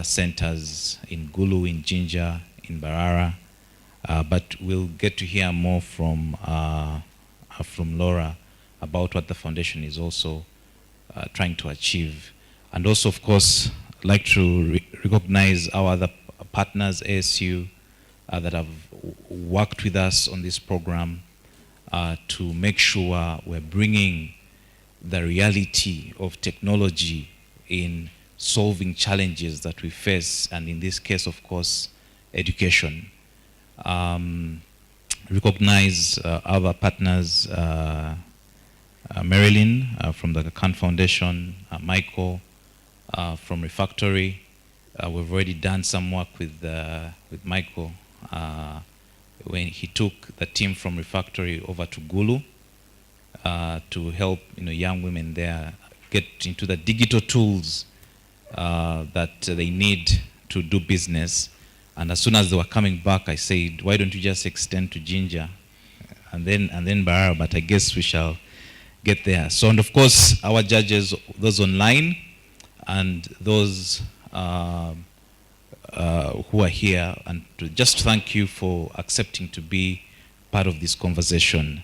centers in Gulu, in Jinja, in Barara. But we'll get to hear more from Laura about what the foundation is also trying to achieve. And also, of course, I'd like to recognize our other partners, ASU, that have worked with us on this program to make sure we're bringing the reality of technology in solving challenges that we face, and in this case, of course, education. Recognize our partners, Marilyn from the Khan Foundation, Michael from Refactory. We've already done some work with Michael when he took the team from Refactory over to Gulu to help young women there get into the digital tools that they need to do business. And as soon as they were coming back, I said, why don't you just extend to Jinja and then Barara? But I guess we shall get there. So, and of course, our judges, those online and those who are here, and to just thank you for accepting to be part of this conversation.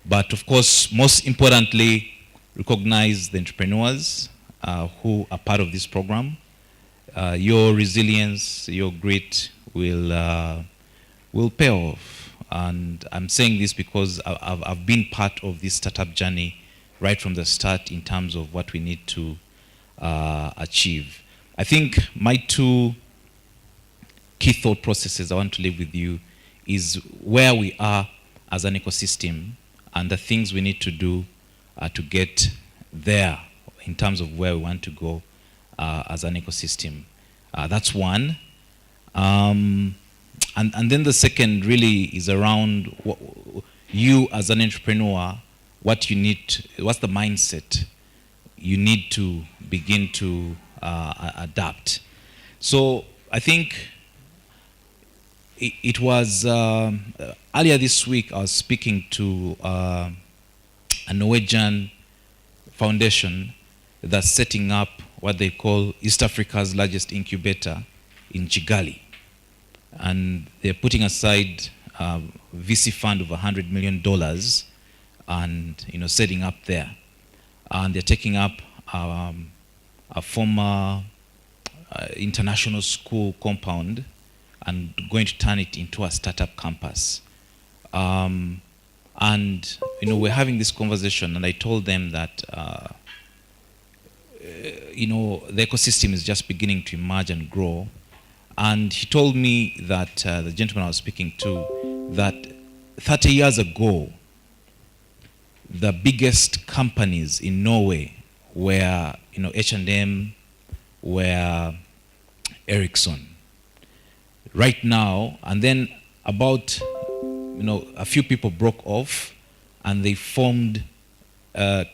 But of course, most importantly, recognize the entrepreneurs who are part of this program. Your resilience, your grit will pay off. And I'm saying this because I've been part of this startup journey right from the start in terms of what we need to achieve. I think my two key thought processes I want to leave with you is where we are as an ecosystem and the things we need to do to get there in terms of where we want to go as an ecosystem. That's one. And then the second really is around you as an entrepreneur, what you need, what's the mindset you need to begin to adapt. So I think it was earlier this week I was speaking to a Norwegian foundation that's setting up what they call East Africa's largest incubator in Kigali. And they're putting aside a VC fund of $100 million and setting up there. And they're taking up a former international school compound and going to turn it into a startup campus. And we're having this conversation, and I told them that the ecosystem is just beginning to emerge and grow. And he told me that the gentleman I was speaking to, that 30 years ago, the biggest companies in Norway were H&M, were Ericsson. Right now, and then about a few people broke off and they formed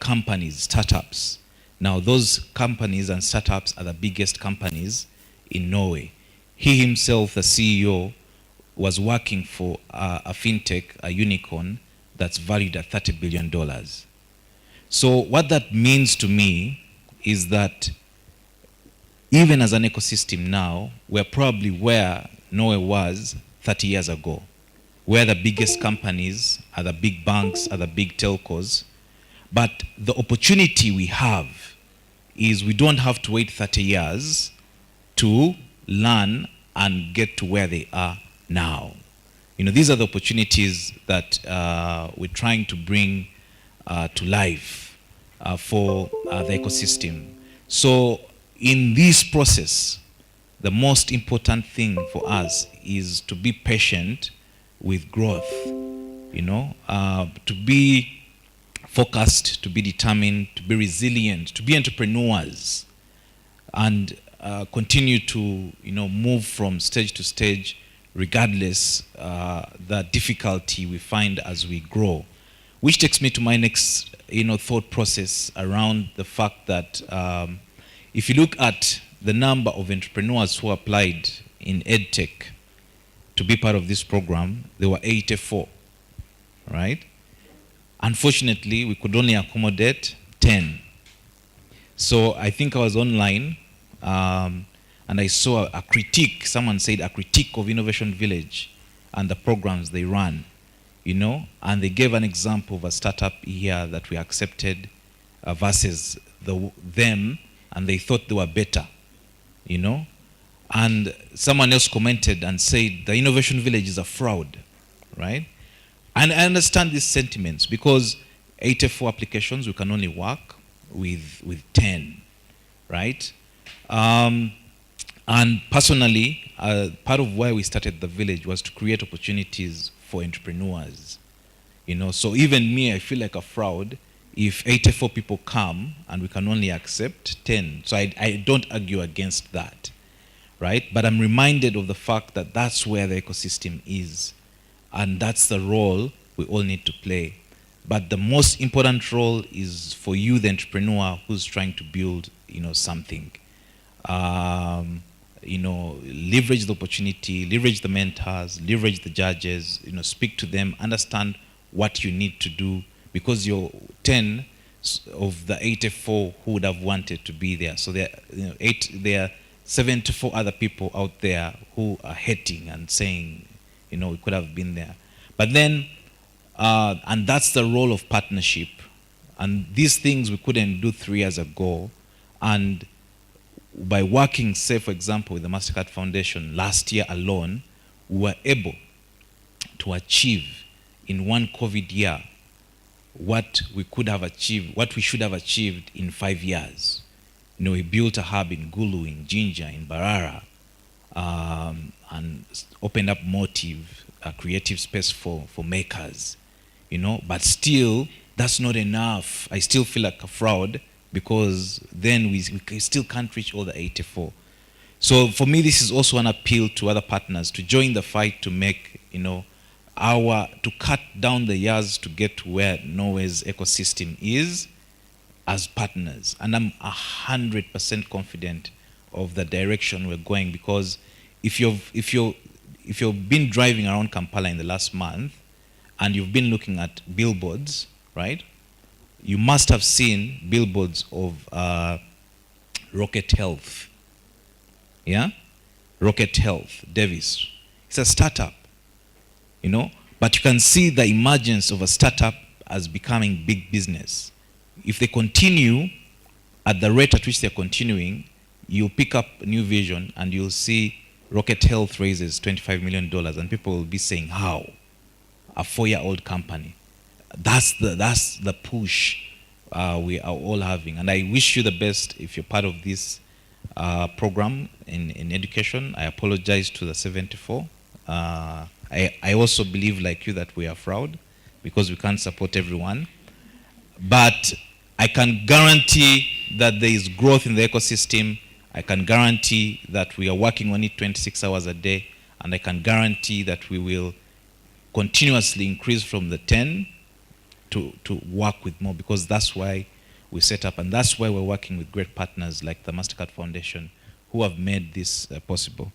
companies, startups. Now those companies and startups are the biggest companies in Norway. He himself, the CEO, was working for a fintech, a unicorn, that's valued at $30 billion. So what that means to me is that even as an ecosystem now, we're probably where Norway was 30 years ago, where the biggest companies are the big banks, are the big telcos. But the opportunity we have is we don't have to wait 30 years to learn and get to where they are now. These are the opportunities that we're trying to bring to life for the ecosystem. So in this process, the most important thing for us is to be patient with growth, to be focused, to be determined, to be resilient, to be entrepreneurs, and continue to move from stage to stage regardless the difficulty we find as we grow. Which takes me to my next thought process around the fact that if you look at the number of entrepreneurs who applied in EdTech to be part of this program, there were 84, right? Unfortunately, we could only accommodate 10. So I think I was online, and I saw a critique. Someone said a critique of Innovation Village and the programs they run, you know, and they gave an example of a startup here that we accepted versus them, and they thought they were better, you know. And someone else commented and said the Innovation Village is a fraud, right? And I understand these sentiments because 84 applications, we can only work with 10, right? And personally, part of why we started the village was to create opportunities for entrepreneurs. You know, so even me, I feel like a fraud if 84 people come and we can only accept 10. So I don't argue against that, right? But I'm reminded of the fact that that's where the ecosystem is, and that's the role we all need to play. But the most important role is for you, the entrepreneur who's trying to build, you know, something. You know, leverage the opportunity, leverage the mentors, leverage the judges, you know, speak to them, understand what you need to do, because you're 10 of the 84 who would have wanted to be there. So there, you know, there are 74 other people out there who are hating and saying, you know, we could have been there. But then, and that's the role of partnership. And these things we couldn't do 3 years ago. And by working, say, for example, with the MasterCard Foundation, last year alone, we were able to achieve in one COVID year what we could have achieved, what we should have achieved in 5 years. You know, we built a hub in Gulu, in Jinja, in Barara, and opened up Motive, a creative space for makers, you know, but still, that's not enough. I still feel like a fraud because then we still can't reach all the 84. So for me, this is also an appeal to other partners to join the fight to make, you know, to cut down the years to get to where Norway's ecosystem is as partners. And I'm 100% confident of the direction we're going, because if you've been driving around Kampala in the last month and you've been looking at billboards, right? You must have seen billboards of Rocket Health. Yeah? Rocket Health, Davis. It's a startup, you know, but you can see the emergence of a startup as becoming big business. If they continue at the rate at which they're continuing, you'll pick up New Vision and you'll see Rocket Health raises $25 million, and people will be saying, how? A 4-year-old company. That's the push we are all having. And I wish you the best if you're part of this program in education. I apologize to the 74. I also believe, like you, that we are fraud because we can't support everyone. But I can guarantee that there is growth in the ecosystem. I can guarantee that we are working on it 26 hours a day. And I can guarantee that we will continuously increase from the 10 to work with more, because that's why we set up, and that's why we're working with great partners like the MasterCard Foundation who have made this possible.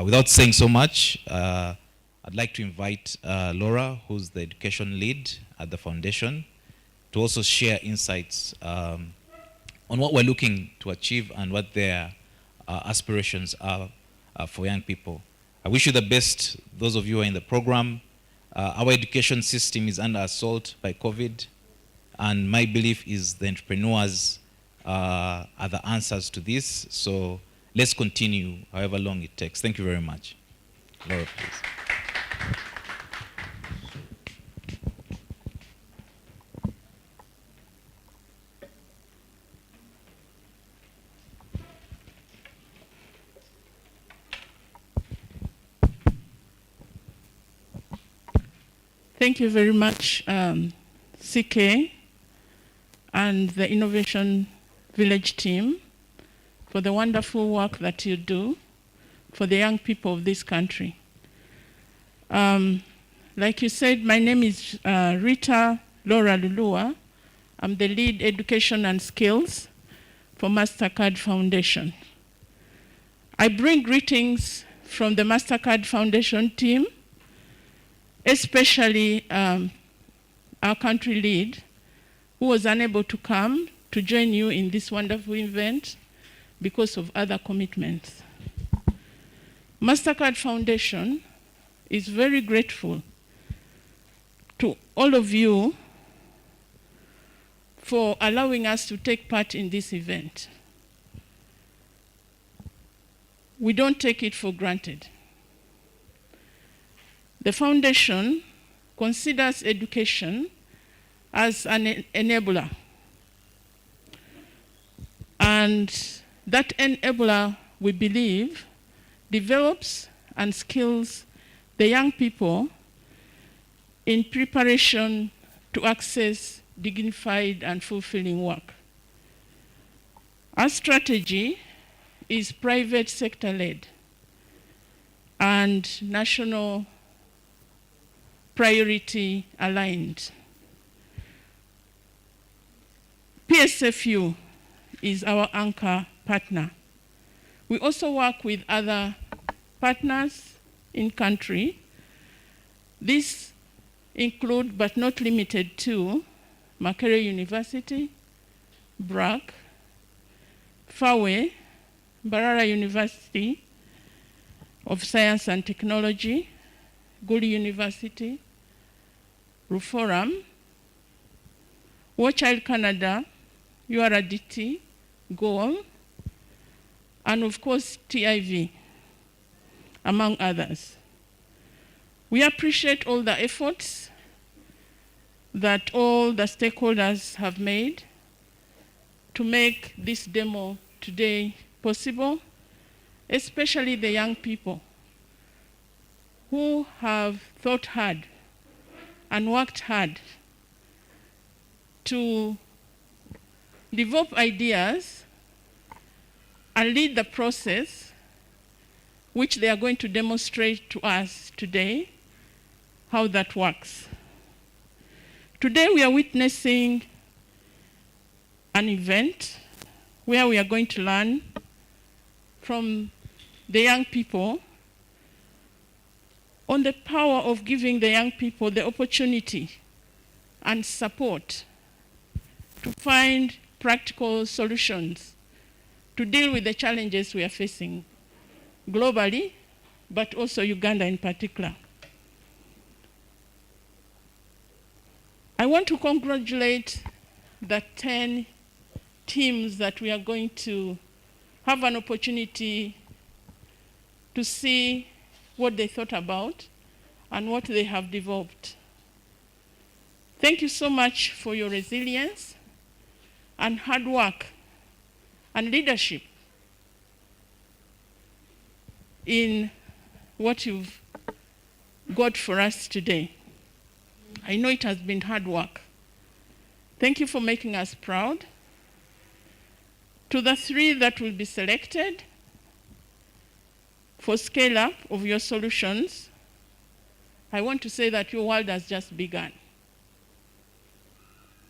Without saying so much, I'd like to invite Laura, who's the education lead at the foundation, to also share insights on what we're looking to achieve and what their aspirations are for young people. I wish you the best, those of you who are in the program. Our education system is under assault by COVID, and my belief is the entrepreneurs are the answers to this. So let's continue however long it takes. Thank you very much. Laura, please. Thank you very much, CK and the Innovation Village team, for the wonderful work that you do for the young people of this country. Like you said, my name is Rita Laura Lulua. I'm the lead education and skills for MasterCard Foundation. I bring greetings from the MasterCard Foundation team, especially our country lead, who was unable to come to join you in this wonderful event because of other commitments. MasterCard Foundation is very grateful to all of you for allowing us to take part in this event. We don't take it for granted. The foundation considers education as an enabler. And that enabler, we believe, develops and skills the young people in preparation to access dignified and fulfilling work. Our strategy is private sector-led and national priority aligned. PSFU is our anchor partner. We also work with other partners in country. These include, but not limited to, Makerere University, BRAC, FAWE, Mbarara University of Science and Technology, Guli University, Ruforum, War Child Canada, URDT, GOAL, and of course TIV, among others. We appreciate all the efforts that all the stakeholders have made to make this demo today possible, especially the young people who have thought hard and worked hard to develop ideas and lead the process which they are going to demonstrate to us today how that works. Today we are witnessing an event where we are going to learn from the young people on the power of giving the young people the opportunity and support to find practical solutions to deal with the challenges we are facing globally, but also Uganda in particular. I want to congratulate the 10 teams that we are going to have an opportunity to see what they thought about and what they have developed. Thank you so much for your resilience and hard work and leadership in what you've got for us today. I know it has been hard work. Thank you for making us proud. To the 3 that will be selected for scale-up of your solutions, I want to say that your world has just begun.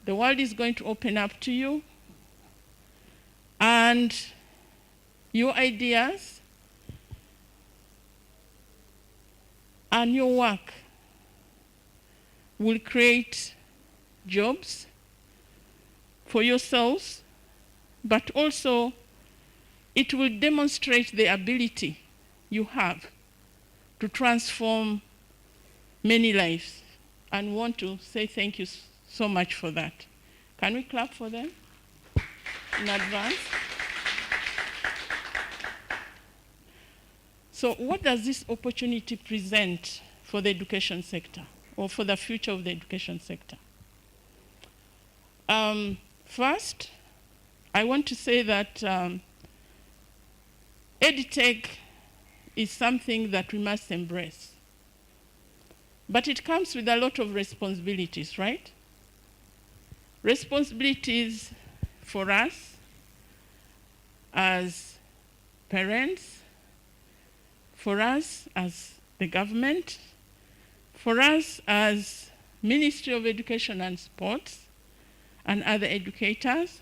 The world is going to open up to you, and your ideas and your work will create jobs for yourselves, but also it will demonstrate the ability you have to transform many lives, and want to say thank you so much for that. Can we clap for them in advance? So what does this opportunity present for the education sector, or for the future of the education sector? First, I want to say that EdTech is something that we must embrace. But it comes with a lot of responsibilities, right? Responsibilities for us as parents, for us as the government, for us as Ministry of Education and Sports and other educators,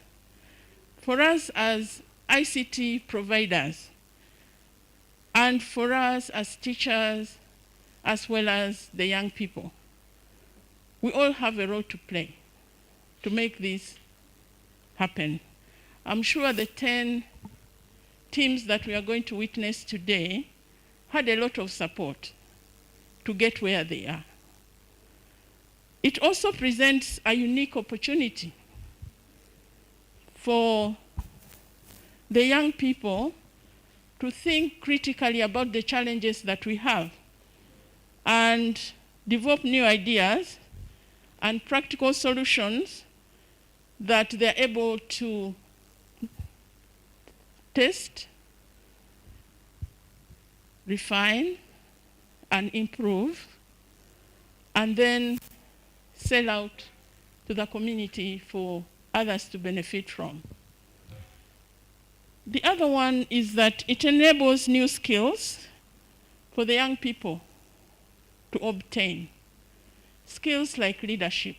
for us as ICT providers, and for us as teachers, as well as the young people. We all have a role to play to make this happen. I'm sure the 10 teams that we are going to witness today had a lot of support to get where they are. It also presents a unique opportunity for the young people to think critically about the challenges that we have and develop new ideas and practical solutions that they're able to test, refine, and improve, and then sell out to the community for others to benefit from. The other one is that it enables new skills for the young people to obtain. Skills like leadership,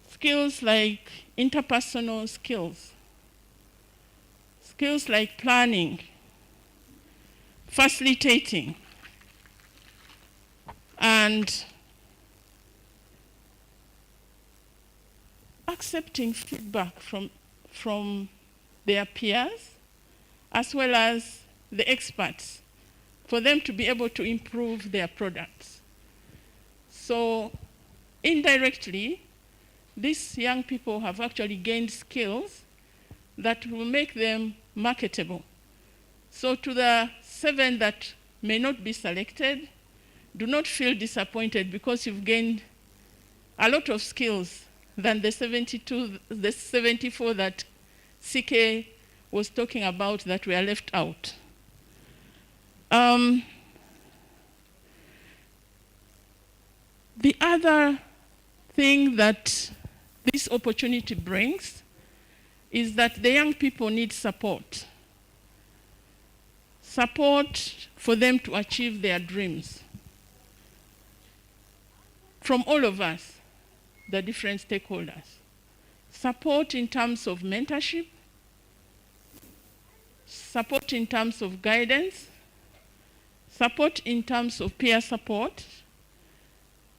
skills like interpersonal skills, skills like planning, facilitating, and accepting feedback from their peers, as well as the experts, for them to be able to improve their products. So indirectly, these young people have actually gained skills that will make them marketable. So to the 7 that may not be selected, do not feel disappointed because you've gained a lot of skills than the 74 that CK was talking about that were left out. The other thing that this opportunity brings is that the young people need support. Support for them to achieve their dreams. From all of us, the different stakeholders. Support in terms of mentorship, support in terms of guidance, support in terms of peer support,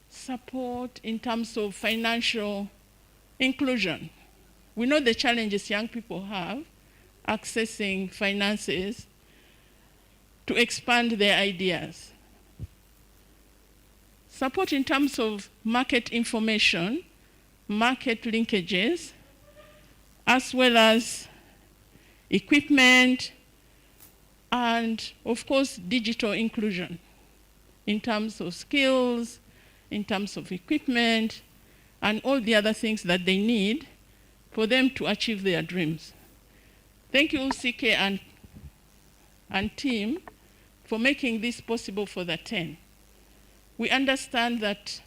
support in terms of financial inclusion. We know the challenges young people have accessing finances to expand their ideas. Support in terms of market information, market linkages, as well as equipment, and of course, digital inclusion in terms of skills, in terms of equipment, and all the other things that they need for them to achieve their dreams. Thank you, CK and team, for making this possible for the 10. We understand that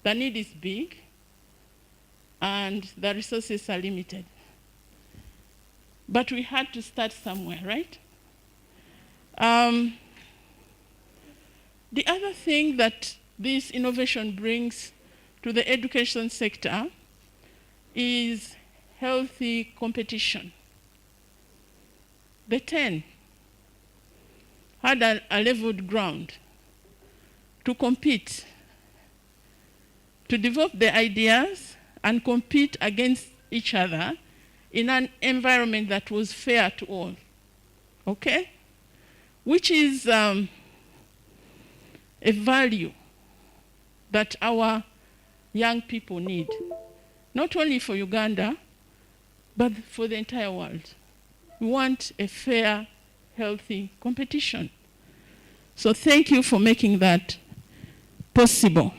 the need is big and the resources are limited. But we had to start somewhere, right? The other thing that this innovation brings to the education sector is healthy competition. The 10 had a leveled ground to compete, to develop their ideas and compete against each other in an environment that was fair to all, okay? Which is a value that our young people need, not only for Uganda, but for the entire world. We want a fair, healthy competition. So thank you for making that possible.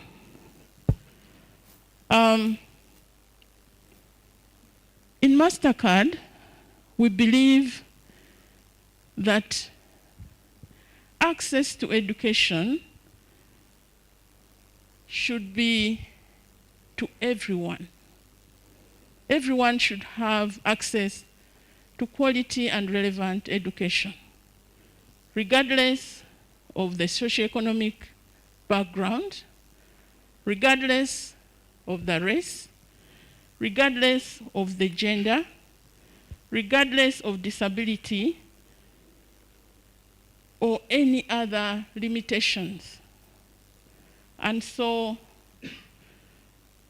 In MasterCard, we believe that access to education should be to everyone. Everyone should have access to quality and relevant education, regardless of the socioeconomic background, regardless of the race, regardless of the gender, regardless of disability, or any other limitations. And so,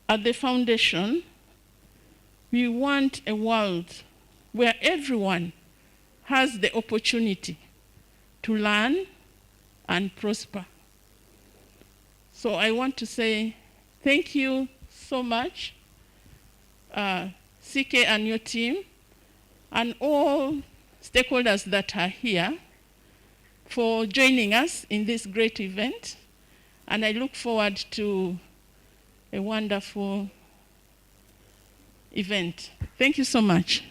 at the foundation, we want a world where everyone has the opportunity to learn and prosper. So I want to say thank you so much, CK and your team, and all stakeholders that are here for joining us in this great event. And I look forward to a wonderful event. Thank you so much.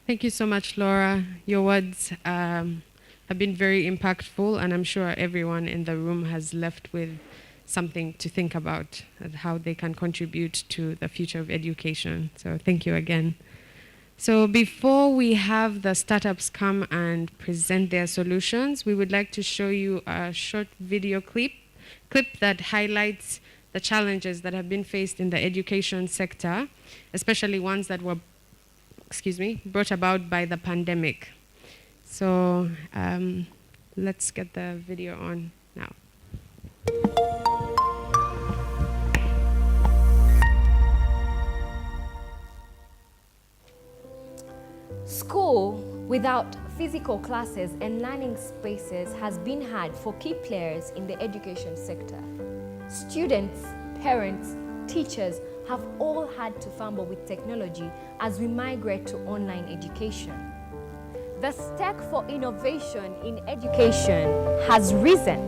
Thank you so much, Laura. Your words have been very impactful, and I'm sure everyone in the room has left with something to think about and how they can contribute to the future of education. So thank you again. So before we have the startups come and present their solutions, we would like to show you a short video clip that highlights the challenges that have been faced in the education sector, especially ones that were brought about by the pandemic. So let's get the video on now. School without physical classes and learning spaces has been hard for key players in the education sector. Students, parents, teachers have all had to fumble with technology as we migrate to online education. The stake for innovation in education has risen,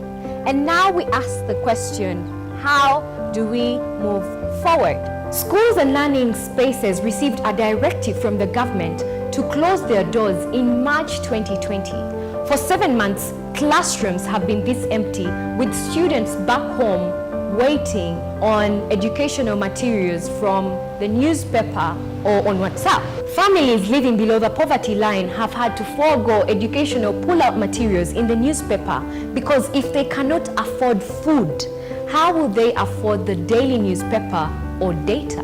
and now we ask the question, how do we move forward? Schools and learning spaces received a directive from the government to close their doors in March 2020. For 7 months, classrooms have been this empty, with students back home waiting on educational materials from the newspaper or on WhatsApp. Families living below the poverty line have had to forego educational pull-out materials in the newspaper because if they cannot afford food, how will they afford the daily newspaper or data?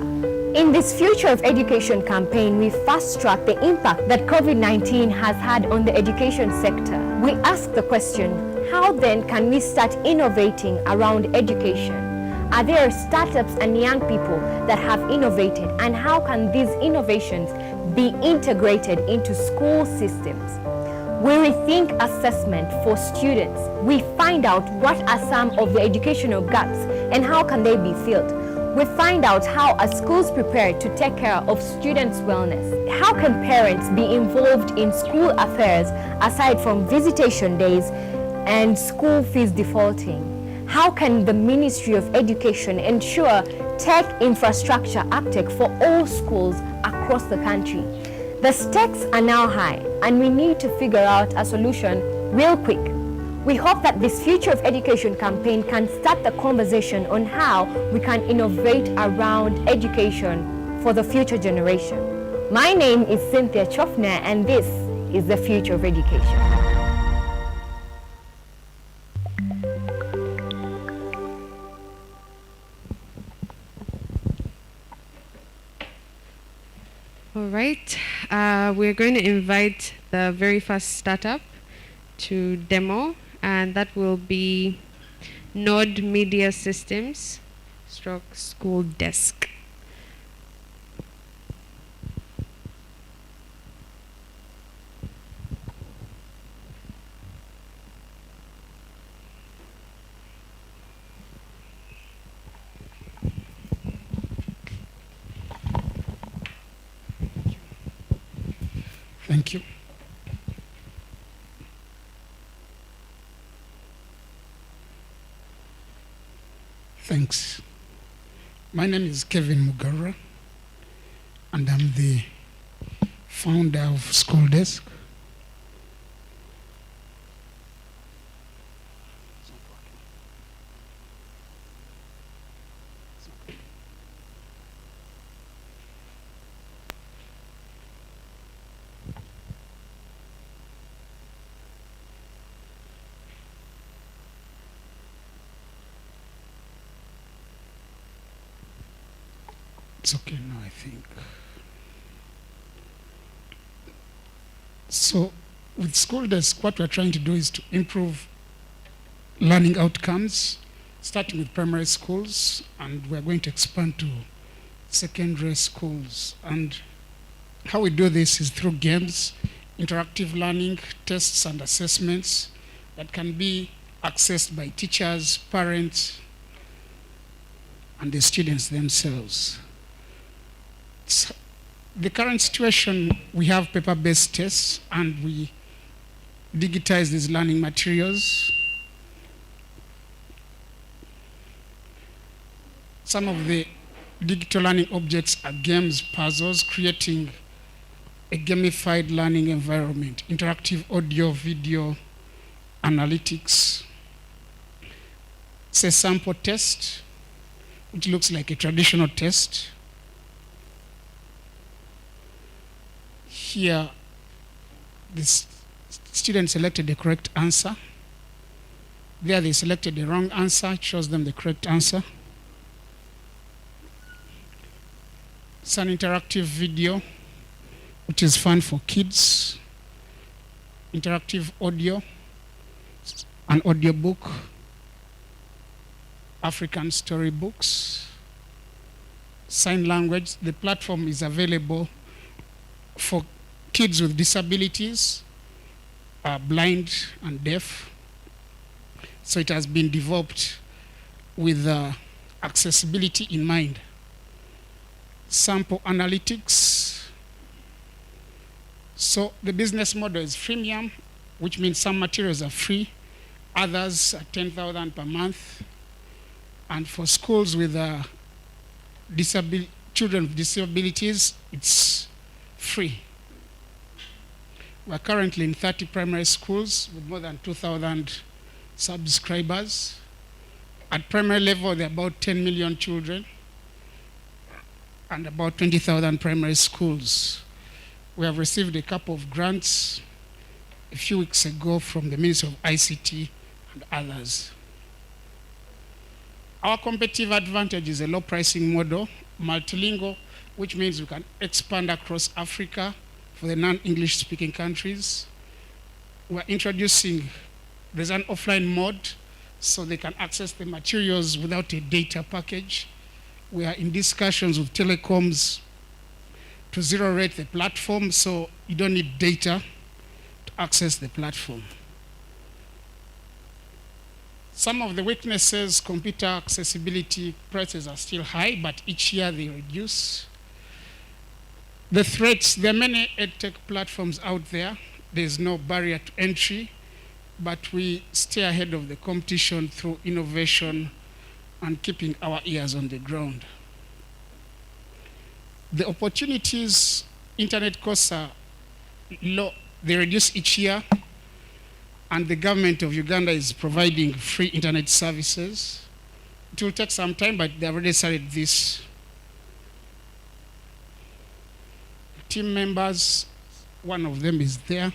In this Future of Education campaign, we fast-track the impact that COVID-19 has had on the education sector. We ask the question, how then can we start innovating around education? Are there startups and young people that have innovated, and how can these innovations be integrated into school systems? We rethink assessment for students. We find out what are some of the educational gaps and how can they be filled. We find out how are schools prepared to take care of students' wellness. How can parents be involved in school affairs aside from visitation days and school fees defaulting? How can the Ministry of Education ensure tech infrastructure uptake for all schools across the country? The stakes are now high, and we need to figure out a solution real quick. We hope that this Future of Education campaign can start the conversation on how we can innovate around education for the future generation. My name is Cynthia Chofner, and this is the Future of Education. All right, we're going to invite the very first startup to demo, and that will be Node Media Systems / School Desk. Thank you. Thanks. My name is Kevin Mugara, and I'm the founder of School Desk. It's okay now, I think. So with School Desk, what we're trying to do is to improve learning outcomes starting with primary schools, and we're going to expand to secondary schools. And how we do this is through games, interactive learning, tests and assessments that can be accessed by teachers, parents, and the students themselves. The current situation, we have paper-based tests, and we digitize these learning materials. Some of the digital learning objects are games, puzzles, creating a gamified learning environment, interactive audio, video, analytics. It's a sample test, which looks like a traditional test. Here, the student selected the correct answer. There they selected the wrong answer, it shows them the correct answer. It's an interactive video, which is fun for kids. Interactive audio, an audiobook, African storybooks, sign language. The platform is available for kids with disabilities, blind and deaf. So it has been developed with accessibility in mind. Sample analytics. So the business model is freemium, which means some materials are free, others are 10,000 per month. And for schools with children with disabilities, it's free. We're currently in 30 primary schools with more than 2,000 subscribers. At primary level, there are about 10 million children and about 20,000 primary schools. We have received a couple of grants a few weeks ago from the Ministry of ICT and others. Our competitive advantage is a low pricing model, multilingual, which means we can expand across Africa for the non-English speaking countries. We're introducing, there's an offline mode, so they can access the materials without a data package. We are in discussions with telecoms to zero rate the platform, so you don't need data to access the platform. Some of the weaknesses, computer accessibility, prices are still high, but each year they reduce. The threats, there are many edtech platforms out there. There's no barrier to entry, but we stay ahead of the competition through innovation and keeping our ears on the ground. The opportunities, internet costs are low, they reduce each year, and the government of Uganda is providing free internet services. It will take some time, but they already started this. Team members, one of them is there.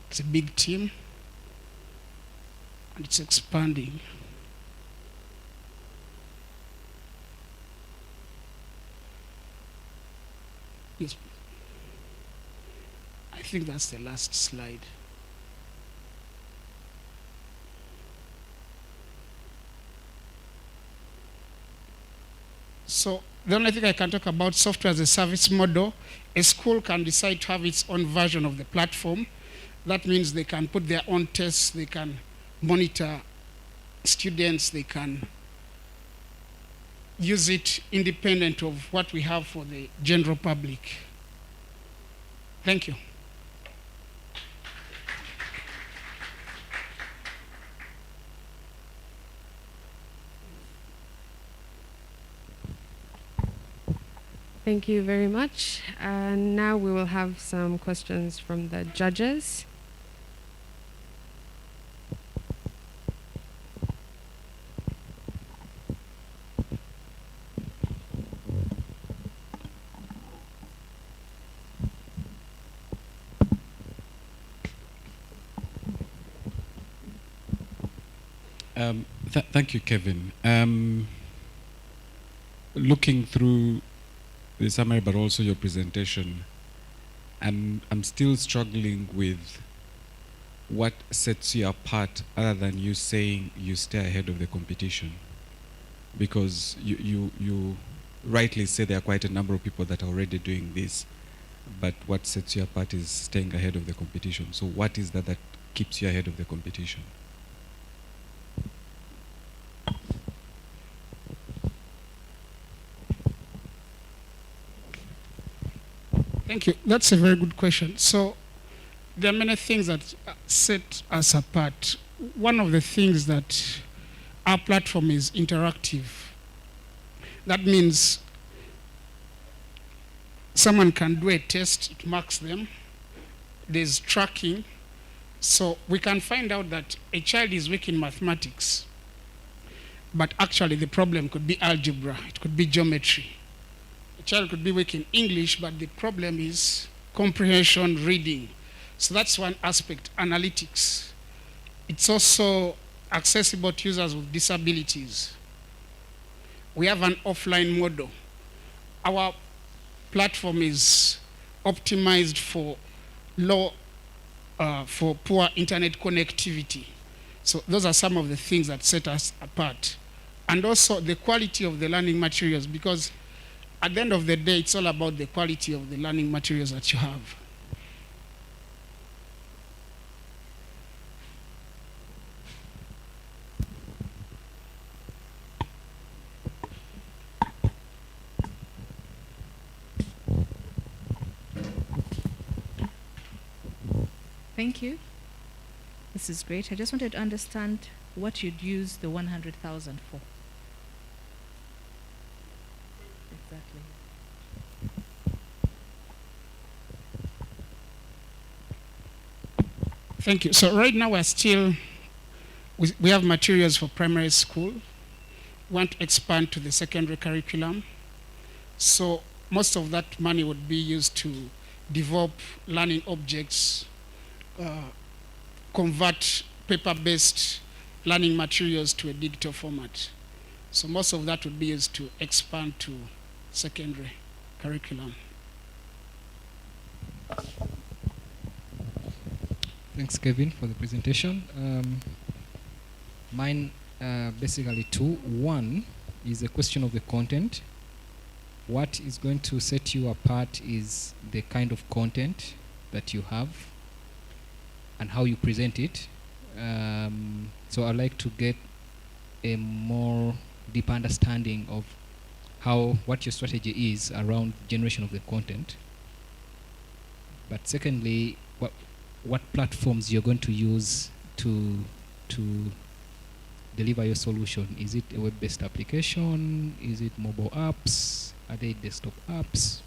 It's a big team, and it's expanding. Yes. I think that's the last slide. So the only thing I can talk about, software as a service model. A school can decide to have its own version of the platform. That means they can put their own tests, they can monitor students, they can use it independent of what we have for the general public. Thank you. Thank you very much. And now we will have some questions from the judges. Thank you, Kevin. Looking through the summary, but also your presentation, and I'm still struggling with what sets you apart other than you saying you stay ahead of the competition? Because you rightly say there are quite a number of people that are already doing this, but what sets you apart is staying ahead of the competition. So what is that keeps you ahead of the competition? Thank you. That's a very good question. So there are many things that set us apart. One of the things that our platform is interactive. That means someone can do a test, it marks them. There's tracking. So we can find out that a child is weak in mathematics, but actually the problem could be algebra, it could be geometry. A child could be weak in English, but the problem is comprehension, reading. So that's one aspect, analytics. It's also accessible to users with disabilities. We have an offline model. Our platform is optimized for for poor internet connectivity. So those are some of the things that set us apart. And also the quality of the learning materials, because at the end of the day, it's all about the quality of the learning materials that you have. Thank you. This is great. I just wanted to understand what you'd use the 100,000 for. Exactly. Thank you. So right now we have materials for primary school. We want to expand to the secondary curriculum. So most of that money would be used to develop learning objects, convert paper-based learning materials to a digital format. So most of that would be used to expand to secondary curriculum. Thanks, Kevin, for the presentation. Mine basically two. One is a question of the content. What is going to set you apart is the kind of content that you have and how you present it. So I'd like to get a more deep understanding of what your strategy is around generation of the content. But secondly, what platforms you're going to use to deliver your solution. Is it a web-based application? Is it mobile apps? Are they desktop apps?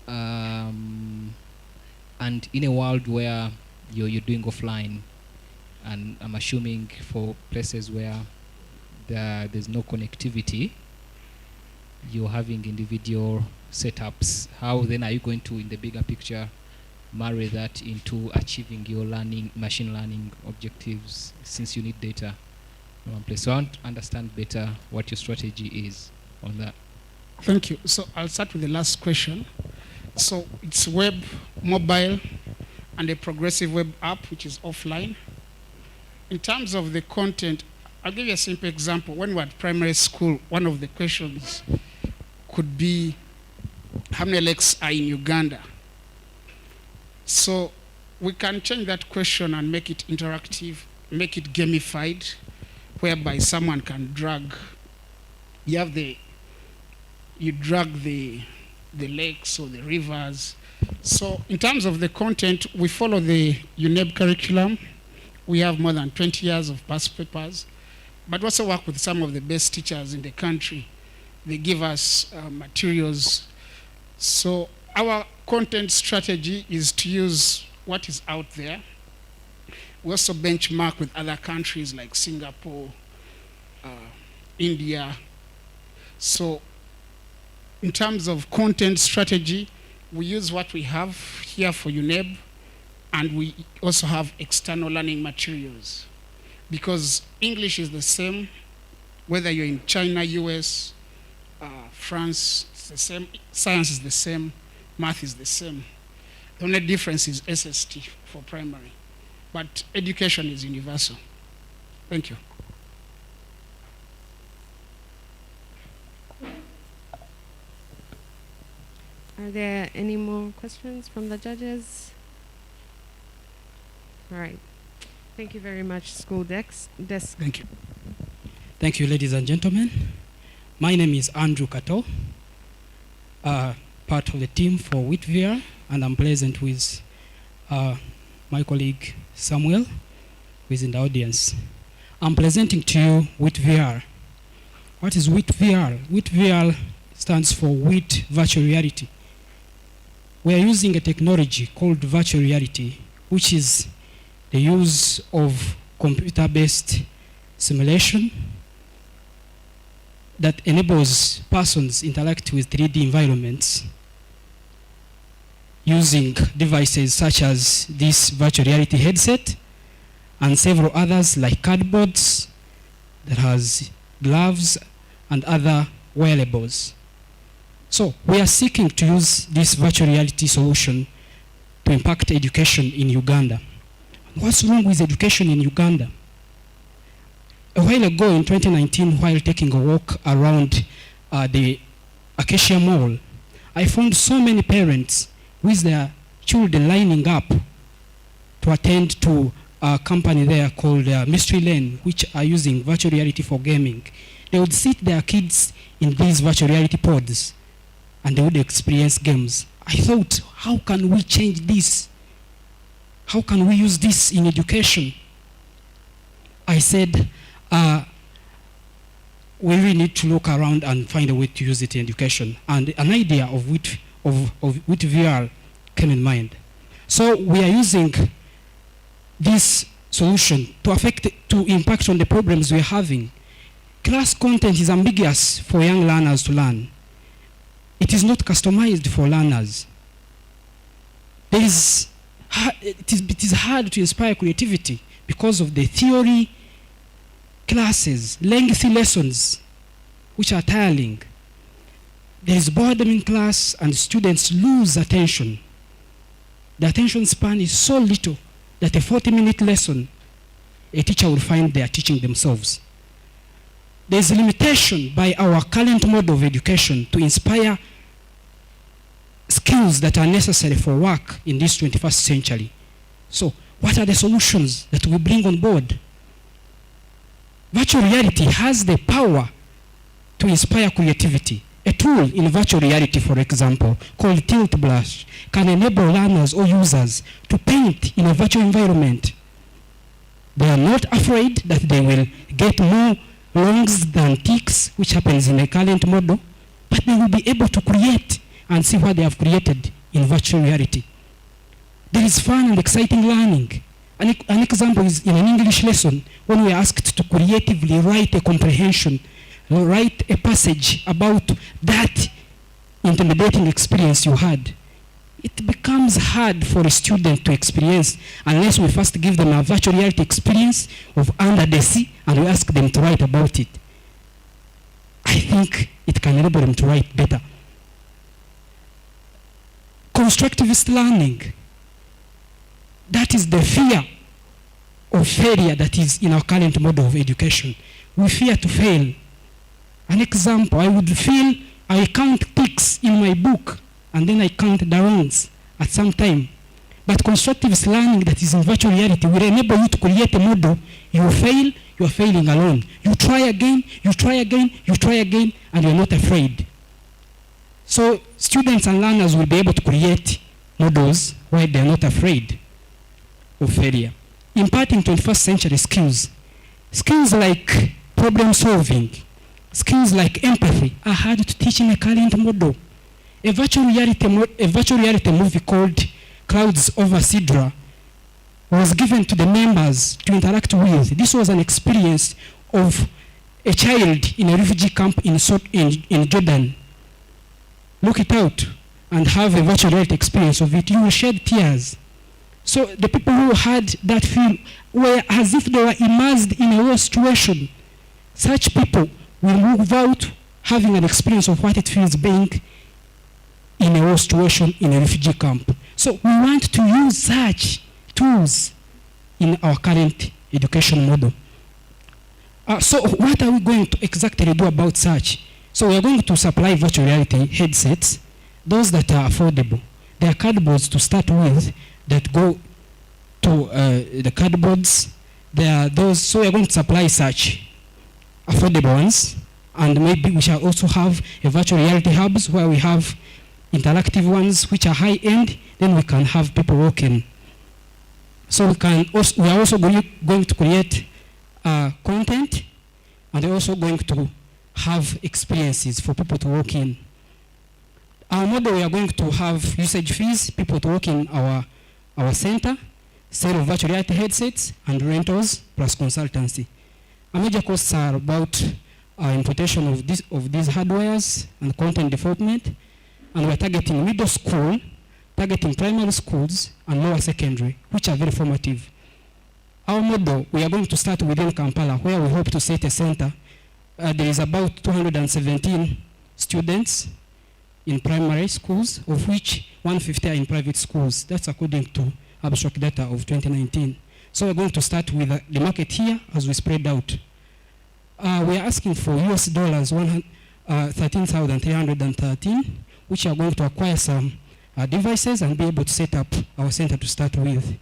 And in a world where you're doing offline, and I'm assuming for places where there's no connectivity, you're having individual setups. How then are you going to, in the bigger picture, marry that into achieving your machine learning objectives, since you need data in one place? So I want to understand better what your strategy is on that. Thank you. So I'll start with the last question. So it's web, mobile, and a progressive web app, which is offline. In terms of the content, I'll give you a simple example. When we're at primary school, one of the questions could be, how many lakes are in Uganda? So we can change that question and make it interactive, make it gamified, whereby someone can drag. You drag the lakes or the rivers. So in terms of the content, we follow the UNEB curriculum. We have more than 20 years of past papers, but also work with some of the best teachers in the country. They give us materials. So our content strategy is to use what is out there. We also benchmark with other countries like Singapore, India. So in terms of content strategy, we use what we have here for UNEB, and we also have external learning materials. Because English is the same, whether you're in China, US, France, it's the same. Science is the same. Math is the same. The only difference is SST for primary. but education is universal. Thank you. Are there any more questions from the judges? All right. Thank you very much, school desk. Thank you. Thank you, ladies and gentlemen. My name is Andrew Kato, part of the team for WITVR, and I'm present with my colleague Samuel, who is in the audience. I'm presenting to you WITVR. What is WITVR? WITVR stands for WIT Virtual Reality. We are using a technology called virtual reality, which is the use of computer-based simulation that enables persons interact with 3D environments using devices such as this virtual reality headset and several others like cardboards that has gloves and other wearables. So we are seeking to use this virtual reality solution to impact education in Uganda. What's wrong with education in Uganda? A while ago in 2019, while taking a walk around the Acacia Mall, I found so many parents with their children lining up to attend to a company there called Mystery Lane, which are using virtual reality for gaming. They would sit their kids in these virtual reality pods and they would experience games. I thought, how can we change this? How can we use this in education? I said, we really need to look around and find a way to use it in education. And an idea of WITVR came in mind. So we are using this solution to impact on the problems we're having. Class content is ambiguous for young learners to learn. It is not customized for learners. It is hard to inspire creativity because of the theory classes, lengthy lessons, which are tiring. There is boredom in class and students lose attention. The attention span is so little that a 40-minute lesson, a teacher will find they are teaching themselves. There is a limitation by our current model of education to inspire skills that are necessary for work in this 21st century. So, what are the solutions that we bring on board? Virtual reality has the power to inspire creativity. A tool in virtual reality, for example, called Tilt Brush, can enable learners or users to paint in a virtual environment. They are not afraid that they will get more longs than ticks, which happens in a current model, but they will be able to create and see what they have created in virtual reality. There is fun and exciting learning. An example is in an English lesson when we are asked to creatively write a comprehension, write a passage about that intimidating experience you had. It becomes hard for a student to experience unless we first give them a virtual reality experience of under the sea and we ask them to write about it. I think it can enable them to write better. Constructivist learning. That is the fear of failure that is in our current model of education. We fear to fail. An example, I would feel I count ticks in my book and then I count the wrongs at some time. But constructivist learning that is in virtual reality will enable you to create a model. You fail, you are failing alone. You try again, you try again, you try again, and you're not afraid. So students and learners will be able to create models while they're not afraid of failure. Imparting 21st century skills. Skills like problem solving, skills like empathy are hard to teach in a current model. A virtual reality movie called Clouds Over Sidra was given to the members to interact with. This was an experience of a child in a refugee camp in Jordan. Look it out and have a virtual reality experience of it. You will shed tears. So the people who had that feel were as if they were immersed in a war situation. Such people will move out having an experience of what it feels being in a war situation in a refugee camp. So we want to use such tools in our current education model. So what are we going to exactly do about such? So we are going to supply virtual reality headsets, those that are affordable. There are cardboards to start with that go to the cardboards. There are those, so we are going to supply such affordable ones, and maybe we shall also have a virtual reality hubs where we have interactive ones which are high-end, then we can have people walking. So we are also going to create content, and we're also going to have experiences for people to walk in. Our model, we are going to have usage fees, people to work in our center, sale of virtual reality headsets, and rentals, plus consultancy. Our major costs are about importation of these hardwares and content development, and we're targeting middle school, targeting primary schools, and lower secondary, which are very formative. Our model, we are going to start within Kampala, where we hope to set a center. There is about 217 students in primary schools, of which 150 are in private schools. That's according to abstract data of 2019. So we're going to start with the market here as we spread out. We are asking for US dollars 13,313, which are going to acquire some devices and be able to set up our center to start with.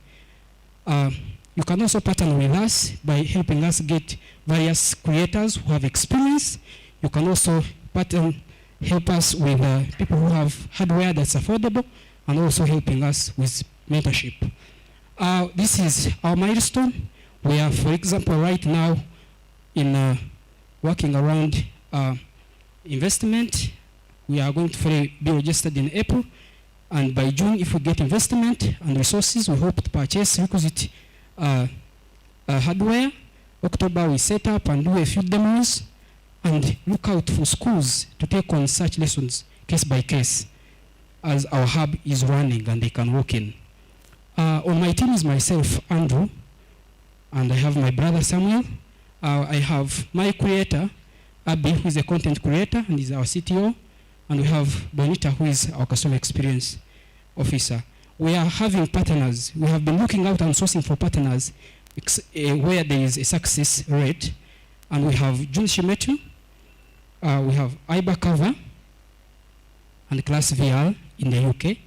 You can also partner with us by helping us get various creators who have experience. You can also help us with people who have hardware that's affordable, and also helping us with mentorship. This is our milestone. We are, for example, right now in working around investment. We are going to be registered in April, and by June, if we get investment and resources, we hope to purchase requisite hardware. October, we set up and do a few demos and look out for schools to take on such lessons case by case as our hub is running and they can walk in. On my team is myself, Andrew, and I have my brother Samuel. I have my creator, Abby, who is a content creator and is our CTO, and we have Bonita, who is our customer experience officer. We are having partners. We have been looking out and sourcing for partners where there is a success rate, and we have June Shimetu, we have Ibakava, and Class VR in the UK.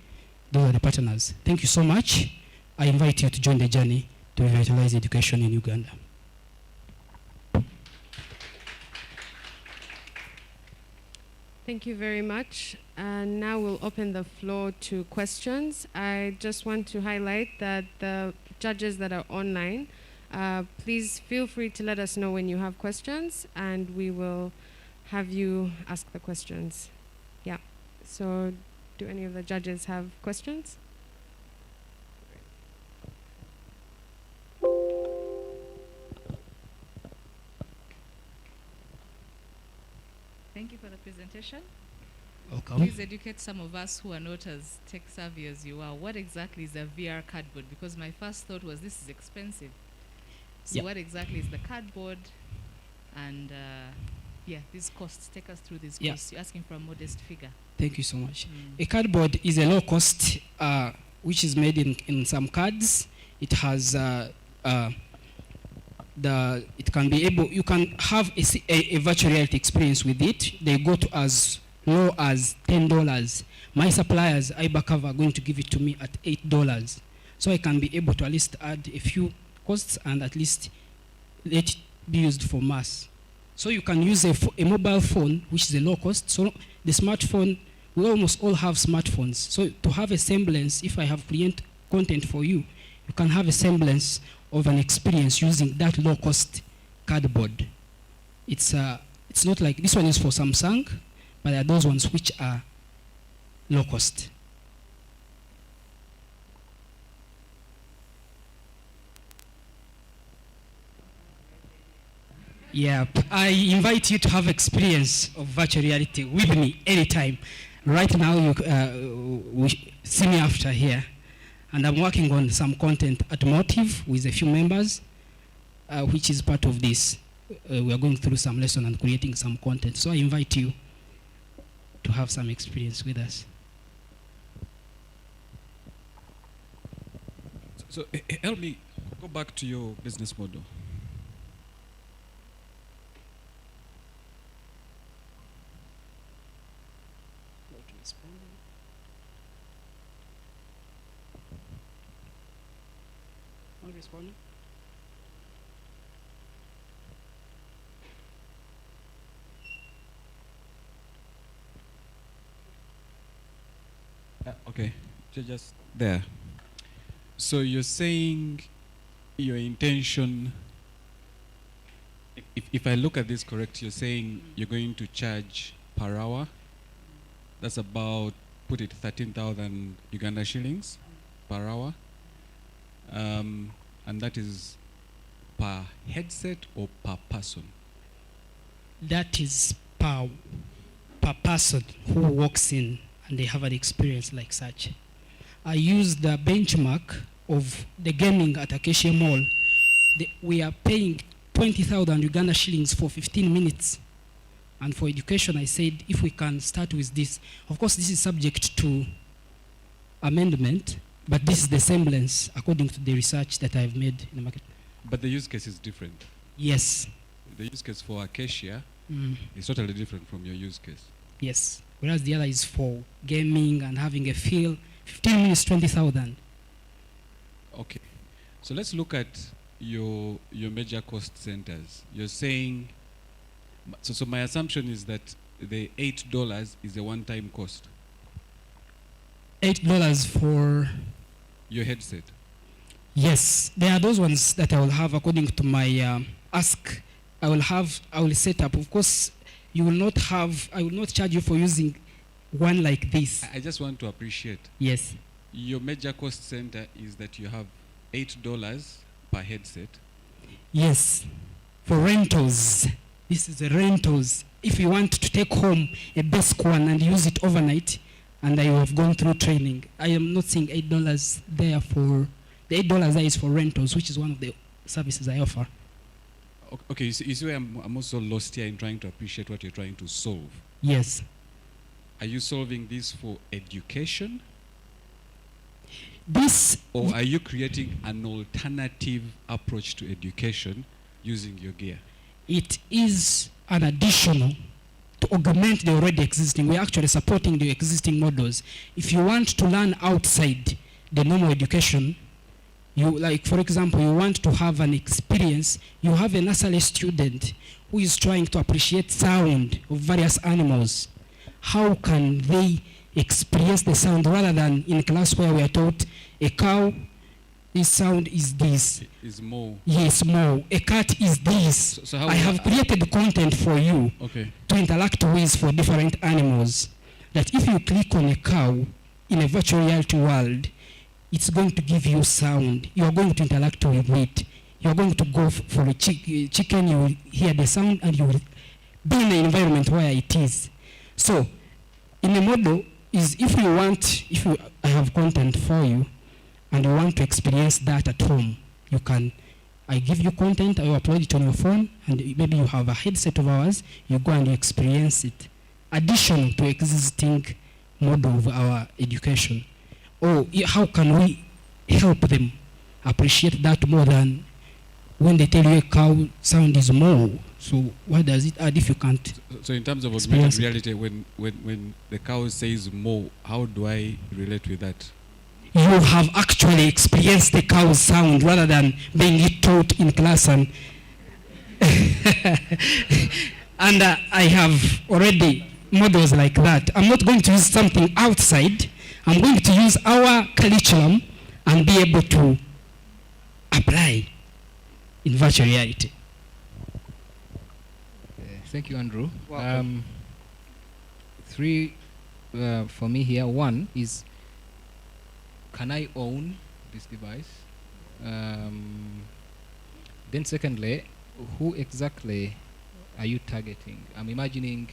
Those are the partners. Thank you so much. I invite you to join the journey to revitalize education in Uganda. Thank you very much. And now we'll open the floor to questions. I just want to highlight that the judges that are online, please feel free to let us know when you have questions, and we will have you ask the questions. Yeah. So do any of the judges have questions? Thank you for the presentation. Welcome. Please educate some of us who are not as tech savvy as you are. What exactly is a VR cardboard? Because my first thought was this is expensive. So what exactly is the cardboard? And these costs. Take us through these costs. You're asking for a modest figure. Thank you so much. A cardboard is a low cost, which is made in some cards. It has it can be able, you can have a virtual reality experience with it. They go to as low as $10. My suppliers, Ibakava, are going to give it to me at $8. So I can be able to at least add a few costs and at least let it be used for mass. So you can use a mobile phone, which is a low cost. So the smartphone, we almost all have smartphones. So to have a semblance, if I have content for you, you can have a semblance of an experience using that low-cost cardboard. It's not like this one is for Samsung, but there are those ones which are low-cost. Yeah, I invite you to have experience of virtual reality with me anytime. Right now, you see me after here. And I'm working on some content at Motive with a few members, which is part of this. We are going through some lesson and creating some content. So I invite you to have some experience with us. So help me Go back to your business model. Not responding. Okay, just there. So you're saying your intention, if I look at this correct, you're saying you're going to charge per hour. That's about, put it 13,000 Uganda shillings per hour. And that is per headset or per person? That is per person who walks in and they have an experience like such. I use the benchmark of the gaming at Acacia Mall. We are paying 20,000 Uganda shillings for 15 minutes. And for education, I said, if we can start with this. Of course, this is subject to amendment, but this is the semblance according to the research that I've made in the market. But the use case is different. Yes. The use case for Acacia is totally different from your use case. Yes. Whereas the other is for gaming and having a feel. 15 minutes, 20,000. Okay. So let's look at your major cost centers. You're saying, so my assumption is that the $8 is a one-time cost. $8 for your headset? Yes. There are those ones that I will have according to my ask. I will set up. Of course, you will not have, I will not charge you for using one like this. I just want to appreciate. Yes. Your major cost center is that you have $8 per headset. Yes. For rentals. This is the rentals. If you want to take home a basic one and use it overnight, and I have gone through training, I am not seeing $8 there for, the $8 there is for rentals, which is one of the services I offer. Okay, you see where I'm also lost here in trying to appreciate what you're trying to solve. Yes. Are you solving this for education? This, or are you creating an alternative approach to education using your gear? It is an additional to augment the already existing. We're actually supporting the existing models. If you want to learn outside the normal education, you, like for example, you want to have an experience, you have a nursery student who is trying to appreciate sound of various animals. How can they experience the sound rather than in class where we are taught a cow, this sound is this. Is moo. Yes, moo. A cat is this. So how I have created content for you to interact with for different animals. That if you click on a cow in a virtual reality world, it's going to give you sound. You are going to interact with it. You are going to go for a chicken, you will hear the sound and you will be in an environment where it is. So, in a model, is I have content for you and you want to experience that at home, you can, I give you content, I will upload it on your phone, and maybe you have a headset of ours, you go and you experience it. Additional to existing model of our education. Or how can we help them appreciate that more than when they tell you a cow sound is more? So what does it add if you can't? So in terms of augmented reality, when the cow says more, how do I relate with that? You have actually experienced the cow's sound rather than being it taught in class. And, and I have already models like that. I'm not going to use something outside. I'm going to use our curriculum and be able to apply in virtual reality. Thank you, Andrew. Three for me here. One is, can I own this device? Then secondly, who exactly are you targeting? I'm imagining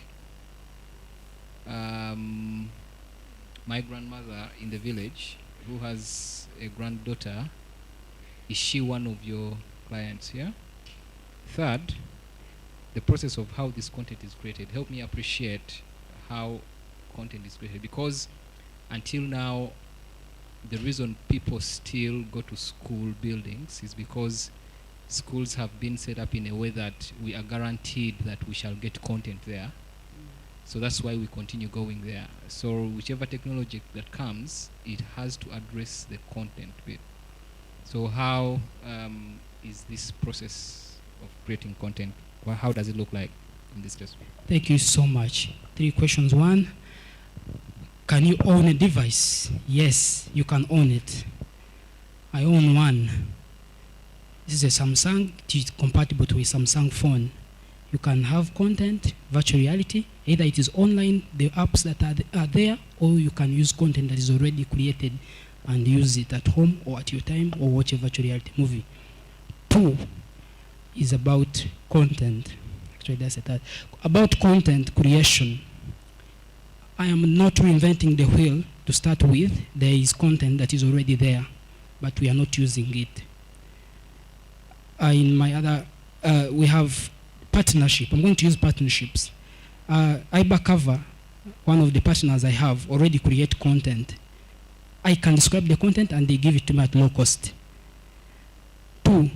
my grandmother in the village who has a granddaughter. Is she one of your clients here? Third, the process of how this content is created. Help me appreciate how content is created, because until now the reason people still go to school buildings is because schools have been set up in a way that we are guaranteed that we shall get content there. So that's why we continue going there. So whichever technology that comes, it has to address the content bit. So how is this process of creating content, well, how does it look like in this case? Thank you so much. 3 questions. 1, can you own a device? Yes, you can own it. I own one. This is a Samsung. It is compatible to a Samsung phone. You can have content, virtual reality. Either it is online, the apps that are there, or you can use content that is already created and use it at home or at your time, or watch a virtual reality movie. 2 is about content. Actually, that's it. About content creation. I am not reinventing the wheel to start with. There is content that is already there, but we are not using it. In my other, we have partnership. I'm going to use partnerships. iBackcover, one of the partners I have, already create content. I can describe the content and they give it to me at low cost. 2,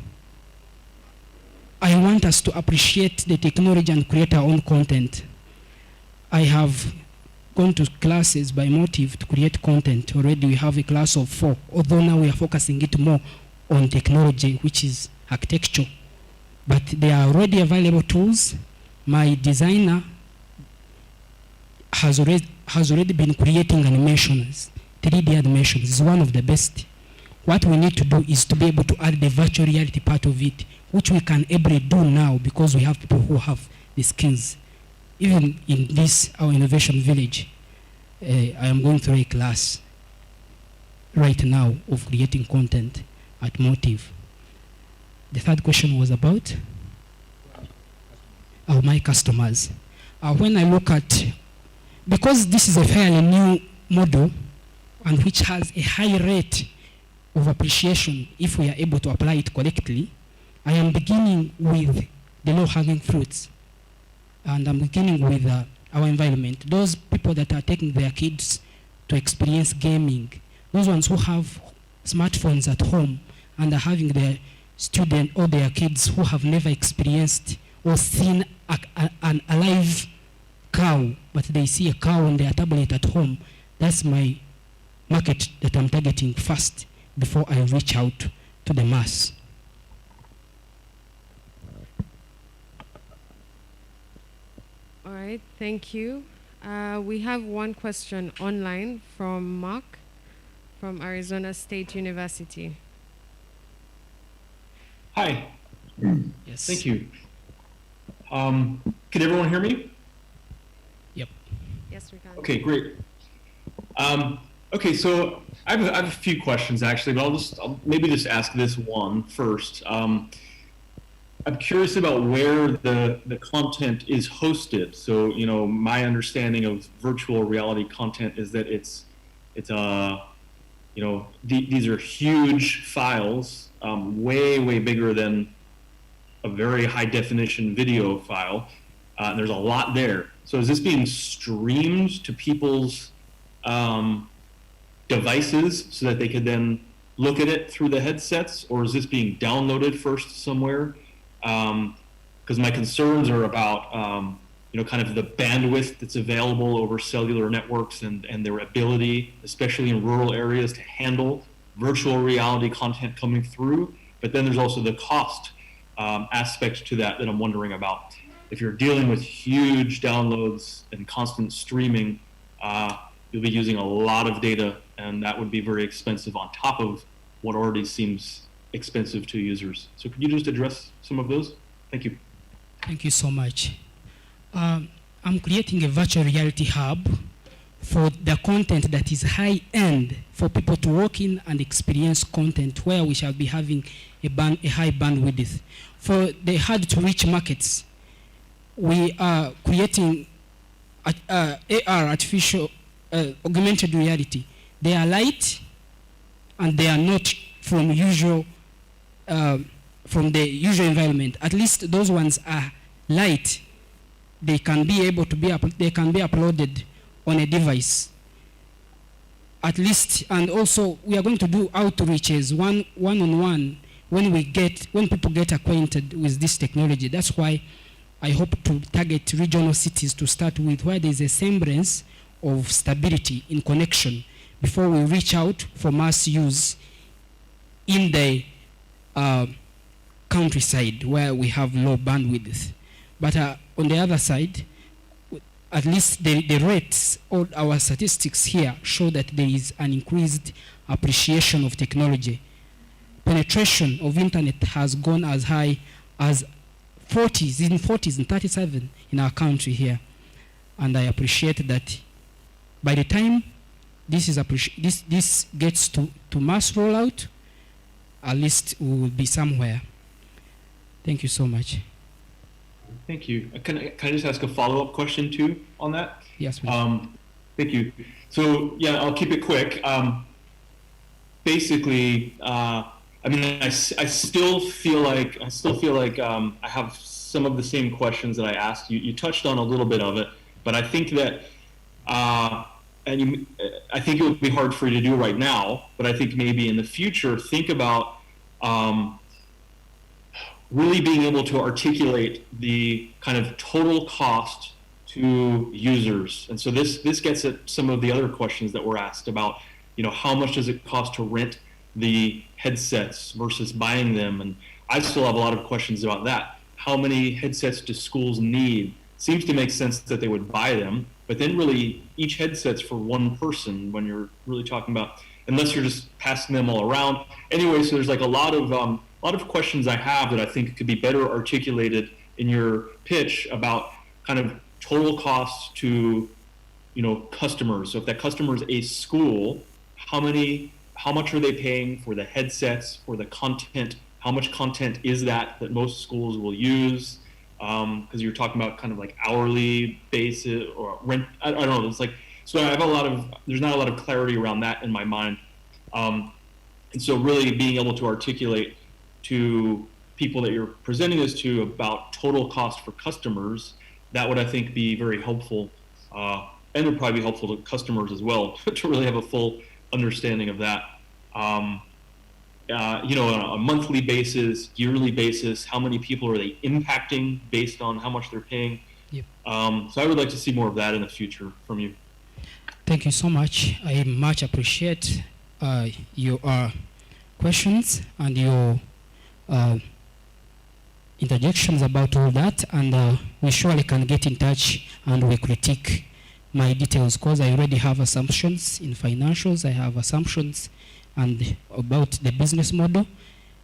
I want us to appreciate the technology and create our own content. I have gone to classes by Motive to create content. Already we have a class of 4, although now we are focusing it more on technology, which is architecture. But there are already available tools. My designer has already been creating animations. 3D animations is one of the best. What we need to do is to be able to add the virtual reality part of it, which we can able do now because we have people who have the skills. Even in this, our innovation village, I am going through a class right now of creating content at Motive. The 3rd question was about my customers. When I look at, because this is a fairly new model and which has a high rate of appreciation if we are able to apply it correctly, I am beginning with the low-hanging fruits. And I'm beginning with our environment. Those people that are taking their kids to experience gaming, those ones who have smartphones at home and are having their student or their kids who have never experienced or seen an alive cow, but they see a cow on their tablet at home. That's my market that I'm targeting first before I reach out to the mass. All right, thank you. We have one question online from Mark from Arizona State University. Hi. Yes. Thank you. Can everyone hear me? Yep. Yes, we can. Okay, great. Okay, so I have a few questions actually, but I'll maybe just ask this one first. I'm curious about where the content is hosted. So, you know, my understanding of virtual reality content is that it's you know, these are huge files, way bigger than a very high definition video file. There's a lot there. So is this being streamed to people's devices so that they could then look at it through the headsets, or is this being downloaded first somewhere? Because my concerns are about you know, kind of the bandwidth that's available over cellular networks and their ability, especially in rural areas, to handle virtual reality content coming through. But then there's also the cost aspect to that I'm wondering about. If you're dealing with huge downloads and constant streaming, you'll be using a lot of data, and that would be very expensive on top of what already seems expensive to users. So could you just address some of those? Thank you. Thank you so much. I'm creating a virtual reality hub for the content that is high-end, for people to walk in and experience content where we shall be having a high bandwidth. For the hard-to-reach markets, we are creating AR, artificial augmented reality. They are light and they are not from usual from the usual environment. At least those ones are light. They can be able to be they can be uploaded on a device. at least, and also we are going to do outreaches one-on-one when people get acquainted with this technology. That's why I hope to target regional cities to start with, where there is a semblance of stability in connection before we reach out for mass use in the countryside where we have low bandwidth. But on the other side, at least the rates or our statistics here show that there is an increased appreciation of technology. Penetration of internet has gone as high as 40s and 37 in our country here. And I appreciate that by the time this gets to mass rollout, at least we will be somewhere. Thank you so much. Thank you. Can I just ask a follow-up question too on that? Yes, please. Thank you. So yeah, I'll keep it quick. Basically, I mean, I still feel like I have some of the same questions that I asked you. You touched on a little bit of it, but I think that I think it would be hard for you to do right now. But I think maybe in the future, think about really being able to articulate the kind of total cost to users. And so this gets at some of the other questions that were asked about, you know, how much does it cost to rent the headsets versus buying them? And I still have a lot of questions about that. How many headsets do schools need? Seems to make sense that they would buy them, but then really each headset's for one person when you're really talking about, unless you're just passing them all around. Anyway, so there's like a lot of questions I have that I think could be better articulated in your pitch about kind of total costs to, you know, customers. So if that customer is a school, how much are they paying for the headsets, for the content? How much content is that most schools will use? Because you're talking about kind of like hourly basis or rent. I don't know. It's like, so I have there's not a lot of clarity around that in my mind. And so really being able to articulate to people that you're presenting this to about total cost for customers, that would, I think, be very helpful, and would probably be helpful to customers as well to really have a full understanding of that. You know, on a monthly basis, yearly basis, how many people are they impacting based on how much they're paying? Yep. So I would like to see more of that in the future from you. Thank you so much. I much appreciate your questions and your interjections about all that, and we surely can get in touch and we critique my details, because I already have assumptions in financials. I have assumptions and about the business model.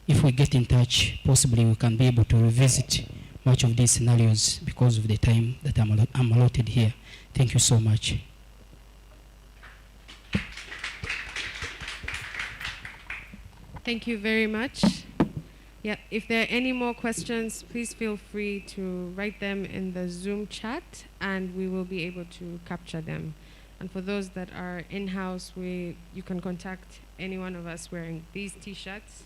If we get in touch, possibly we can be able to revisit much of these scenarios because of the time that I'm allotted here. Thank you so much. Thank you very much. Yeah, if there are any more questions, please feel free to write them in the Zoom chat and we will be able to capture them. And for those that are in-house, you can contact any one of us wearing these t-shirts,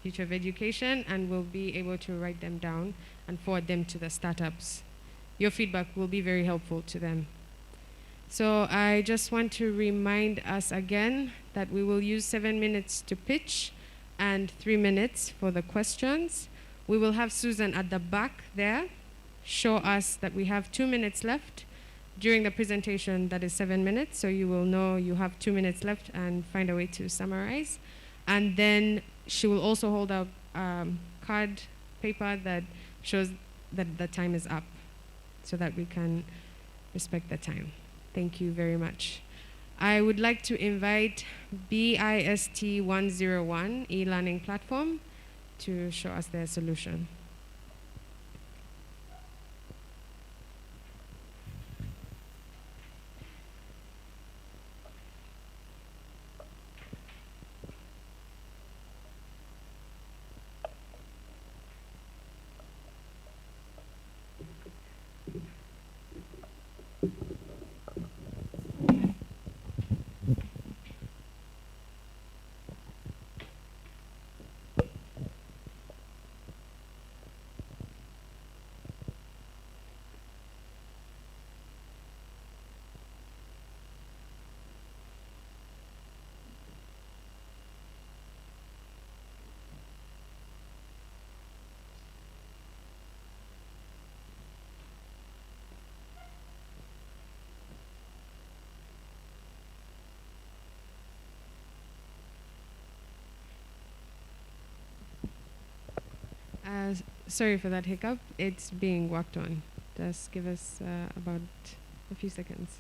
Future of Education, and we'll be able to write them down and forward them to the startups. Your feedback will be very helpful to them. So I just want to remind us again that we will use 7 minutes to pitch and 3 minutes for the questions. We will have Susan at the back there show us that we have 2 minutes left. During the presentation, that is 7 minutes, so you will know you have 2 minutes left and find a way to summarize. And then she will also hold up card paper that shows that the time is up so that we can respect the time. Thank you very much. I would like to invite BIST 101 e-learning platform to show us their solution. Sorry for that hiccup. It's being worked on. Just give us about a few seconds.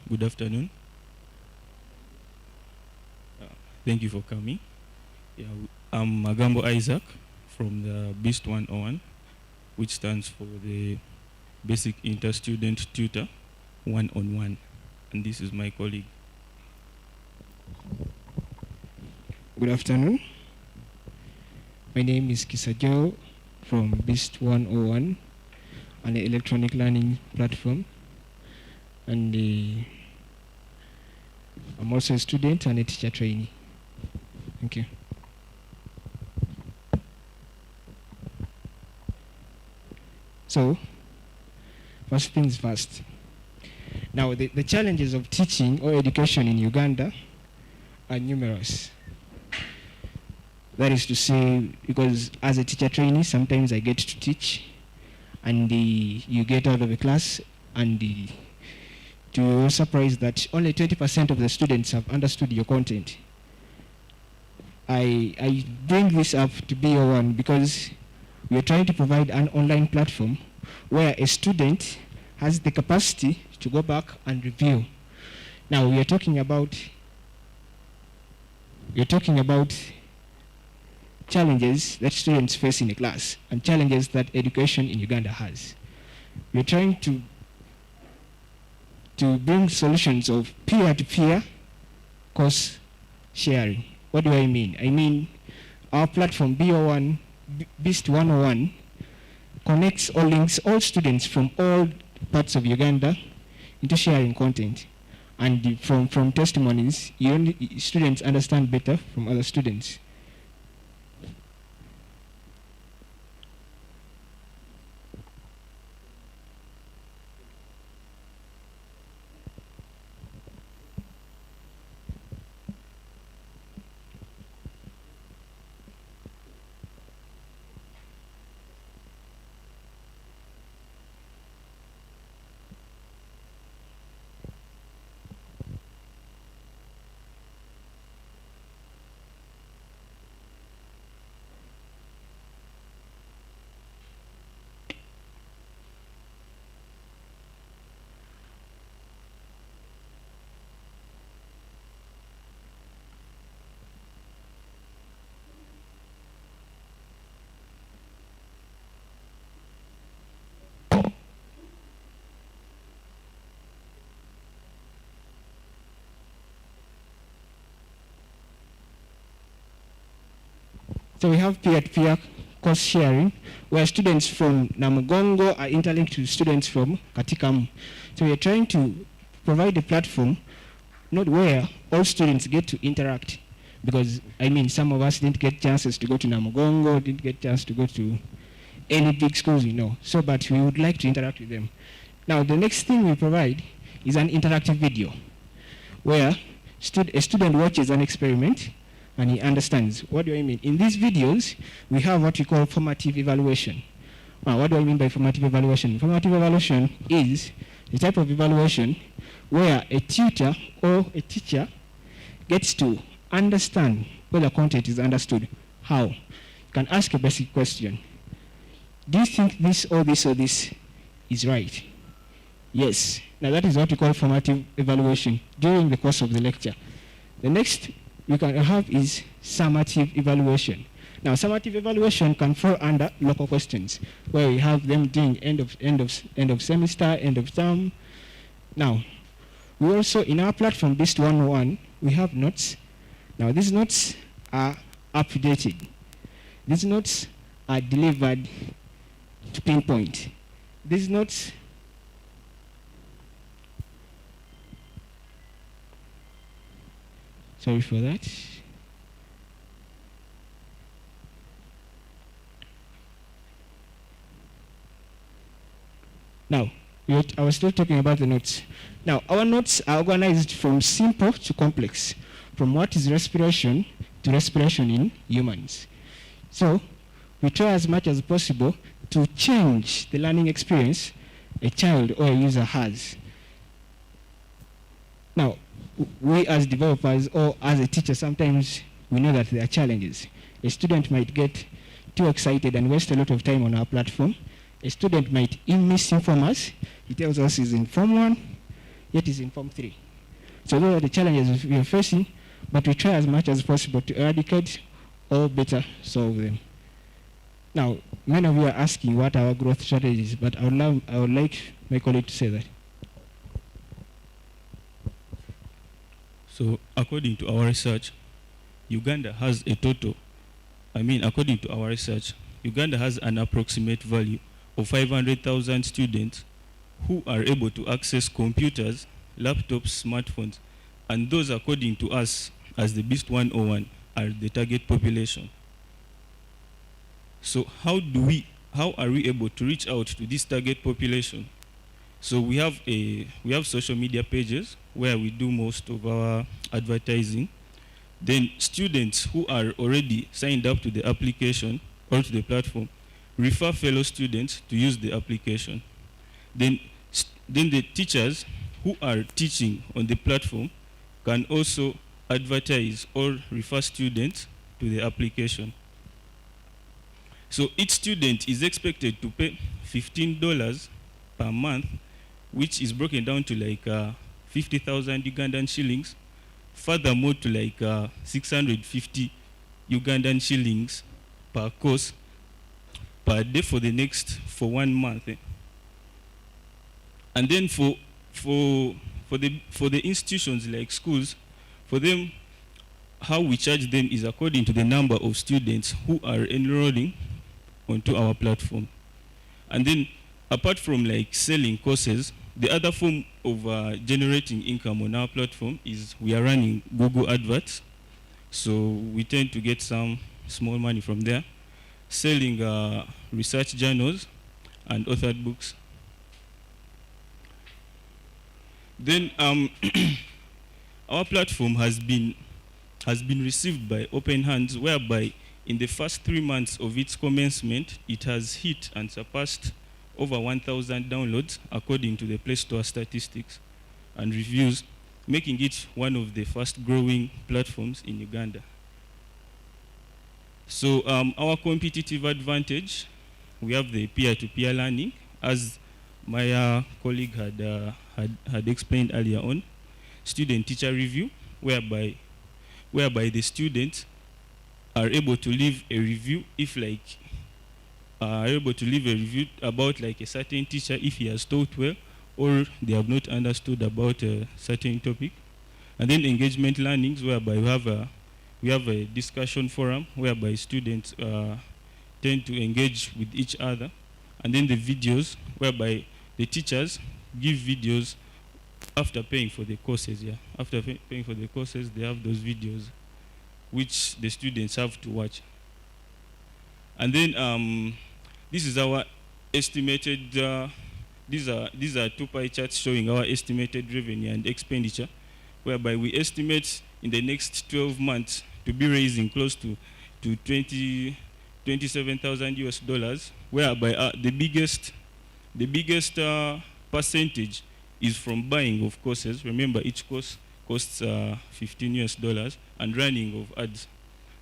Good afternoon. Thank you for coming. Yeah, I'm Magambo Isaac from the BEAST 101, which stands for the Basic Inter-Student Tutor One-on-One. And this is my colleague. Good afternoon. My name is Kisajo from BEAST 101, an electronic learning platform. And I'm also a student and a teacher trainee. Thank you. So, first things first. Now, the challenges of teaching or education in Uganda are numerous. That is to say, because as a teacher trainee, sometimes I get to teach, and you get out of a class, and to your surprise that only 20% of the students have understood your content. I bring this up to BO1 because we are trying to provide an online platform where a student has the capacity to go back and review. Now we are talking about challenges that students face in a class and challenges that education in Uganda has. We are trying to bring solutions of peer-to-peer course sharing. What do I mean? I mean our platform BO1, BEAST 101 connects or links all students from all parts of Uganda into sharing content. And from testimonies, students understand better from other students. So we have peer-to-peer course sharing, where students from Namugongo are interlinked to students from Katikamu. So we are trying to provide a platform, not where all students get to interact, because I mean some of us didn't get chances to go to Namugongo, didn't get chance to go to any big schools, you know. So, but we would like to interact with them. Now, the next thing we provide is an interactive video, where a student watches an experiment and he understands. What do I mean? In these videos, we have what we call formative evaluation. Now, what do I mean by formative evaluation? Formative evaluation is the type of evaluation where a tutor or a teacher gets to understand whether content is understood. How? You can ask a basic question. Do you think this or this or this is right? Yes. Now that is what we call formative evaluation during the course of the lecture. The next we can have is summative evaluation. Now summative evaluation can fall under local questions, where we have them doing end of semester, end of term. Now, we also, in our platform, BIST 101, we have notes. Now these notes are updated. These notes are delivered to pinpoint. These notes sorry for that. Now, I was still talking about the notes. Now, our notes are organized from simple to complex, from what is respiration to respiration in humans. So, we try as much as possible to change the learning experience a child or a user has. Now, we as developers or as a teacher, sometimes we know that there are challenges. A student might get too excited and waste a lot of time on our platform. A student might misinform us. He tells us he's in Form 1, yet he's in Form 3. So those are the challenges we are facing, but we try as much as possible to eradicate or better solve them. Now, many of you are asking what our growth strategy is, but I would like my colleague to say that. So, according to our research, Uganda has a total, according to our research, Uganda has an approximate value of 500,000 students who are able to access computers, laptops, smartphones, and those, according to us, as the BIST 101, are the target population. So how are we able to reach out to this target population? So we have social media pages where we do most of our advertising. Then students who are already signed up to the application or to the platform refer fellow students to use the application. Then the teachers who are teaching on the platform can also advertise or refer students to the application. So each student is expected to pay $15 per month, which is broken down to like 50,000 Ugandan shillings, furthermore to like 650 Ugandan shillings per course per day for 1 month. And then for the institutions like schools, for them, how we charge them is according to the number of students who are enrolling onto our platform. And then apart from like selling courses, the other form of generating income on our platform is we are running Google adverts. So we tend to get some small money from there, selling research journals and authored books. Then our platform has been received by open hands, whereby in the first 3 months of its commencement, it has hit and surpassed over 1,000 downloads according to the Play Store statistics and reviews, making it one of the fast growing platforms in Uganda. So our competitive advantage, we have the peer-to-peer learning, as my colleague had explained earlier on, student-teacher review, whereby the students are able to leave a review about like a certain teacher if he has taught well or they have not understood about a certain topic. And then engagement learnings, whereby we have we have a discussion forum whereby students tend to engage with each other, and then the videos whereby the teachers give videos after paying for the courses. Yeah, after paying for the courses, they have those videos which the students have to watch. And then this is our estimated. These are two pie charts showing our estimated revenue and expenditure, whereby we estimate in the next 12 months to be raising close to 27,000 US dollars, whereby the biggest percentage is from buying of courses. Remember, each course costs 15 US dollars, and running of ads.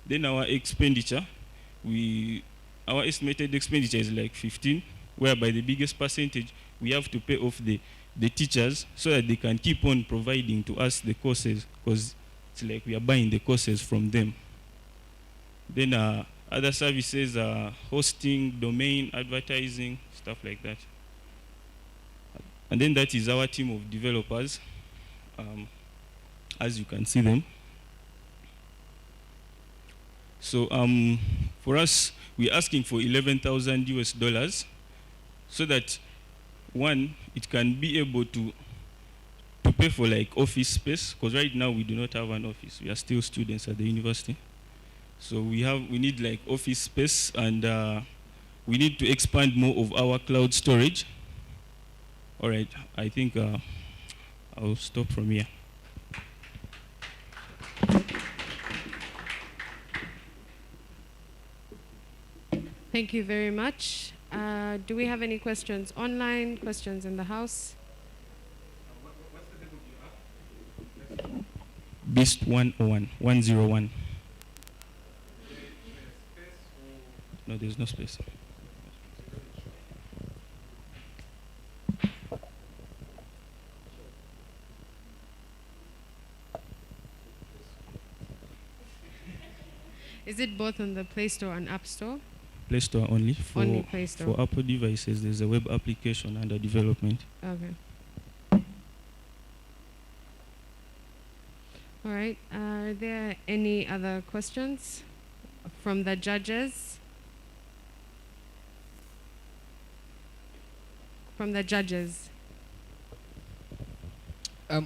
Then our expenditure, our estimated expenditure is like 15, whereby the biggest percentage we have to pay off the teachers so that they can keep on providing to us the courses, because it's like we are buying the courses from them. Then other services are hosting, domain, advertising, stuff like that. And then that is our team of developers, as you can see them. So for us, we're asking for 11,000 US dollars so that, one, it can be able to pay for like office space, because right now we do not have an office. We are still students at the university. So we need like office space, and we need to expand more of our cloud storage. All right, I think I'll stop from here. Thank you very much. Do we have any questions online, questions in the house? BEAST 101, 101. No, there's no space. Is it both on the Play Store and App Store? Play Store only. Only Play Store. For Apple devices, there's a web application under development. Okay. All right. Are there any other questions from the judges? From the judges.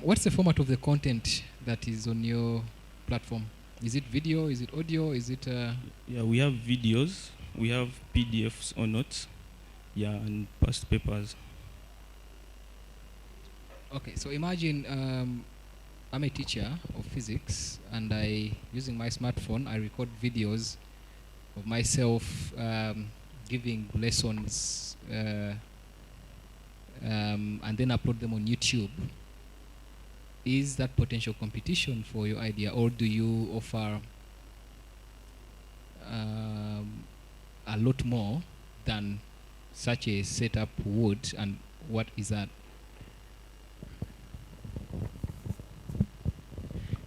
What's the format of the content that is on your platform? Is it video? Is it audio? Is it? Yeah, we have videos. We have PDFs or notes. Yeah, and past papers. Okay, so imagine I'm a teacher of physics, and using my smartphone, I record videos of myself giving lessons, and then upload them on YouTube. Is that potential competition for your idea, or do you offer a lot more than such a setup would, and what is that?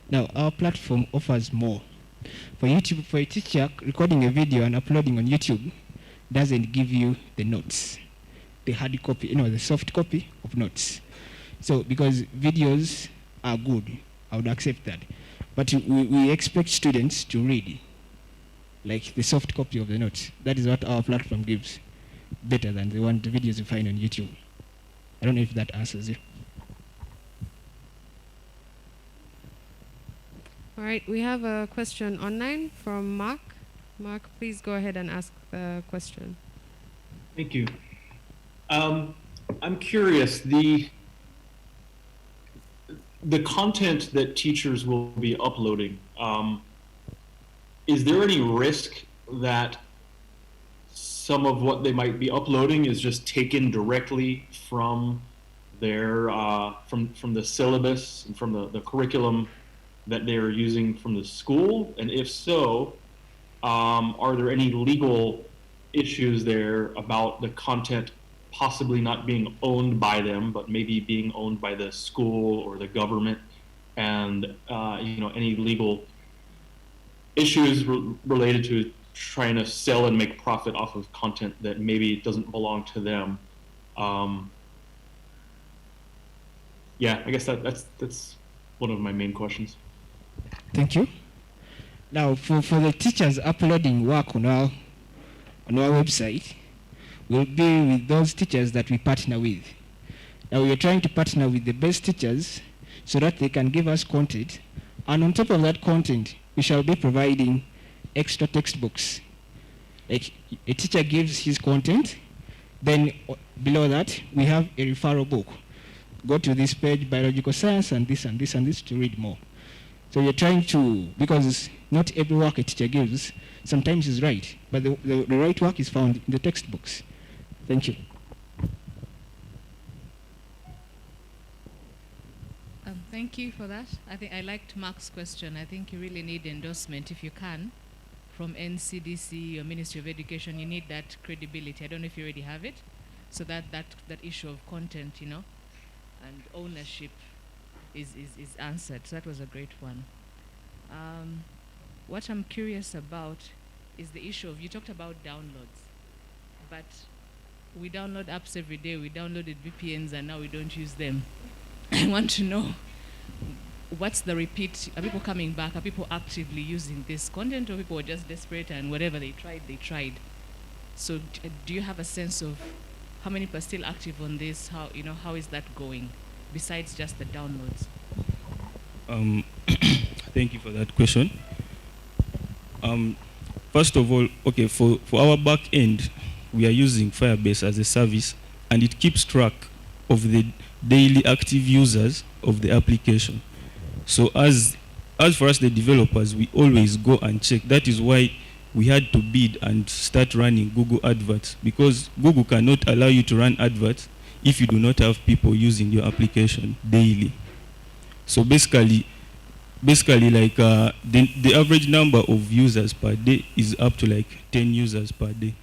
Now, our platform offers more. For YouTube, for a teacher, recording a video and uploading on YouTube doesn't give you the notes, the hard copy, the soft copy of notes. So, because videos are good, I would accept that. But we expect students to read, like the soft copy of the notes. That is what our platform gives, better than the videos you find on YouTube. I don't know if that answers you. All right, we have a question online from Mark. Mark, please go ahead and ask the question. Thank you. I'm curious, the content that teachers will be uploading, is there any risk that some of what they might be uploading is just taken directly from their from the syllabus and from the curriculum that they're using from the school? And if so, are there any legal issues there about the content possibly not being owned by them, but maybe being owned by the school or the government, and any legal issues related to trying to sell and make profit off of content that maybe doesn't belong to them? Yeah, I guess that's one of my main questions. Thank you. Now, for the teachers uploading work on our website, will be with those teachers that we partner with. Now, we are trying to partner with the best teachers so that they can give us content. And on top of that content, we shall be providing extra textbooks. Like a teacher gives his content, then below that, we have a referral book. Go to this page, biological science, and this and this and this to read more. So you're trying to, because not every work a teacher gives sometimes is right, but the right work is found in the textbooks. Thank you. Thank you for that. I think I liked Mark's question. I think you really need endorsement if you can from NCDC or Ministry of Education. You need that credibility. I don't know if you already have it. So that issue of content, you know, and ownership is answered. So that was a great one. What I'm curious about is the issue of, you talked about downloads, but we download apps every day. We downloaded VPNs and now we don't use them. I want to know, what's the repeat? Are people coming back? Are people actively using this content, or people are just desperate and whatever they tried? So do you have a sense of how many people are still active on this? How is that going, besides just the downloads? Thank you for that question. First of all, okay, for our back end, we are using Firebase as a service, and it keeps track of the daily active users of the application. So as for us, the developers, we always go and check. That is why we had to bid and start running Google adverts, because Google cannot allow you to run adverts if you do not have people using your application daily. So basically like the average number of users per day is up to like 10 users per day.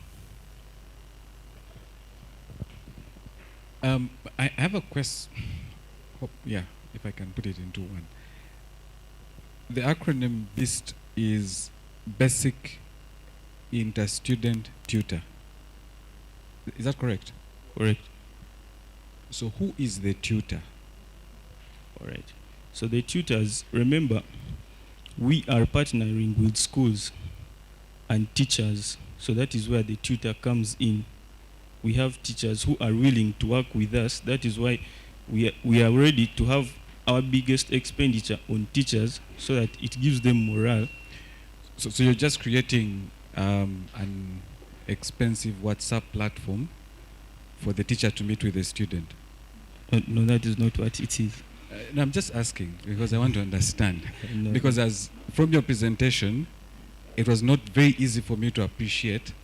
I have a question. Yeah, if I can put it into one. The acronym BEAST is Basic Inter-Student Tutor. Is that correct? Correct. So who is the tutor? All right. So the tutors, remember, we are partnering with schools and teachers. So that is where the tutor comes in. We have teachers who are willing to work with us. That is why we are ready to have our biggest expenditure on teachers, so that it gives them morale. So you're just creating an expensive WhatsApp platform for the teacher to meet with the student? No, that is not what it is. No, I'm just asking because I want to understand. No. Because as from your presentation, it was not very easy for me to appreciate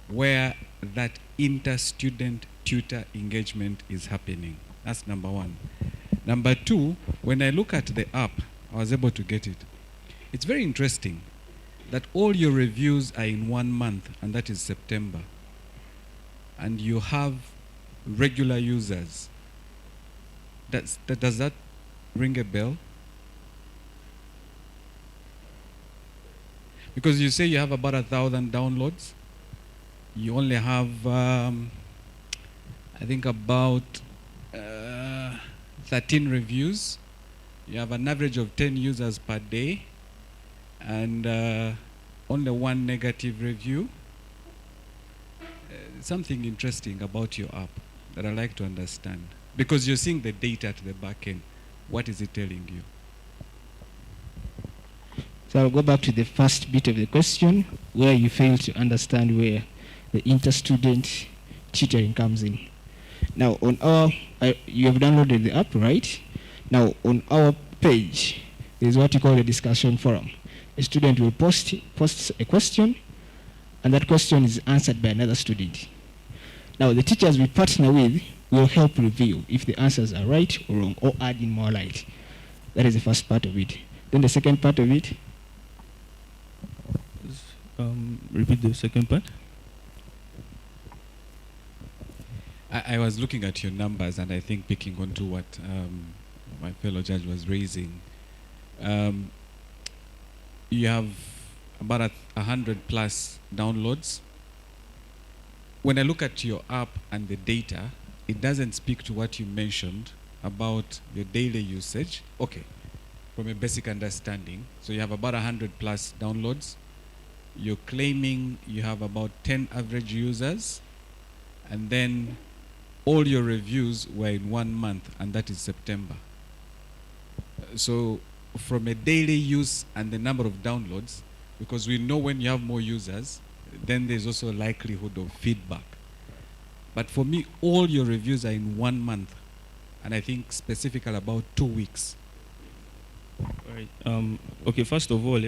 where that inter-student tutor engagement is happening. That's number one. Number two, when I look at the app, I was able to get it. It's very interesting that all your reviews are in 1 month, and that is September. And you have regular users. Does that ring a bell? Because you say you have about 1,000 downloads. You only have, I think, about 13 reviews. You have an average of 10 users per day, and only 1 negative review. Something interesting about your app that I like to understand. Because you're seeing the data at the back end. What is it telling you? So I'll go back to the first bit of the question where you fail to understand where the inter-student tutoring comes in. Now, on our, you have downloaded the app, right? Now, on our page, there's what you call a discussion forum. A student will post a question, and that question is answered by another student. Now, the teachers we partner with will help review if the answers are right or wrong, or add in more light. That is the first part of it. Then the second part of it. Repeat the second part. I was looking at your numbers, and I think picking onto what my fellow judge was raising. You have about 100 plus downloads. When I look at your app and the data, it doesn't speak to what you mentioned about your daily usage. Okay, from a basic understanding. So you have about 100 plus downloads. You're claiming you have about 10 average users, and then all your reviews were in 1 month, and that is September. So from a daily use and the number of downloads, because we know when you have more users, then there's also a likelihood of feedback. But for me, all your reviews are in 1 month, and I think specifically about 2 weeks. All right. Okay, first of all,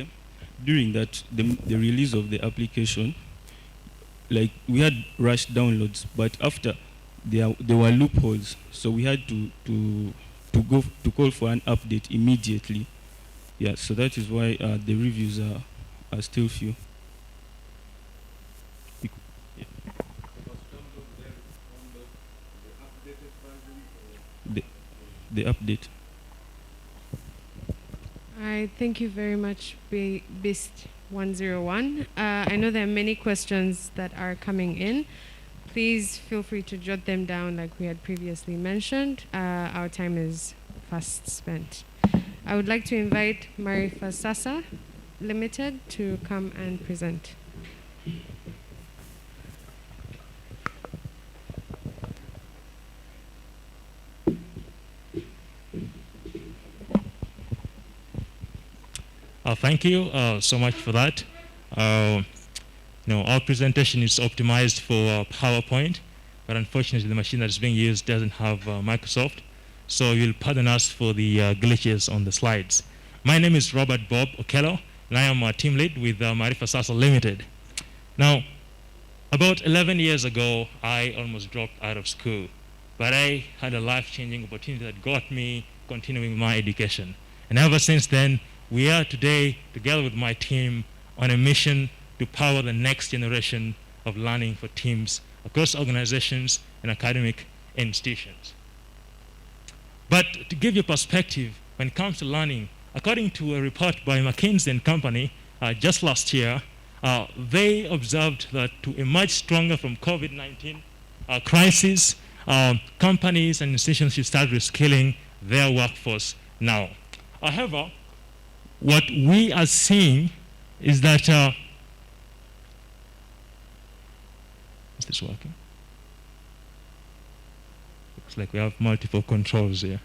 during that, the release of the application, like we had rushed downloads, but after there were loopholes, so we had to call for an update immediately. Yeah, so that is why the reviews are still few. The update. I thank you very much, Beast101. I know there are many questions that are coming in. Please feel free to jot them down like we had previously mentioned. Our time is fast spent. I would like to invite Marifa Sasa Limited to come and present. Thank you so much for that. Our presentation is optimized for PowerPoint, but unfortunately the machine that is being used doesn't have Microsoft, so you'll pardon us for the glitches on the slides. My name is Robert Bob Okello, and I am a team lead with Marifa Sasa Limited. Now, about 11 years ago, I almost dropped out of school, but I had a life-changing opportunity that got me continuing my education. And ever since then, we are today, together with my team, on a mission to power the next generation of learning for teams across organizations and academic institutions. But to give you perspective, when it comes to learning, according to a report by McKinsey & Company just last year, they observed that to emerge stronger from COVID-19 crisis, companies and institutions should start reskilling their workforce now. However, what we are seeing is that, is this working? Looks like we have multiple controls here.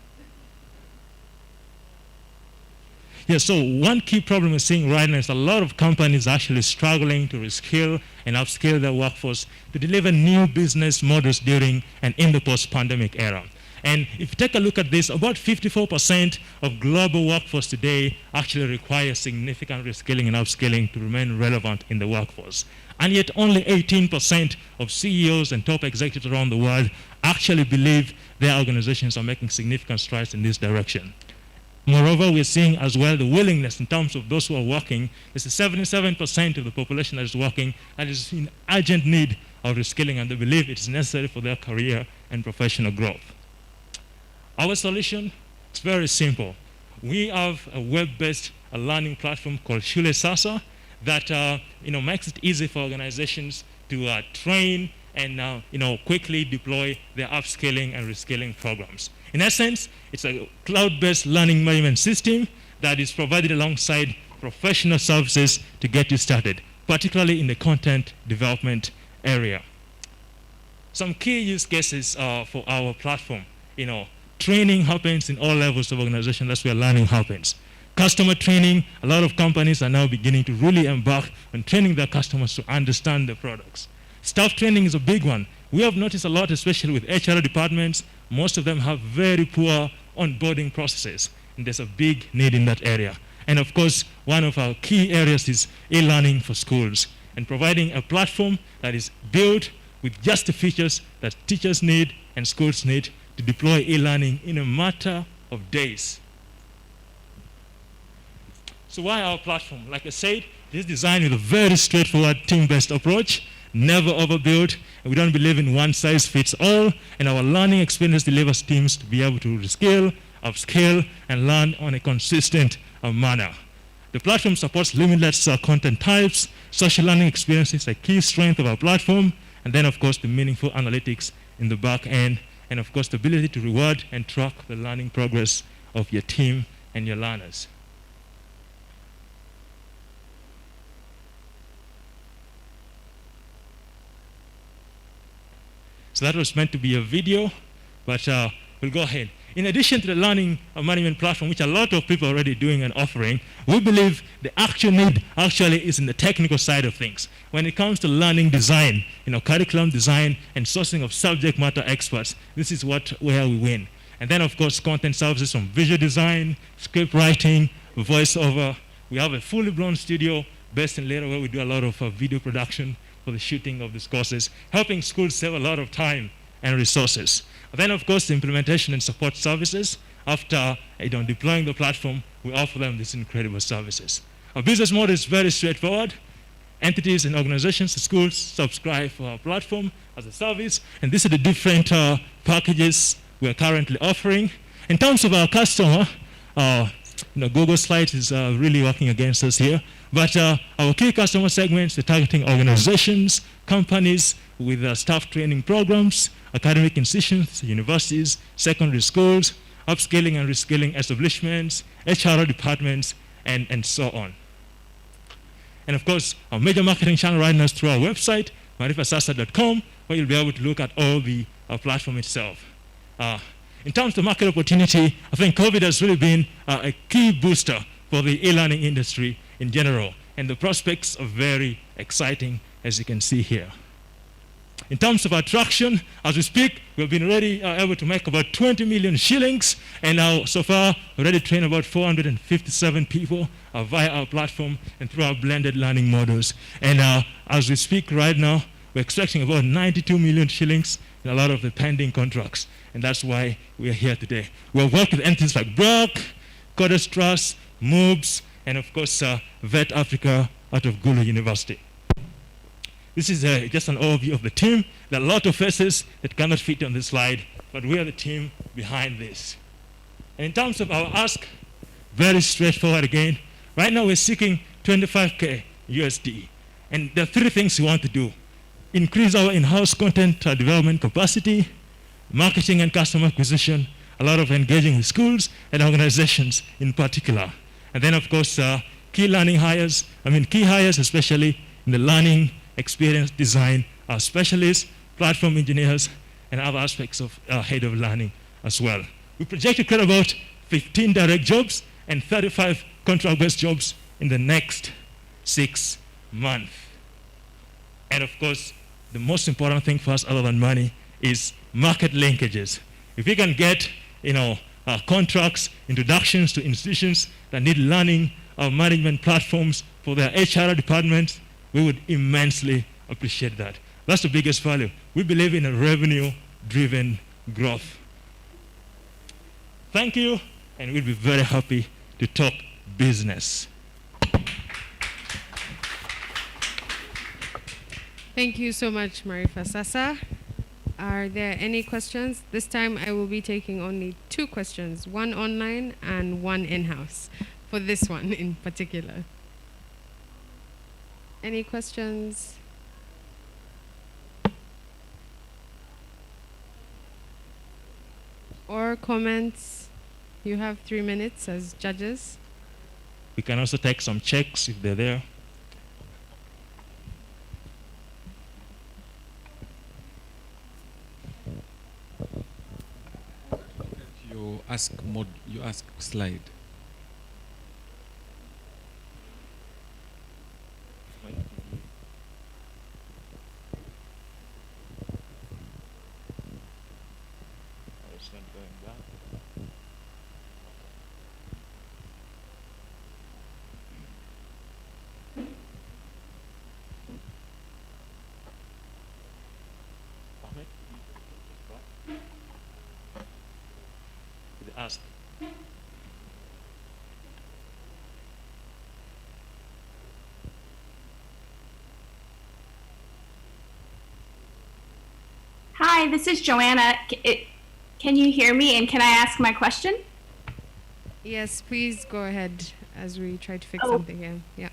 Yeah, so one key problem we're seeing right now is a lot of companies actually struggling to reskill and upskill their workforce to deliver new business models during and in the post-pandemic era. And if you take a look at this, about 54% of global workforce today actually require significant reskilling and upskilling to remain relevant in the workforce. And yet only 18% of CEOs and top executives around the world actually believe their organizations are making significant strides in this direction. Moreover, we're seeing as well the willingness in terms of those who are working. There's a 77% of the population that is working that is in urgent need of reskilling, and they believe it is necessary for their career and professional growth. Our solution is very simple. We have a web-based learning platform called Shule Sasa that makes it easy for organizations to train and quickly deploy their upskilling and reskilling programs. In essence, it's a cloud-based learning management system that is provided alongside professional services to get you started, particularly in the content development area. Some key use cases for our platform. Training happens in all levels of organization. That's where learning happens. Customer training, a lot of companies are now beginning to really embark on training their customers to understand their products. Staff training is a big one. We have noticed a lot, especially with HR departments. Most of them have very poor onboarding processes, and there's a big need in that area. And of course, one of our key areas is e-learning for schools, and providing a platform that is built with just the features that teachers need and schools need to deploy e-learning in a matter of days. So why our platform? Like I said, this is designed with a very straightforward team-based approach, never overbuilt, and we don't believe in one-size-fits-all, and our learning experience delivers teams to be able to reskill, upskill, and learn on a consistent manner. The platform supports limitless content types. Social learning experience is a key strength of our platform, and then of course the meaningful analytics in the back end, and of course the ability to reward and track the learning progress of your team and your learners. So that was meant to be a video, but we'll go ahead. In addition to the learning management platform, which a lot of people are already doing and offering, we believe the actual need actually is in the technical side of things. When it comes to learning design, curriculum design and sourcing of subject matter experts, this is where we win. And then, of course, content services from visual design, script writing, voiceover. We have a fully blown studio based in Lera where we do a lot of video production for the shooting of these courses, helping schools save a lot of time and resources. Then, of course, the implementation and support services. After deploying the platform, we offer them these incredible services. Our business model is very straightforward. Entities and organizations, schools subscribe for our platform as a service, and these are the different packages we are currently offering. In terms of our customer, Google Slides is really working against us here, but our key customer segments, the targeting organizations, companies with staff training programs, academic institutions, universities, secondary schools, upscaling and reskilling establishments, HR departments, and so on. And of course, our major marketing channel right now is through our website, marifasasa.com, where you'll be able to look at all the platform itself. In terms of market opportunity, I think COVID has really been a key booster for the e-learning industry in general, and the prospects are very exciting, as you can see here. In terms of attraction, as we speak, we've been already able to make about 20 million shillings, and now so far already trained about 457 people via our platform and through our blended learning models. And as we speak right now, we're expecting about 92 million shillings in a lot of the pending contracts, and that's why we are here today. We've worked with entities like Brock, Codes Trust, MOOBS, and of course VET Africa out of Gulu University. This is just an overview of the team. There are a lot of faces that cannot fit on this slide, but we are the team behind this. And in terms of our ask, very straightforward again. Right now we're seeking 25K USD. And there are three things we want to do. Increase our in-house content development capacity, marketing and customer acquisition, a lot of engaging with schools and organizations in particular. And then, of course, key hires, especially in the learning experience design, specialists, platform engineers, and other aspects of head of learning as well. We project to create about 15 direct jobs and 35 contract-based jobs in the next 6 months. And of course, the most important thing for us other than money is market linkages. If we can get contracts, introductions to institutions that need learning management platforms for their HR departments, we would immensely appreciate that. That's the biggest value. We believe in a revenue-driven growth. Thank you, and we'll be very happy to talk business. Thank you so much, Marifasasa. Are there any questions? This time I will be taking only 2 questions, one online and one in-house, for this one in particular. Any questions? Or comments? You have 3 minutes as judges. We can also take some checks if they're there. You ask slide. Ask. Hi, this is Joanna. Can you hear me, and can I ask my question? Yes, please go ahead as we try to fix something here. Yeah.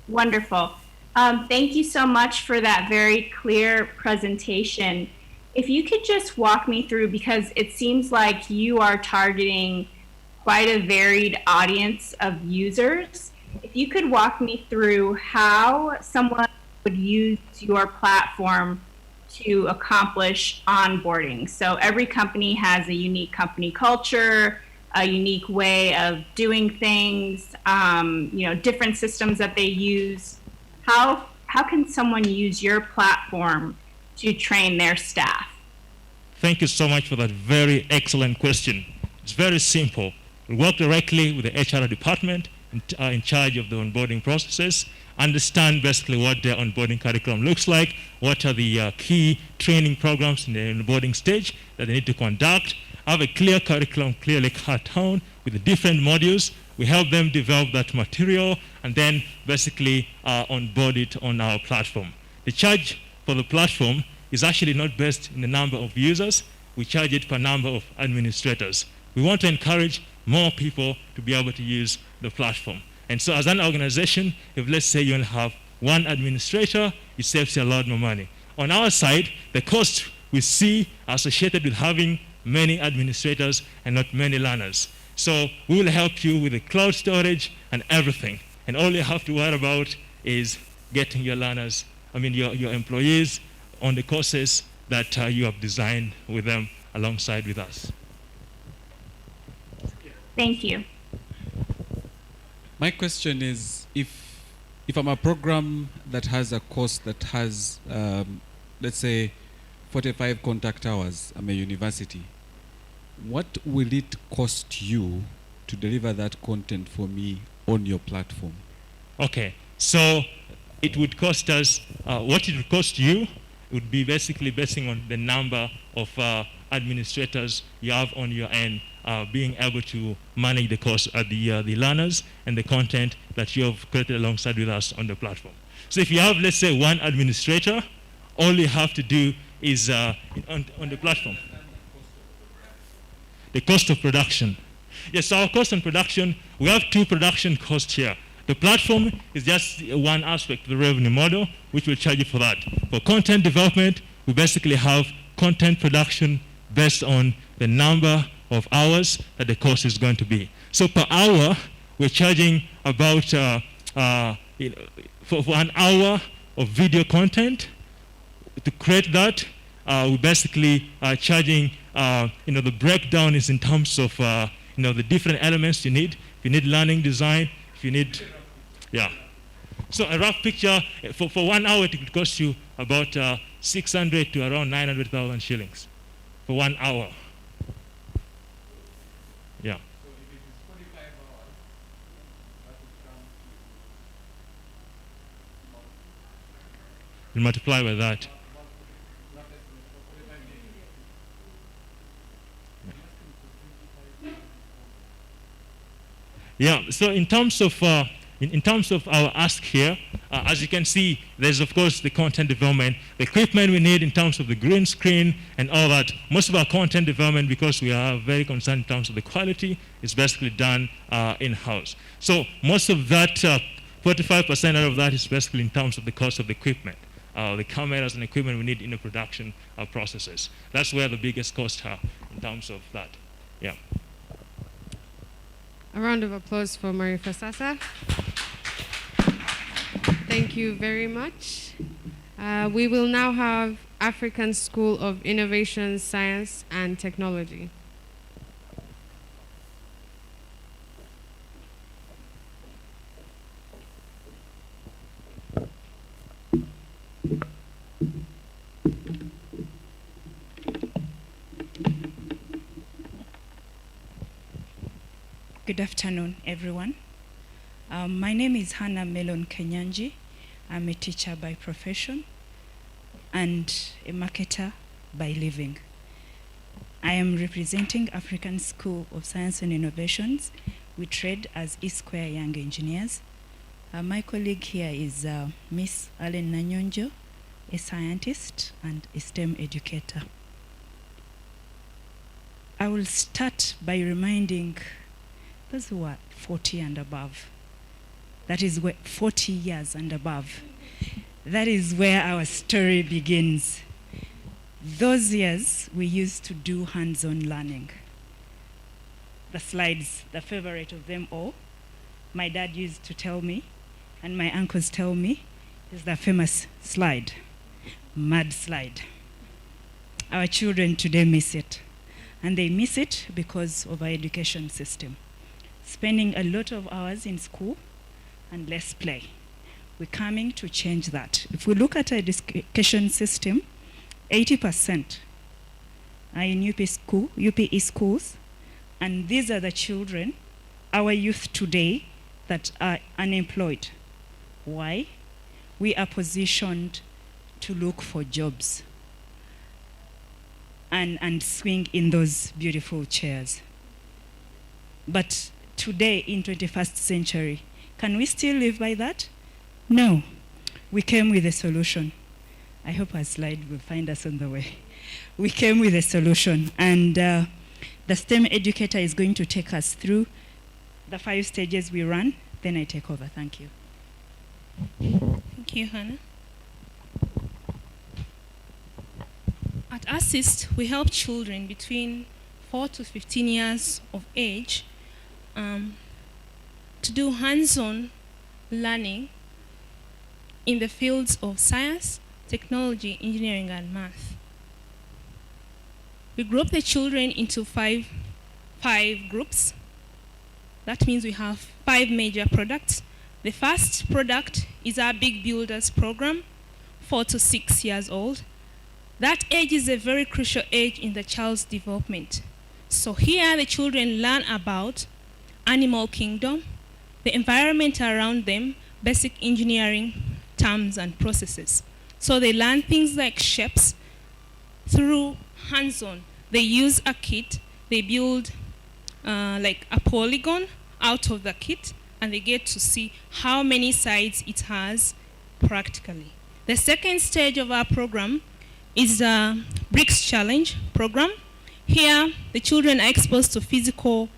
Wonderful. Thank you so much for that very clear presentation. If you could just walk me through, because it seems like you are targeting quite a varied audience of users. If you could walk me through how someone would use your platform to accomplish onboarding. So every company has a unique company culture, a unique way of doing things, different systems that they use. How can someone use your platform to train their staff? Thank you so much for that very excellent question. It's very simple. We work directly with the HR department in charge of the onboarding processes, understand basically what their onboarding curriculum looks like, what are the key training programs in the onboarding stage that they need to conduct, have a clear curriculum clearly cut down with the different modules. We help them develop that material and then basically onboard it on our platform. The charge for the platform is actually not based in the number of users. We charge it per number of administrators. We want to encourage more people to be able to use the platform. And so as an organization, if let's say you only have one administrator, it saves you a lot more money. On our side, the cost we see associated with having many administrators and not many learners. So we will help you with the cloud storage and everything. And all you have to worry about is getting your learners, your employees on the courses that you have designed with them alongside with us. Thank you. My question is, if I'm a program that has a course that has, let's say, 45 contact hours, I'm a university, what will it cost you to deliver that content for me on your platform? Okay, so it would cost us, what it would cost you would be basically basing on the number of administrators you have on your end, being able to manage the course at the learners and the content that you have created alongside with us on the platform. So if you have, let's say, one administrator, all you have to do is on the platform. The cost of production. Yes, our cost on production, we have two production costs here. The platform is just one aspect of the revenue model, which will charge you for that. For content development, we basically have content production based on the number of hours that the course is going to be. So per hour, we're charging about, for an hour of video content, to create that, we basically are charging, the breakdown is in terms of, the different elements you need. If you need learning design, if you need, So a rough picture, for 1 hour, it could cost you about 600 to around 900,000 shillings for 1 hour. Yeah. You multiply by that. Yeah, so in terms of our ask here, as you can see, there's of course the content development, the equipment we need in terms of the green screen and all that. Most of our content development, because we are very concerned in terms of the quality, is basically done in-house. So most of that, 45% out of that is basically in terms of the cost of the equipment, the cameras and equipment we need in the production processes. That's where the biggest costs are in terms of that. Yeah. A round of applause for Marifa Sasa. Thank you very much. We will now have African School of Innovation, Science and Technology. Good afternoon, everyone. My name is Hannah Melon Kenyanji. I'm a teacher by profession and a marketer by living. I am representing African School of Science and Innovations. We trade as E-Square Young Engineers. My colleague here is Miss Allen Nanyonjo, a scientist and a STEM educator. I will start by reminding those who are 40 and above. That is where 40 years and above. That is where our story begins. Those years, we used to do hands-on learning. The slides, the favorite of them all, my dad used to tell me, and my uncles tell me, is the famous slide, mud slide. our children today miss it. And they miss it because of our education system. Spending a lot of hours in school and less play. We're coming to change that. If we look at our education system, 80% are in UPE schools, and these are the children, our youth today, that are unemployed. Why? We are positioned to look for jobs and swing in those beautiful chairs. But today, in 21st century, can we still live by that? No. We came with a solution. I hope our slide will find us on the way. We came with a solution, and the STEM educator is going to take us through the 5 stages we run, then I take over. Thank you. Thank you, Hannah. At Assist, we help children between 4 to 15 years of age to do hands-on learning in the fields of science, technology, engineering, and math. We group the children into five groups. That means we have 5 major products. The first product is our Big Builders program, 4 to 6 years old. That age is a very crucial age in the child's development. So here the children learn about animal kingdom, the environment around them, basic engineering terms and processes. So they learn things like shapes through hands-on. They use a kit, they build like a polygon out of the kit, and they get to see how many sides it has practically. The second stage of our program is the BRICS Challenge program. Here, the children are exposed to physical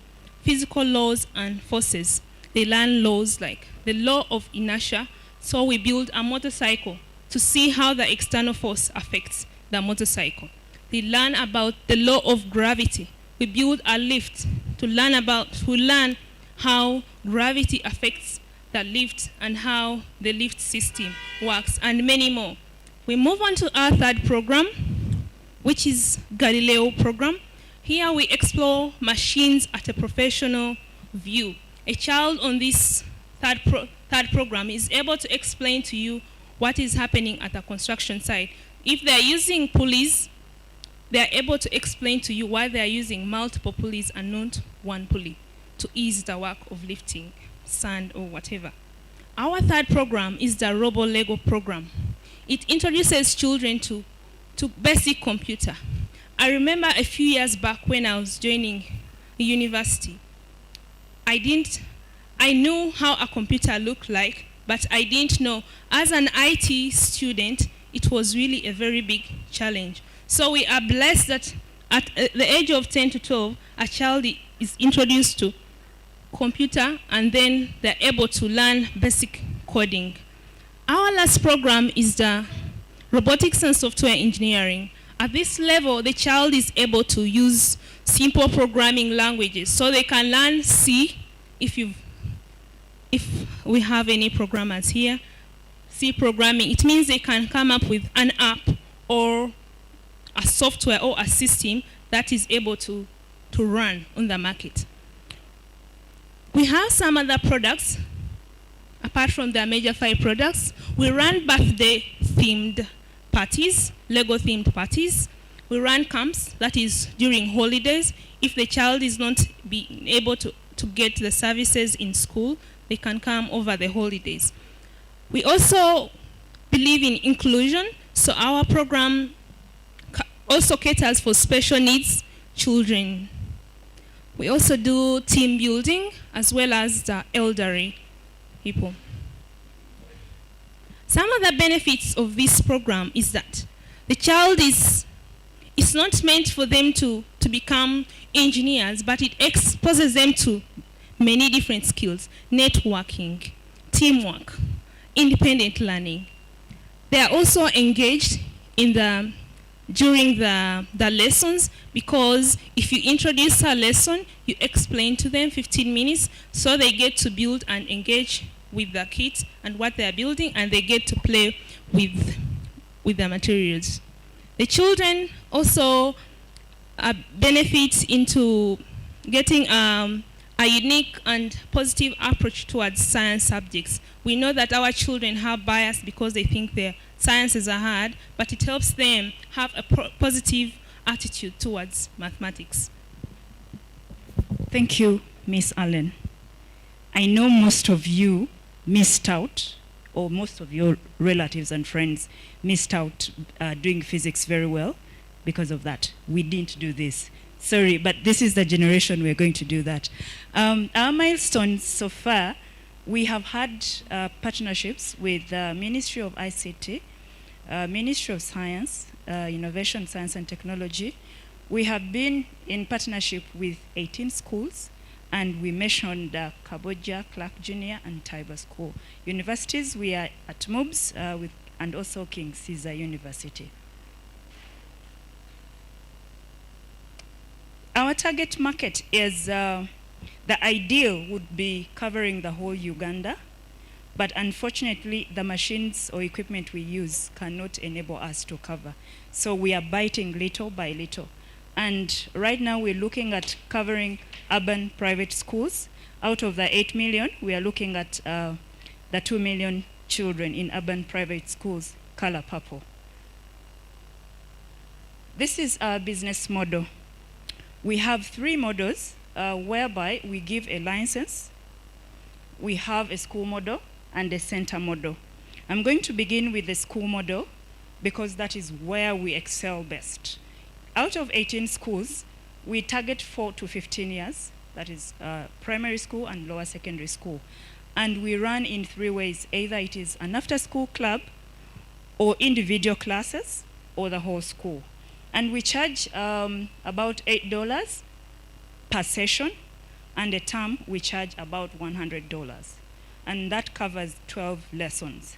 laws and forces. They learn laws like the law of inertia. So we build a motorcycle to see how the external force affects the motorcycle. They learn about the law of gravity. We build a lift to learn how gravity affects the lift and how the lift system works, and many more. We move on to our third program, which is Galileo program. Here we explore machines at a professional view. A child on this third program is able to explain to you what is happening at a construction site. If they are using pulleys, they are able to explain to you why they are using multiple pulleys and not one pulley to ease the work of lifting sand or whatever. Our third program is the Robo Lego program. It introduces children to basic computer. I remember a few years back when I was joining university, I knew how a computer looked like, but I didn't know. As an IT student, it was really a very big challenge. So we are blessed that at the age of 10 to 12, a child is introduced to computer, and then they're able to learn basic coding. Our last program is the robotics and software engineering. At this level, the child is able to use simple programming languages, so they can learn C, if we have any programmers here. C programming, it means they can come up with an app or a software or a system that is able to run on the market. We have some other products. Apart from the major 5 products, we run birthday-themed parties, Lego-themed parties. We run camps, that is during holidays. If the child is not being able to get the services in school, they can come over the holidays. We also believe in inclusion, so our program also caters for special needs children. We also do team building as well as the elderly people. Some of the benefits of this program is that the child it's not meant for them to become engineers, but it exposes them to many different skills: networking, teamwork, independent learning. They are also engaged during the lessons, because if you introduce a lesson, you explain to them 15 minutes, so they get to build and engage with the kit and what they are building, and they get to play with the materials. The children also benefit into getting a unique and positive approach towards science subjects. We know that our children have bias because they think their sciences are hard, but it helps them have a positive attitude towards mathematics. Thank you, Miss Allen. I know most of you missed out, or most of your relatives and friends missed out doing physics very well because of that. We didn't do this. Sorry, but this is the generation we're going to do that. Our milestones so far, we have had partnerships with the Ministry of ICT, Ministry of Science, Innovation, Science and Technology. We have been in partnership with 18 schools, and we mentioned Kaboja, Clark Junior, and Tiber School. Universities, we are at MOOBS and also King Caesar University. Our target market is, the ideal would be covering the whole Uganda, but unfortunately the machines or equipment we use cannot enable us to cover. So we are biting little by little. And right now we're looking at covering urban private schools. Out of the 8 million, we are looking at the 2 million children in urban private schools, color purple. This is our business model. We have 3 models whereby we give a license, we have a school model, and a center model. I'm going to begin with the school model because that is where we excel best. Out of 18 schools, we target 4 to 15 years, that is primary school and lower secondary school. And we run in 3 ways. Either it is an after-school club, or individual classes, or the whole school. And we charge about $8 per session, and a term we charge about $100. And that covers 12 lessons.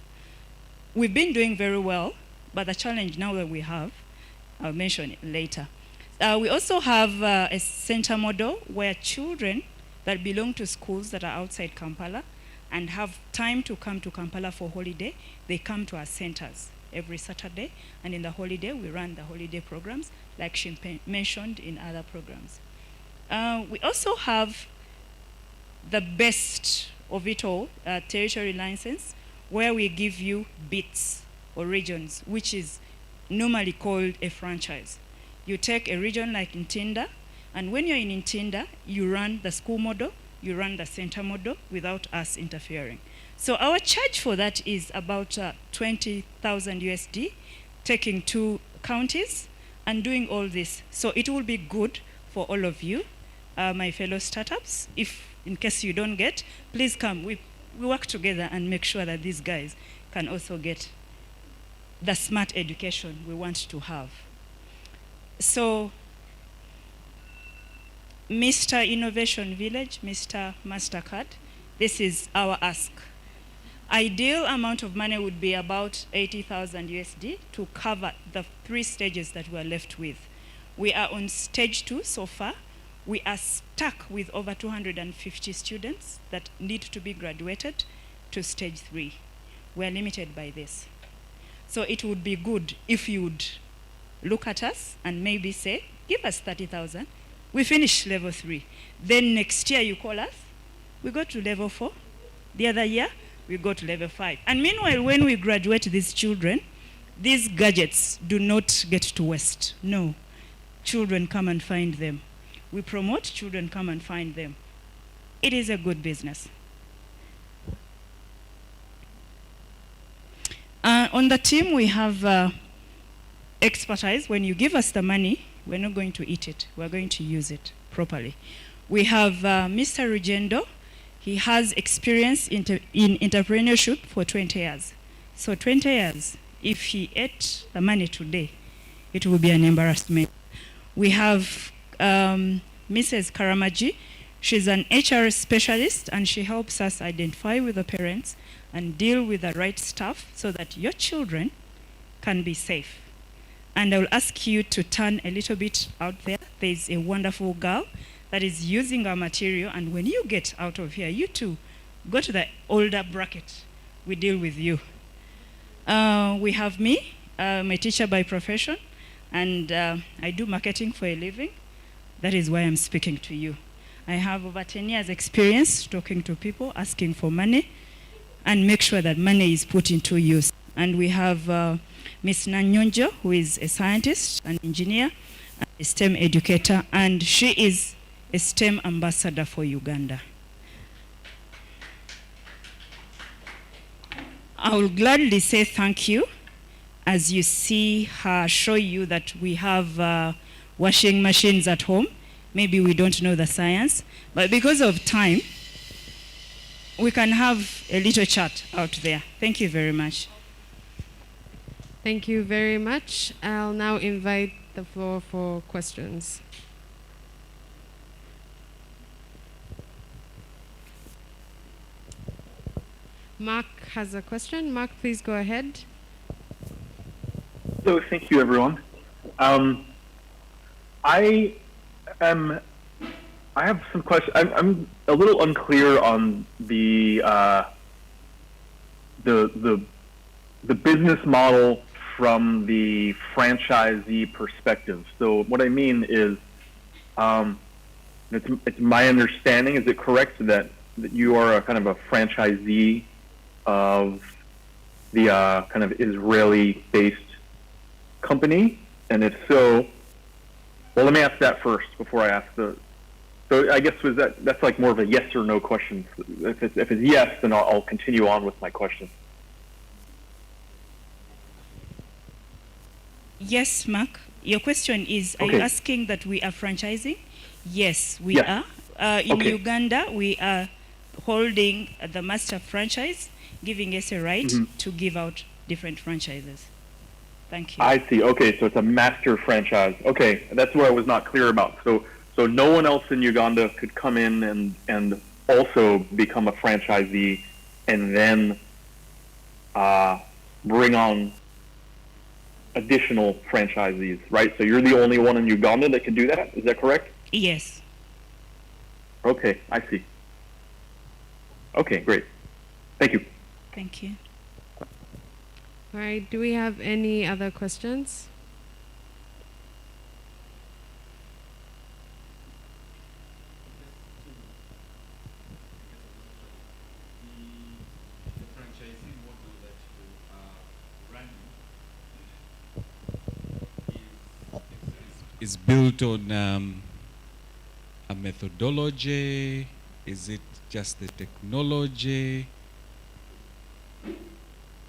We've been doing very well, but the challenge now that we have, I'll mention it later. We also have a center model where children that belong to schools that are outside Kampala and have time to come to Kampala for holiday, they come to our centers every Saturday, and in the holiday, we run the holiday programs like she mentioned in other programs. We also have the best of it all, territory license, where we give you bits or regions, which is normally called a franchise. You take a region like Ntinda, and when you're in Ntinda, you run the school model, you run the center model without us interfering. So our charge for that is about 20,000 USD, taking 2 counties and doing all this. So it will be good for all of you, my fellow startups. If in case you don't get, please come. We work together and make sure that these guys can also get the smart education we want to have. So, Mr. Innovation Village, Mr. MasterCard, this is our ask. Ideal amount of money would be about 80,000 USD to cover the 3 stages that we're left with. We are on stage 2 so far. We are stuck with over 250 students that need to be graduated to stage 3. We're limited by this. So it would be good if you would look at us and maybe say, give us 30,000. We finish level 3. Then next year you call us, we go to level 4. The other year, we go to level 5. And meanwhile, when we graduate these children, these gadgets do not get to waste. No. Children come and find them. We promote, children come and find them. It is a good business. On the team, we have expertise. When you give us the money, we're not going to eat it. We're going to use it properly. We have Mr. Rugendo. He has experience in entrepreneurship for 20 years. So 20 years, if he ate the money today, it will be an embarrassment. We have Mrs. Karamaji. She's an HR specialist, and she helps us identify with the parents and deal with the right stuff so that your children can be safe. And I will ask you to turn a little bit out there. There's a wonderful girl that is using our material, and when you get out of here, you too, go to the older bracket. We deal with you. We have me. I'm a teacher by profession. and I do marketing for a living. That is why I'm speaking to you. I have over 10 years experience talking to people, asking for money, and make sure that money is put into use. And we have Ms. Nanyonjo, who is a scientist, an engineer, a STEM educator, and she is a STEM ambassador for Uganda. I will gladly say thank you as you see her show you that we have washing machines at home. Maybe we don't know the science, but because of time, we can have a little chat out there. Thank you very much. Thank you very much. I'll now invite the floor for questions. Mark has a question. Mark, please go ahead. So, thank you, everyone. I have some questions. I'm a little unclear on the business model from the franchisee perspective. So, what I mean is, it's my understanding. Is it correct that you are a kind of a franchisee of the kind of Israeli-based company? And if so, well, let me ask that first before I ask the. So I guess that's like more of a yes or no question. If it's yes, then I'll continue on with my question. Yes, Mark. Your question is: Are you asking that we are franchising? Yes, we are. In Uganda, we are holding the master franchise, giving us a right to give out different franchises. Thank you. I see. Okay, so it's a master franchise. Okay, that's what I was not clear about. So no one else in Uganda could come in and also become a franchisee and then bring on additional franchisees, right? So you're the only one in Uganda that can do that? Is that correct? Yes. Okay, I see. Okay, great. Thank you. Thank you. All right, do we have any other questions? Is built on a methodology? Is it just the technology?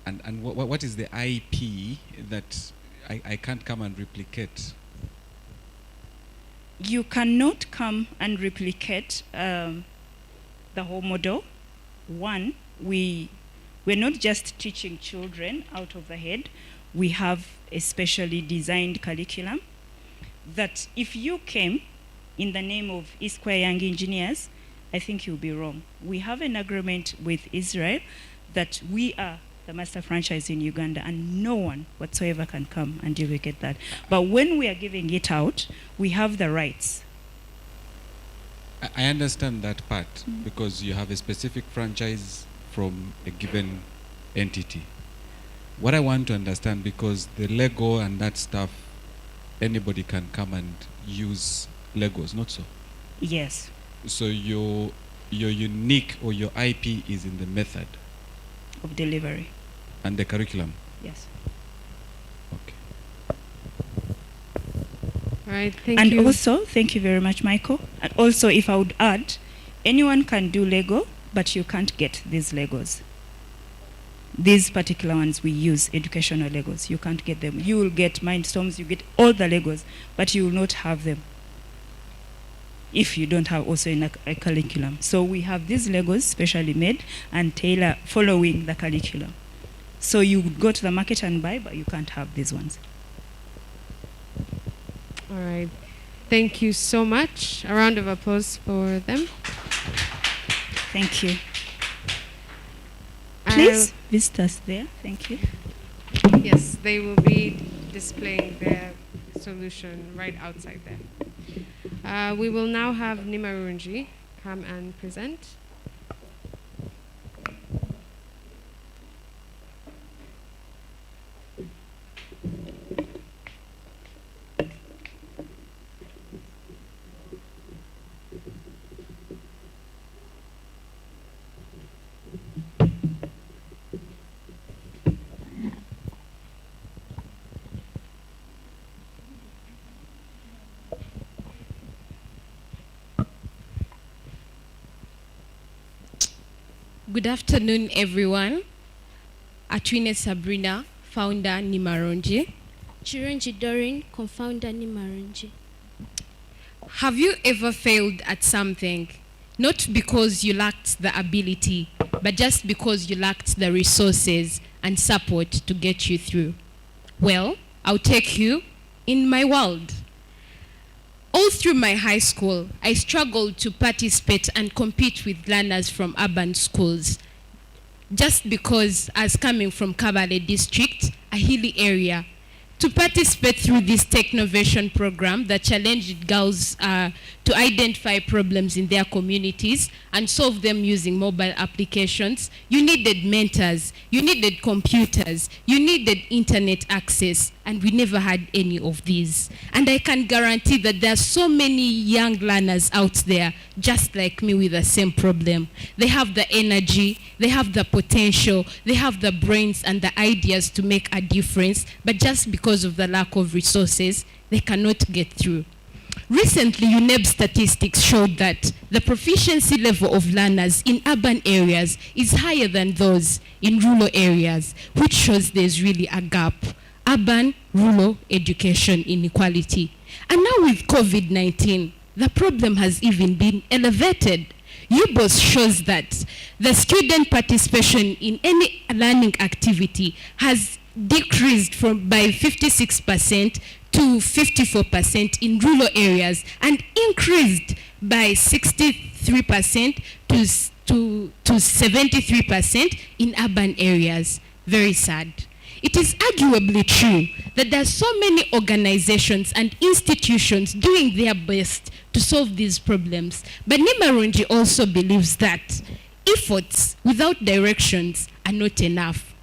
And what is the IP that I can't come and replicate? You cannot come and replicate the whole model. One, we're not just teaching children out of the head. We have a specially designed curriculum that if you came in the name of E-Square Young Engineers, I think you'll be wrong. We have an agreement with Israel that we are the master franchise in Uganda, and no one whatsoever can come and duplicate that. But when we are giving it out, we have the rights. I understand that part because you have a specific franchise from a given entity. What I want to understand, because the Lego and that stuff, anybody can come and use Legos, not so? Yes. So your unique or your IP is in the method of delivery and the curriculum. Yes. Okay. All right, thank and you. Also, thank you very much, Michael. And also, if I would add, anyone can do Lego, but you can't get these Legos. These particular ones we use, educational Legos, you can't get them. You will get Mindstorms, you get all the Legos, but you will not have them if you don't have also a curriculum. So we have these Legos specially made and tailored following the curriculum. So you would go to the market and buy, but you can't have these ones. All right. Thank you so much. A round of applause for them. Thank you. Please visit us there. Thank you. Yes, they will be displaying their solution right outside there. We will now have Nimarunji come and present. Good afternoon, everyone. Atwine Sabrina, founder Nimaronji. Chironji Doreen, co-founder Nimaronji. Have you ever failed at something, not because you lacked the ability, but just because you lacked the resources and support to get you through? Well, I'll take you in my world. All through my high school, I struggled to participate and compete with learners from urban schools, just because as coming from Kabale district, a hilly area, to participate through this Technovation program that challenged girls to identify problems in their communities and solve them using mobile applications, you needed mentors, you needed computers, you needed internet access, and we never had any of these. And I can guarantee that there are so many young learners out there just like me with the same problem. They have the energy, they have the potential, they have the brains and the ideas to make a difference, but just because of the lack of resources, they cannot get through. Recently, UNEB statistics showed that the proficiency level of learners in urban areas is higher than those in rural areas, which shows there's really a gap. Urban-rural education inequality. And now with COVID-19, the problem has even been elevated. UBOS shows that the student participation in any learning activity has decreased by 56% to 54% in rural areas and increased by 63% to 73% in urban areas. Very sad. It is arguably true that there are so many organizations and institutions doing their best to solve these problems. But Nimaronji also believes that efforts without directions are not enough.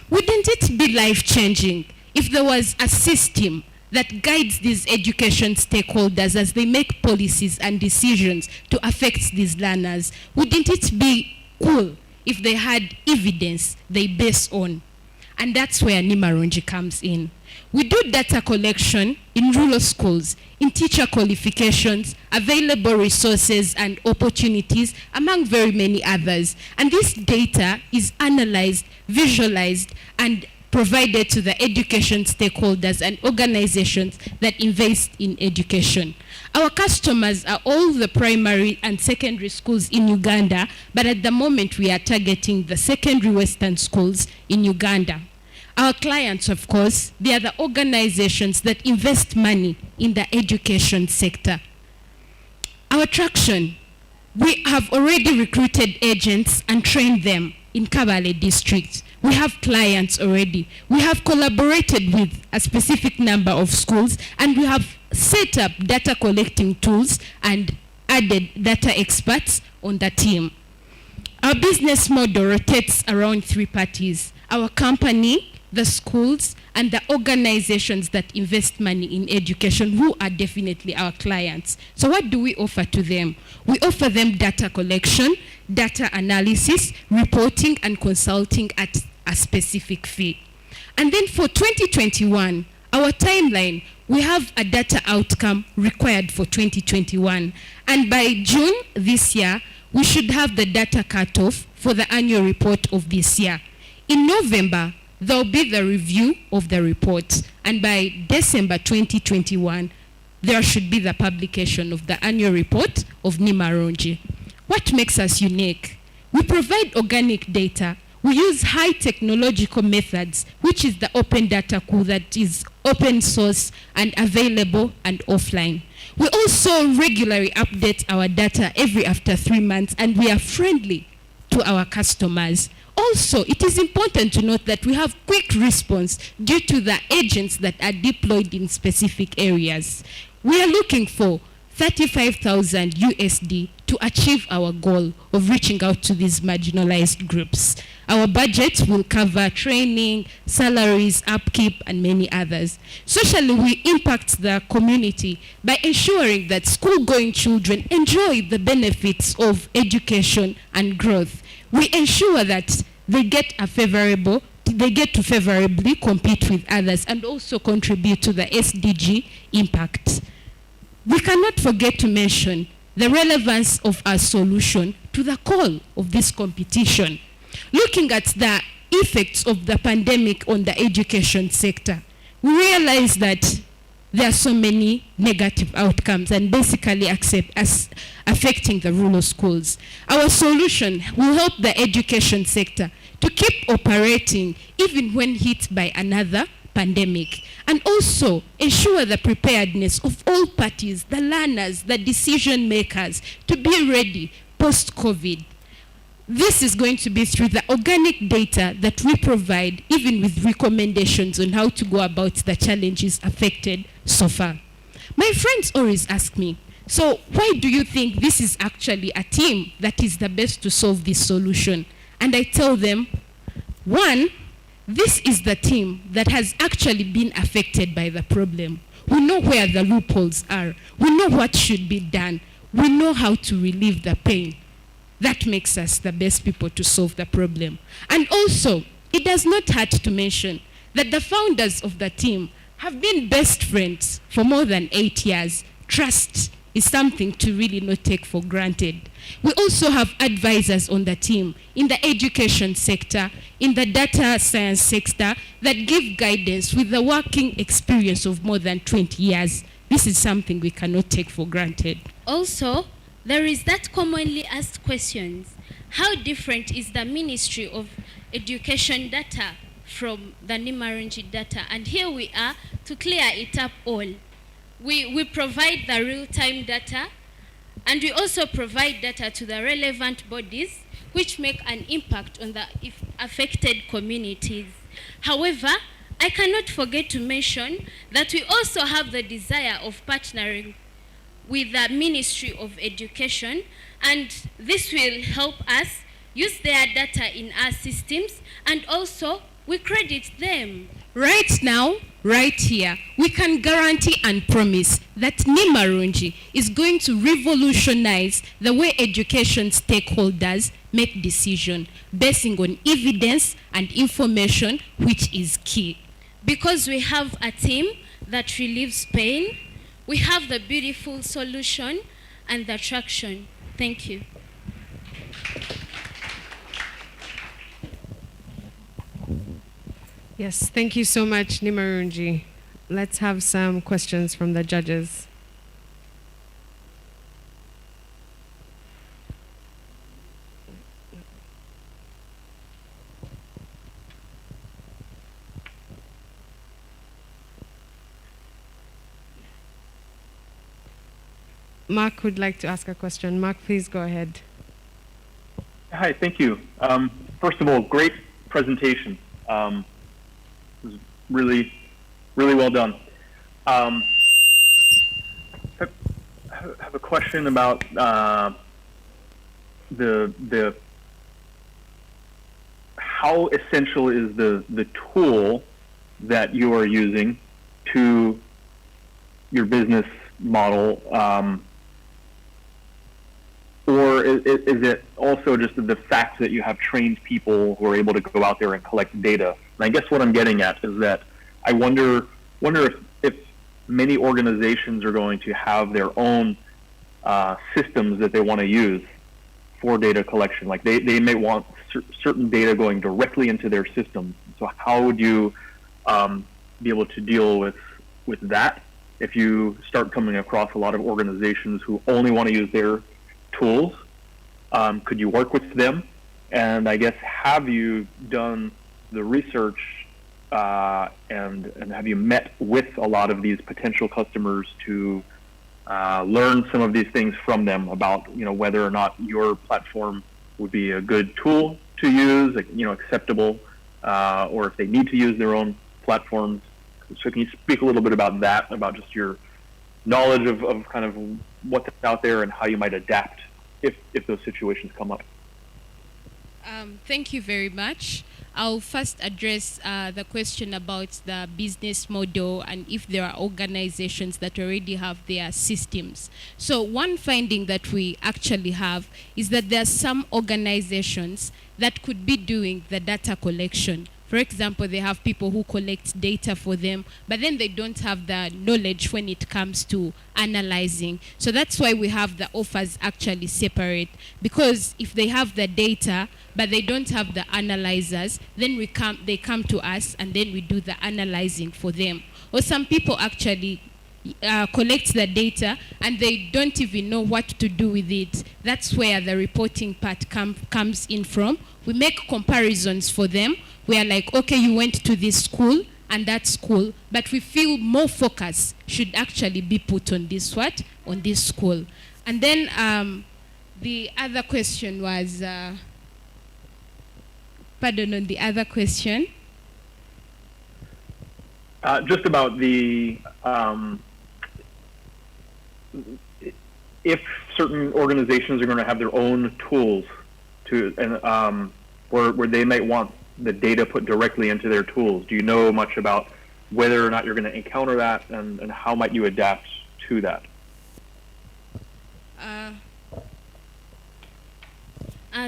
Wouldn't it be life-changing if there was a system that guides these education stakeholders as they make policies and decisions to affect these learners? Wouldn't it be cool if they had evidence they base on? And that's where Nimaronji comes in. We do data collection in rural schools, in teacher qualifications, available resources and opportunities, among very many others. And this data is analyzed, visualized, and provided to the education stakeholders and organizations that invest in education. Our customers are all the primary and secondary schools in Uganda, but at the moment we are targeting the secondary Western schools in Uganda. Our clients, of course, they are the organizations that invest money in the education sector. Our traction, we have already recruited agents and trained them in Kabale district. We have clients already. We have collaborated with a specific number of schools, and we have set up data collecting tools and added data experts on the team. Our business model rotates around three parties: our company, the schools, and the organizations that invest money in education, who are definitely our clients. So what do we offer to them? We offer them data collection, data analysis, reporting, and consulting at a specific fee. And then for 2021, our timeline, we have a data outcome required for 2021. And by June this year, we should have the data cutoff for the annual report of this year. In November, there will be the review of the report. And by December 2021, there should be the publication of the annual report of Nimaronji. What makes us unique? We provide organic data. We use high technological methods, which is the open data pool that is open source and available and offline. We also regularly update our data every after 3 months, and we are friendly to our customers. Also, it is important to note that we have quick response due to the agents that are deployed in specific areas. We are looking for 35,000 USD to achieve our goal of reaching out to these marginalized groups. Our budget will cover training, salaries, upkeep, and many others. Socially, we impact the community by ensuring that school-going children enjoy the benefits of education and growth. We ensure that they get to favorably compete with others and also contribute to the SDG impact. We cannot forget to mention the relevance of our solution to to the call of this competition. Looking at the effects of the pandemic on the education sector, we realize that there are so many negative outcomes and basically affecting the rural schools. Our solution will help the education sector to keep operating even when hit by another pandemic, and also ensure the preparedness of all parties, the learners, the decision makers, to be ready post-COVID. This is going to be through the organic data that we provide, even with recommendations on how to go about the challenges affected so far. My friends always ask me, so why do you think this is actually a team that is the best to solve this solution? And I tell them, one, this is the team that has actually been affected by the problem. We know where the loopholes are. We know what should be done. We know how to relieve the pain. That makes us the best people to solve the problem. And also, it does not hurt to mention that the founders of the team have been best friends for more than 8 years. Trust is something to really not take for granted. We also have advisors on the team in the education sector, in the data science sector, that give guidance with the working experience of more than 20 years. This is something we cannot take for granted. Also, there is that commonly asked questions. How different is the Ministry of Education data from the Nimarunji data? And here we are to clear it up all. We provide the real-time data, and we also provide data to the relevant bodies which make an impact on the affected communities. However, I cannot forget to mention that we also have the desire of partnering with the Ministry of Education, and this will help us use their data in our systems, and also we credit them. Right now, right here, we can guarantee and promise that Nimarunji is going to revolutionize the way education stakeholders make decisions, basing on evidence and information, which is key. Because we have a team that relieves pain, we have the beautiful solution and the traction. Thank you. Yes, thank you so much, Nimarunji. Let's have some questions from the judges. Mark would like to ask a question. Mark, please go ahead. Hi, thank you. First of all, great presentation. It was really, really well done. I have a question about the how essential is the tool that you are using to your business model, or is it also just the fact that you have trained people who are able to go out there and collect data? And I guess what I'm getting at is that I wonder if many organizations are going to have their own systems that they want to use for data collection. Like they may want certain data going directly into their systems. So how would you be able to deal with that if you start coming across a lot of organizations who only want to use their tools? Could you work with them? And I guess, have you done the research and have you met with a lot of these potential customers to learn some of these things from them about, whether or not your platform would be a good tool to use, acceptable, or if they need to use their own platforms? So can you speak a little bit about that, about just your knowledge of kind of what's out there and how you might adapt if those situations come up? Thank you very much. I'll first address the question about the business model and if there are organizations that already have their systems. So one finding that we actually have is that there are some organizations that could be doing the data collection, For example, they have people who collect data for them, but then they don't have the knowledge when it comes to analyzing. So that's why we have the offers actually separate, because if they have the data, but they don't have the analyzers, then they come to us and then we do the analyzing for them. Or some people actually collect the data and they don't even know what to do with it. That's where the reporting part comes in from. We make comparisons for them. We are like, okay, you went to this school and that school, but we feel more focus should actually be put on this on this school. And then the other question was, pardon, on the other question? Just about the, if certain organizations are going to have their own tools to, and where they might want the data put directly into their tools. Do you know much about whether or not you're going to encounter that, and how might you adapt to that?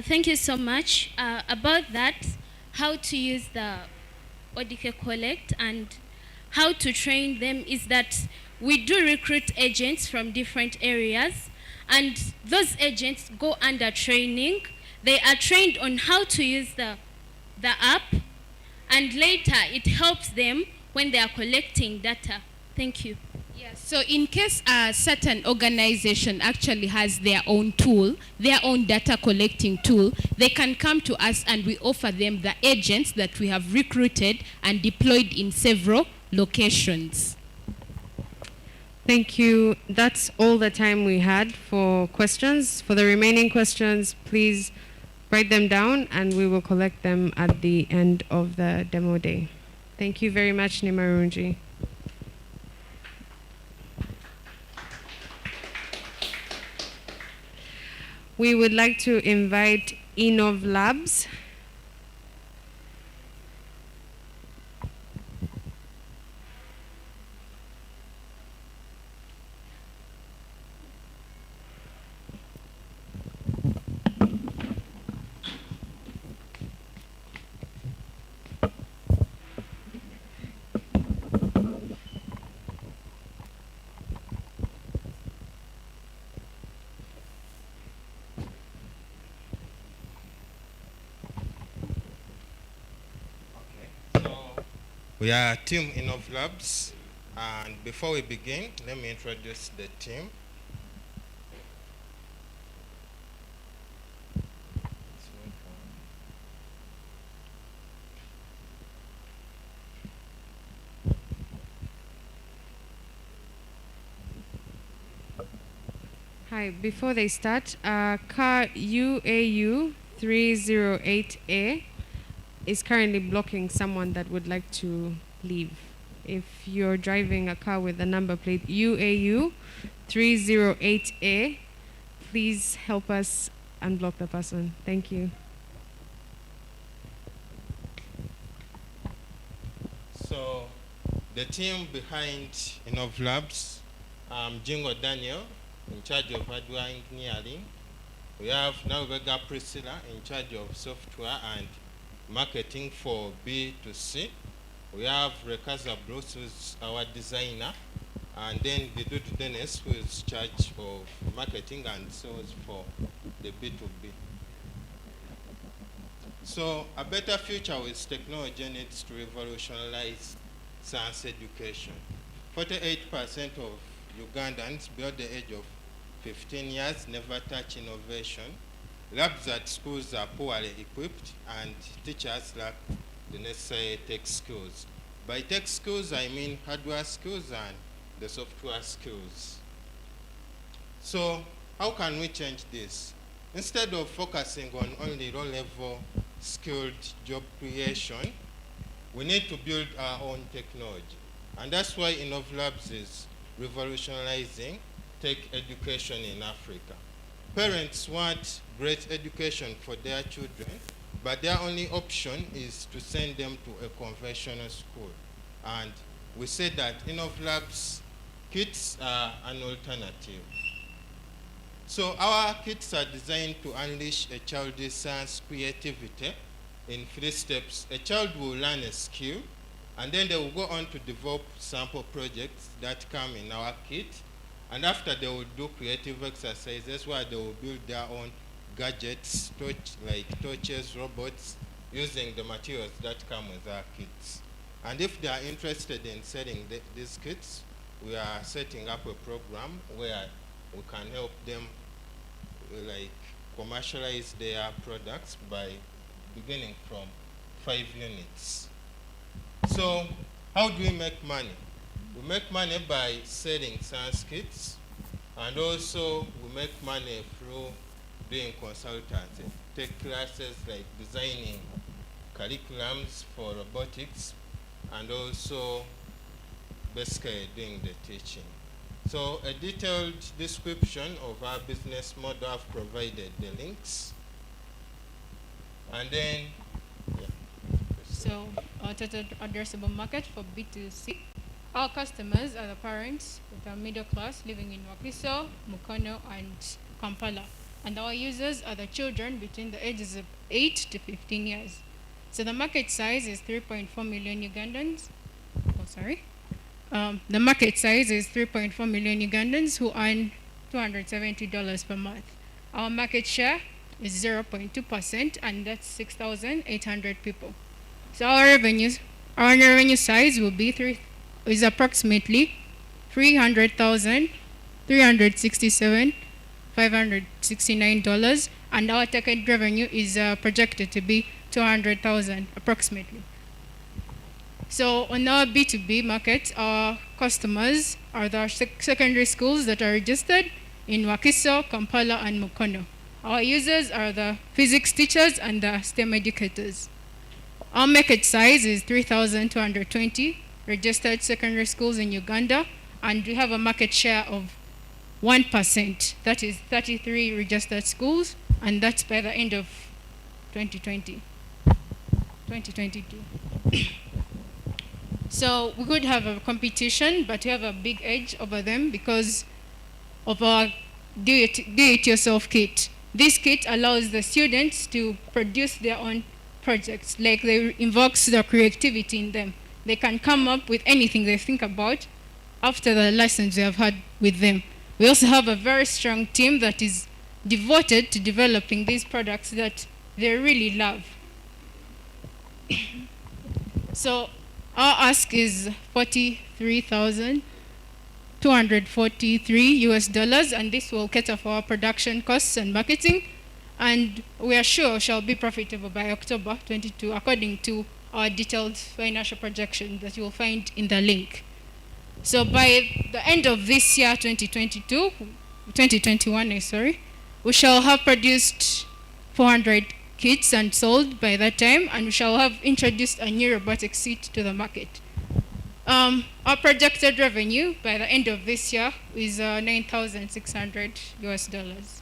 Thank you so much. About that, how to use the ODK Collect and how to train them is that we do recruit agents from different areas, and those agents go under training. They are trained on how to use the app, and later it helps them when they are collecting data. Thank you. Yes. So in case a certain organization actually has their own tool, their own data collecting tool, they can come to us and we offer them the agents that we have recruited and deployed in several locations. Thank you. That's all the time we had for questions. For the remaining questions, please write them down and we will collect them at the end of the demo day. Thank you very much, Nimarunji. We would like to invite Innov Labs. We are Team Innov Labs, and before we begin, let me introduce the team. Hi, before they start, car UAU 308A is currently blocking someone that would like to leave. If you're driving a car with the number plate UAU 308A, please help us unblock the person. Thank you. So, the team behind Innov Labs, Jingo Daniel, in charge of hardware engineering. We have Navega Priscilla, in charge of software and marketing for B2C. We have Rekaza Bruce, who's our designer, and then Vidudu Dennis, who is in charge of marketing and sales for the B2B. So a better future with technology needs to revolutionize science education. 48% of Ugandans below the age of 15 years never touch innovation. Labs at schools are poorly equipped and teachers lack the necessary tech skills. By tech skills, I mean hardware skills and the software skills. So how can we change this? Instead of focusing on only low-level skilled job creation, we need to build our own technology. And that's why Innov Labs is revolutionizing tech education in Africa. Parents want great education for their children, but their only option is to send them to a conventional school. And we say that Innov Labs kits are an alternative. So our kits are designed to unleash a child's science creativity in 3 steps. A child will learn a skill, and then they will go on to develop sample projects that come in our kit. And after, they will do creative exercises where they will build their own gadgets, like torches, robots, using the materials that come with our kits. And if they are interested in selling these kits, we are setting up a program where we can help them like commercialize their products by beginning from 5 units. So how do we make money? We make money by selling science kits, and also we make money through doing consultancy. Take classes like designing curriculums for robotics, and also basically doing the teaching. So a detailed description of our business model, I've provided the links. And then, So our total addressable market for B2C. Our customers are the parents with a middle class living in Wakiso, Mukono, and Kampala. And our users are the children between the ages of 8 to 15 years. So the market size is 3.4 million Ugandans. Oh, sorry. The market size is 3.4 million Ugandans who earn $270 per month. Our market share is 0.2%, and that's 6,800 people. So our revenue size will be is approximately 300,000, $569, and our target revenue is projected to be 200,000 approximately. So on our B2B market, our customers are the secondary schools that are registered in Wakiso, Kampala, and Mukono. Our users are the physics teachers and the STEM educators. Our market size is 3,220 registered secondary schools in Uganda, and we have a market share of 1%. That is 33 registered schools, and that's by the end of 2022. So we could have a competition, but we have a big edge over them because of our do-it-yourself kit. This kit allows the students to produce their own projects, like they invokes the creativity in them. They can come up with anything they think about after the lessons we have had with them. We also have a very strong team that is devoted to developing these products that they really love. So our ask is $43,243, and this will cater for our production costs and marketing, and we are sure shall be profitable by October 22, according to our detailed financial projection that you will find in the link. So by the end of this year, 2021, we shall have produced 400 kits and sold by that time, and we shall have introduced a new robotic seat to the market. Our projected revenue by the end of this year is $9,600.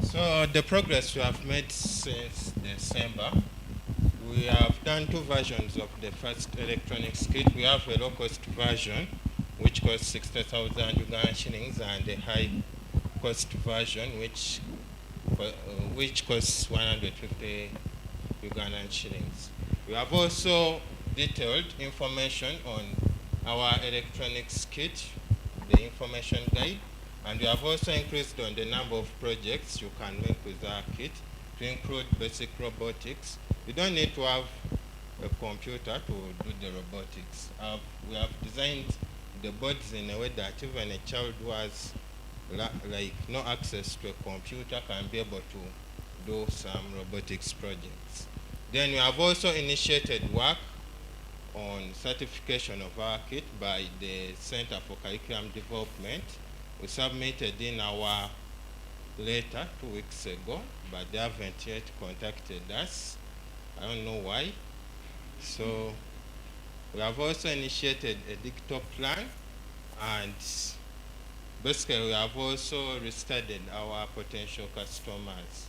So the progress we have made since December, we have done 2 versions of the first electronics kit. We have a low-cost version, which costs 60,000 Ugandan shillings, and a high-cost version, which costs 150 Ugandan shillings. We have also detailed information on our electronics kit, the information guide, and we have also increased on the number of projects you can make with our kit to include basic robotics. You don't need to have a computer to do the robotics. We have designed the boards in a way that even a child who has like no access to a computer can be able to do some robotics projects. Then we have also initiated work on certification of our kit by the Center for Curriculum Development. We submitted in our letter 2 weeks ago, but they haven't yet contacted us. I don't know why. So we have also initiated a digital plan, and basically we have also restudied our potential customers.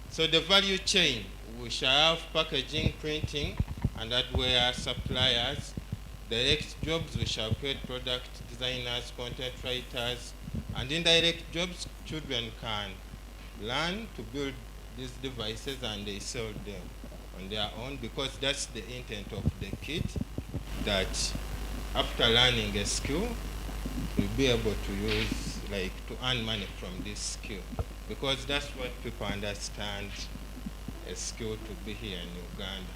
So the value chain, we shall have packaging, printing, and hardware suppliers. Direct jobs, we shall create product designers, content writers, and indirect jobs, children can learn to build these devices and they sell them. on their own, because that's the intent of the kid, that after learning a skill, you'll be able to use, like, to earn money from this skill, because that's what people understand a skill to be here in Uganda.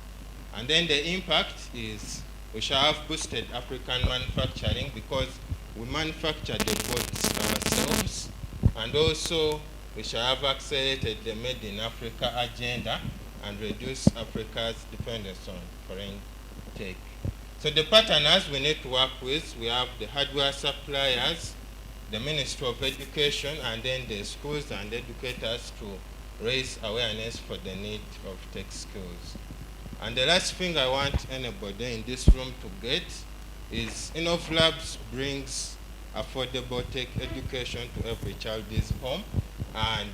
And then the impact is we shall have boosted African manufacturing, because we manufacture the goods ourselves, and also we shall have accelerated the Made in Africa agenda and reduce Africa's dependence on foreign tech. So the partners we need to work with, we have the hardware suppliers, the Ministry of Education, and then the schools and educators to raise awareness for the need of tech skills. And the last thing I want anybody in this room to get is InnovLabs brings affordable tech education to every child's home, and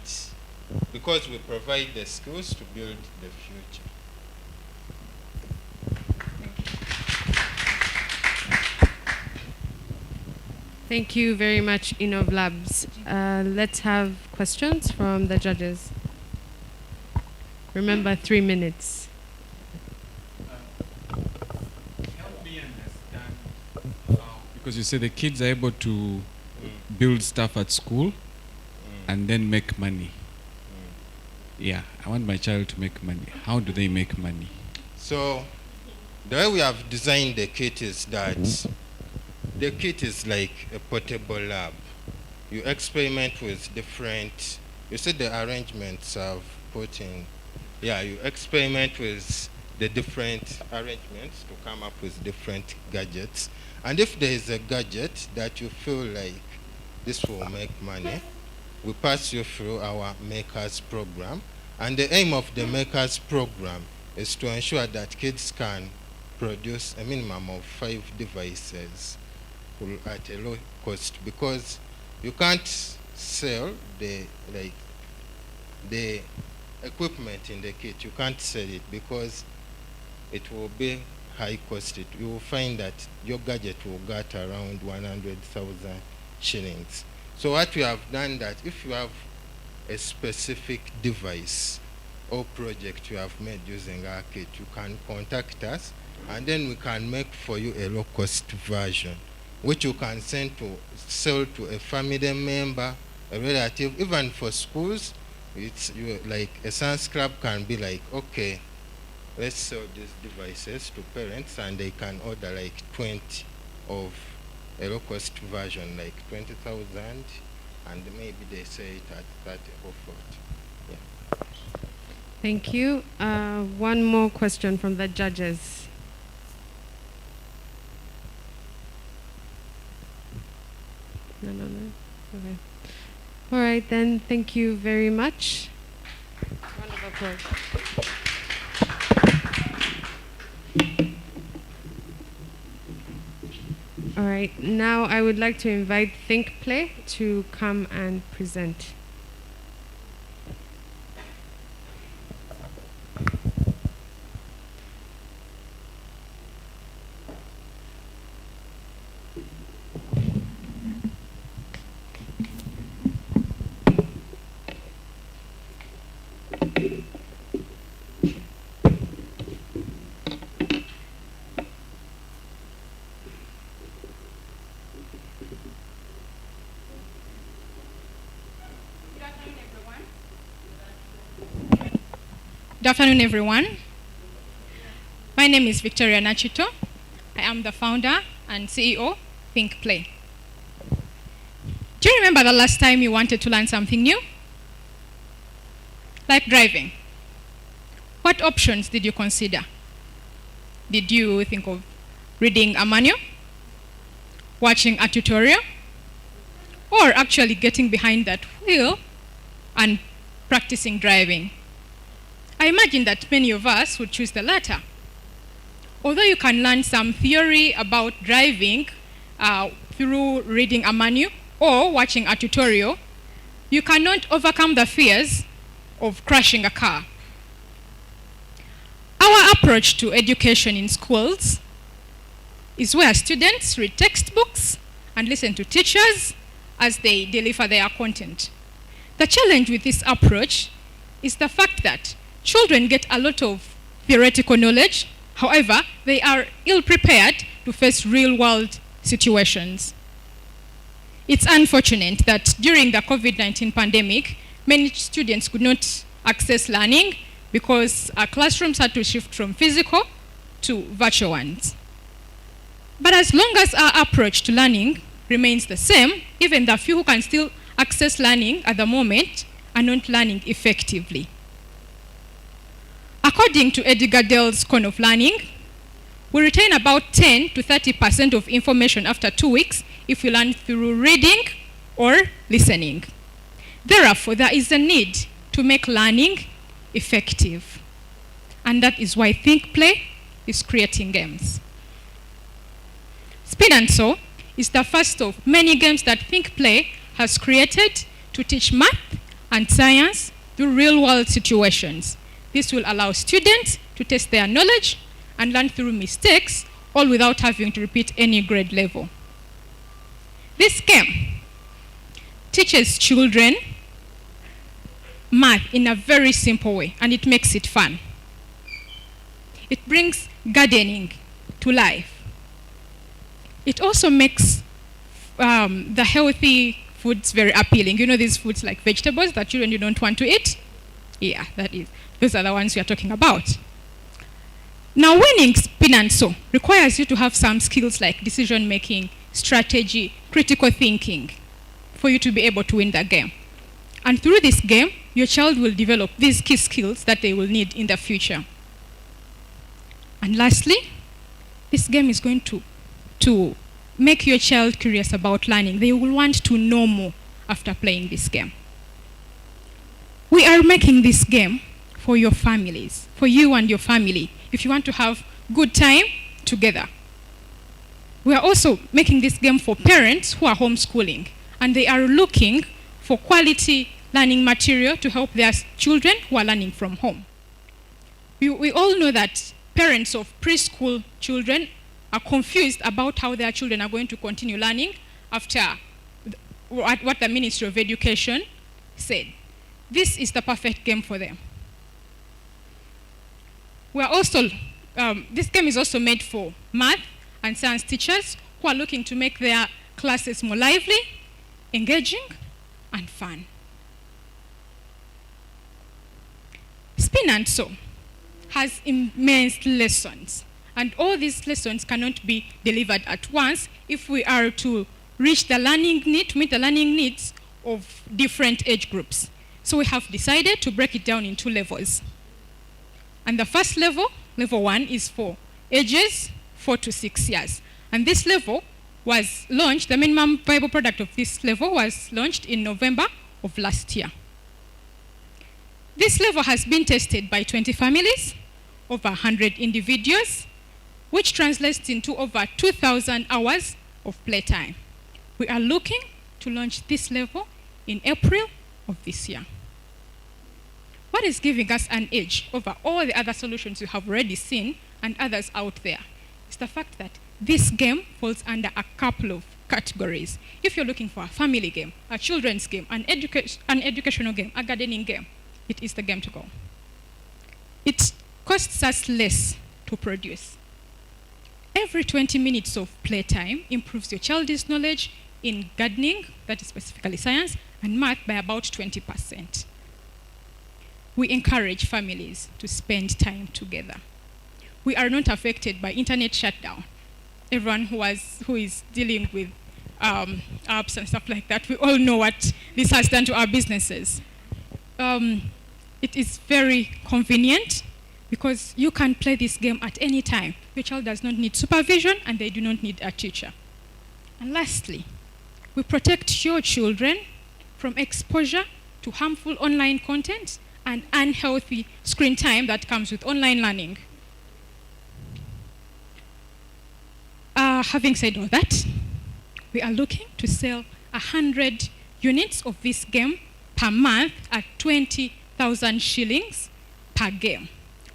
because we provide the skills to build the future. Thank you very much, InnovLabs. Let's have questions from the judges. Remember, 3 minutes. Help me understand because you say the kids are able to build stuff at school and then make money. Yeah, I want my child to make money. How do they make money? So the way we have designed the kit is that the kit is like a portable lab. You experiment with different, you see the arrangements I've put in. Yeah, you experiment with the different arrangements to come up with different gadgets. And if there is a gadget that you feel like this will make money, we pass you through our Makers program. And the aim of the Makers program is to ensure that kids can produce a minimum of 5 devices at a low cost, because you can't sell the equipment in the kit. You can't sell it because it will be high cost. You will find that your gadget will get around 100,000 shillings. So what we have done, that if you have a specific device or project you have made using our kit, you can contact us, and then we can make for you a low-cost version, which you can sell to a family member, a relative. Even for schools, it's like a science club can be like, okay, let's sell these devices to parents, and they can order like 20 of a low-cost version, like 20,000, and maybe they say it at 30 or 40. Yeah. Thank you. One more question from the judges. No. Okay. All right, then. Thank you very much. Round of applause. All right, now I would like to invite ThinkPlay to come and present. Good afternoon, everyone. My name is Victoria Nachito. I am the founder and CEO, ThinkPlay. Do you remember the last time you wanted to learn something new? Like driving. What options did you consider? Did you think of reading a manual, watching a tutorial, or actually getting behind that wheel and practicing driving? I imagine that many of us would choose the latter. Although you can learn some theory about driving through reading a manual or watching a tutorial, you cannot overcome the fears of crashing a car. Our approach to education in schools is where students read textbooks and listen to teachers as they deliver their content. The challenge with this approach is the fact that children get a lot of theoretical knowledge. However, they are ill-prepared to face real-world situations. It's unfortunate that during the COVID-19 pandemic, many students could not access learning because our classrooms had to shift from physical to virtual ones. But as long as our approach to learning remains the same, even the few who can still access learning at the moment are not learning effectively. According to Edgar Dell's Cone of Learning, we retain about 10 to 30% of information after 2 weeks if we learn through reading or listening. Therefore, there is a need to make learning effective. And that is why Think Play is creating games. Speed and Sew is the first of many games that Think Play has created to teach math and science through real-world situations. This will allow students to test their knowledge and learn through mistakes, all without having to repeat any grade level. This game teaches children math in a very simple way, and it makes it fun. It brings gardening to life. It also makes the healthy foods very appealing. You know these foods like vegetables that children you don't want to eat? Yeah, those are the ones we are talking about. Now, winning Spin and Sew requires you to have some skills like decision making, strategy, critical thinking for you to be able to win the game. And through this game, your child will develop these key skills that they will need in the future. And lastly, this game is going to make your child curious about learning. They will want to know more after playing this game. We are making this game for your families, for you and your family, if you want to have good time together. We are also making this game for parents who are homeschooling, and they are looking for quality learning material to help their children who are learning from home. We all know that parents of preschool children are confused about how their children are going to continue learning after what the Ministry of Education said. This is the perfect game for them. We are also, this game is also made for math and science teachers who are looking to make their classes more lively, engaging, and fun. Spin and Sew has immense lessons, and all these lessons cannot be delivered at once if we are to reach the learning need, to meet the learning needs of different age groups. So we have decided to break it down in 2 levels. And the first level, level 1, is for ages 4 to 6 years. And this level was launched, the minimum viable product of this level was launched in November of last year. This level has been tested by 20 families, over 100 individuals, which translates into over 2,000 hours of playtime. We are looking to launch this level in April of this year. What is giving us an edge over all the other solutions you have already seen and others out there is the fact that this game falls under a couple of categories. If you're looking for a family game, a children's game, an educational game, a gardening game, it is the game to go. It costs us less to produce. Every 20 minutes of playtime improves your child's knowledge in gardening, that is specifically science, and math by about 20%. We encourage families to spend time together. We are not affected by internet shutdown. Everyone who is dealing with apps and stuff like that, we all know what this has done to our businesses. It is very convenient because you can play this game at any time. Your child does not need supervision and they do not need a teacher. And lastly, we protect your children from exposure to harmful online content and unhealthy screen time that comes with online learning. Having said all that, we are looking to sell 100 units of this game per month at 20,000 shillings per game,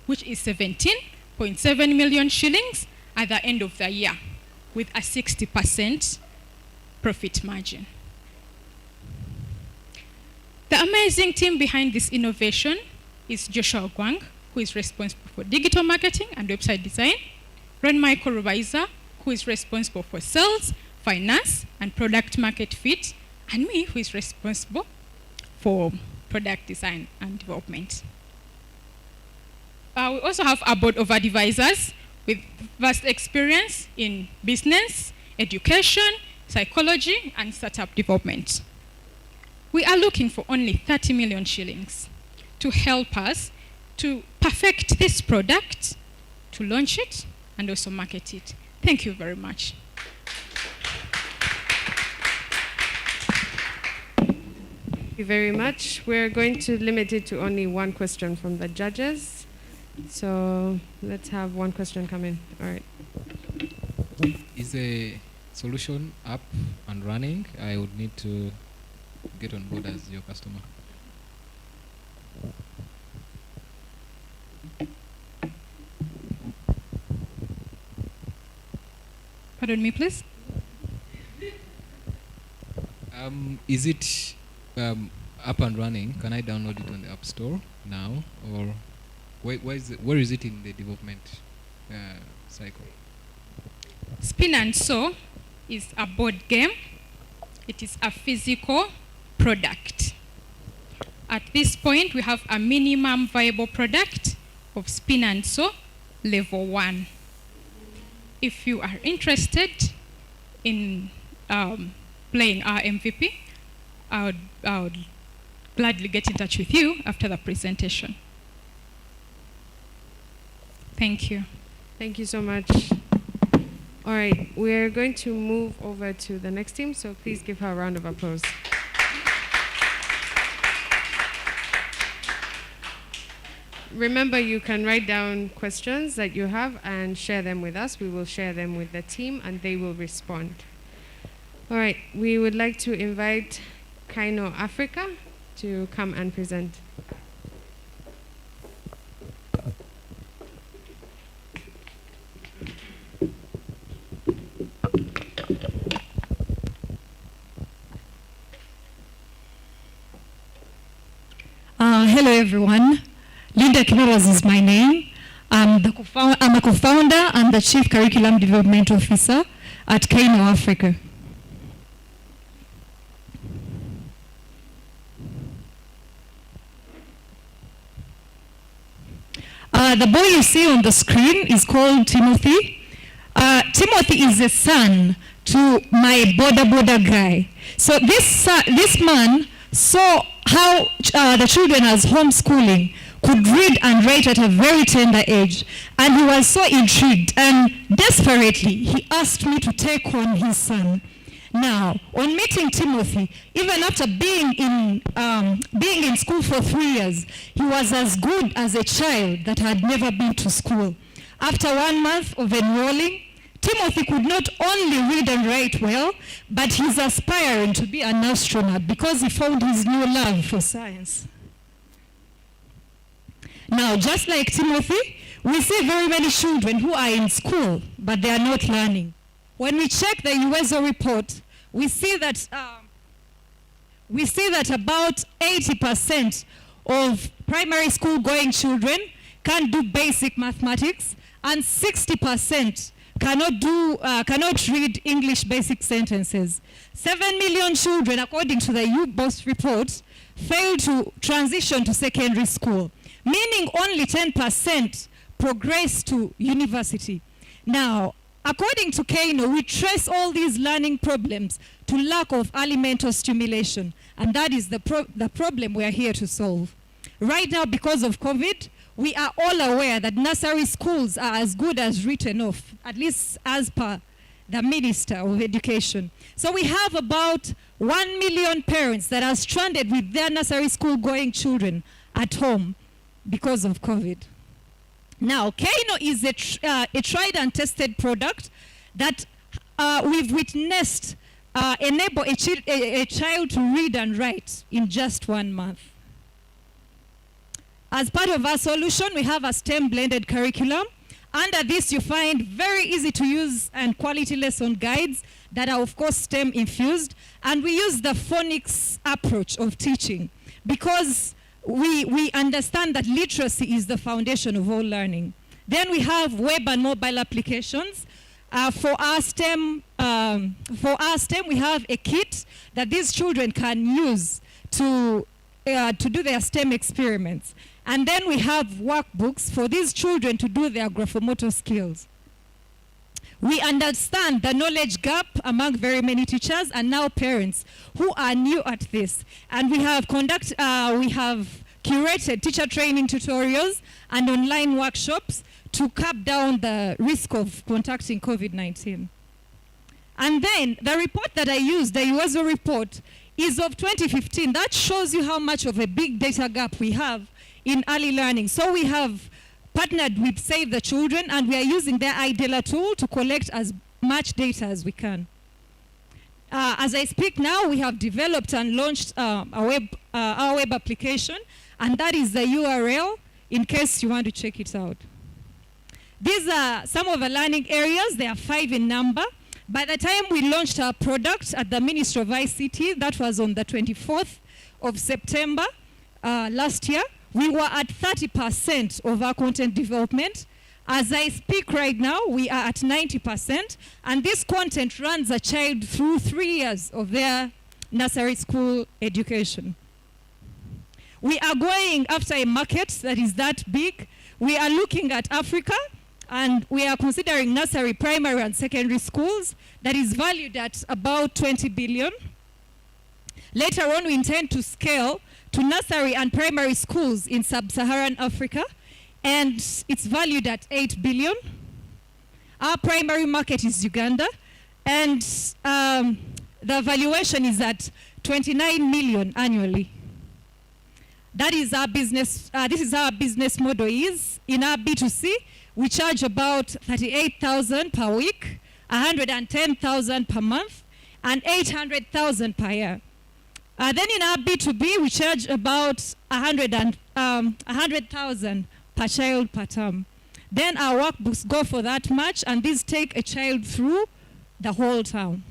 which is 17.7 million shillings at the end of the year, with a 60% profit margin. The amazing team behind this innovation is Joshua Gwang, who is responsible for digital marketing and website design, Ron Michael Rubaiza, who is responsible for sales, finance, and product market fit, and me, who is responsible for product design and development. We also have a board of advisors with vast experience in business, education, psychology, and startup development. We are looking for only 30 million shillings to help us to perfect this product, to launch it, and also market it. Thank you very much. Thank you very much. We're going to limit it to only one question from the judges. So let's have one question come in. All right. Is the solution up and running? I would need to get on board as your customer. Pardon me, please. Is it up and running? Can I download it on the App Store now, or where is it in the development cycle? Spin and Sew is a board game. It is a physical product. At this point, we have a minimum viable product of Spin and Sew level 1. If you are interested in playing our MVP, I would gladly get in touch with you after the presentation. Thank you. Thank you so much. All right, we're going to move over to the next team, so please give her a round of applause. Remember, you can write down questions that you have and share them with us. We will share them with the team and they will respond. All right, we would like to invite Kaino Africa to come and present. Hello everyone. Linda Kimeras is my name. I'm a co-founder and the Chief Curriculum Development Officer at Kaino Africa. The boy you see on the screen is called Timothy. Timothy is a son to my border guy. So this man saw how the children as homeschooling could read and write at a very tender age, and he was so intrigued, and desperately he asked me to take on his son. Now, on meeting Timothy, even after being in school for 3 years, he was as good as a child that had never been to school. After 1 month of enrolling, Timothy could not only read and write well, but he's aspiring to be an astronaut because he found his new love for science. Now, just like Timothy, we see very many children who are in school, but they are not learning. When we check the UESO report, we see that about 80% of primary school going children can't do basic mathematics, and 60% cannot read English basic sentences. 7 million children, according to the UBOS report, fail to transition to secondary school, meaning only 10% progress to university. Now, according to Kaino, we trace all these learning problems to lack of early mental stimulation, and that is the problem we are here to solve. Right now, because of COVID, we are all aware that nursery schools are as good as written off, at least as per the Minister of Education. So we have about 1 million parents that are stranded with their nursery school going children at home because of COVID. Now, Kaino is a tried and tested product that we've witnessed enable a child to read and write in just 1 month. As part of our solution, we have a STEM blended curriculum. Under this, you find very easy to use and quality lesson guides that are, of course, STEM infused. And we use the phonics approach of teaching because we understand that literacy is the foundation of all learning. Then we have web and mobile applications. For our STEM, we have a kit that these children can use to do their STEM experiments. And then we have workbooks for these children to do their graphomotor skills. We understand the knowledge gap among very many teachers and now parents who are new at this. And we have curated teacher training tutorials and online workshops to cut down the risk of contracting COVID-19. And then the report that I used, the UASO report, is of 2015. That shows you how much of a big data gap we have in early learning. So we have partnered with Save the Children, and we are using their IDELA tool to collect as much data as we can. As I speak now, we have developed and launched our web application, and that is the URL in case you want to check it out. These are some of the learning areas. There are 5 in number. By the time we launched our product at the Ministry of ICT, that was on the 24th of September last year, we were at 30% of our content development. As I speak right now, we are at 90%, and this content runs a child through 3 years of their nursery school education. We are going after a market that is that big. We are looking at Africa, and we are considering nursery, primary, and secondary schools that is valued at about 20 billion. Later on, we intend to scale to nursery and primary schools in sub-Saharan Africa, and it's valued at 8 billion. Our primary market is Uganda, and the valuation is at 29 million annually. That is our business, this is how our business model is. In our B2C, we charge about 38,000 per week, 110,000 per month, and 800,000 per year. Then in our B2B, we charge about 100,000 per child per term. Then our workbooks go for that much, and these take a child through the whole term.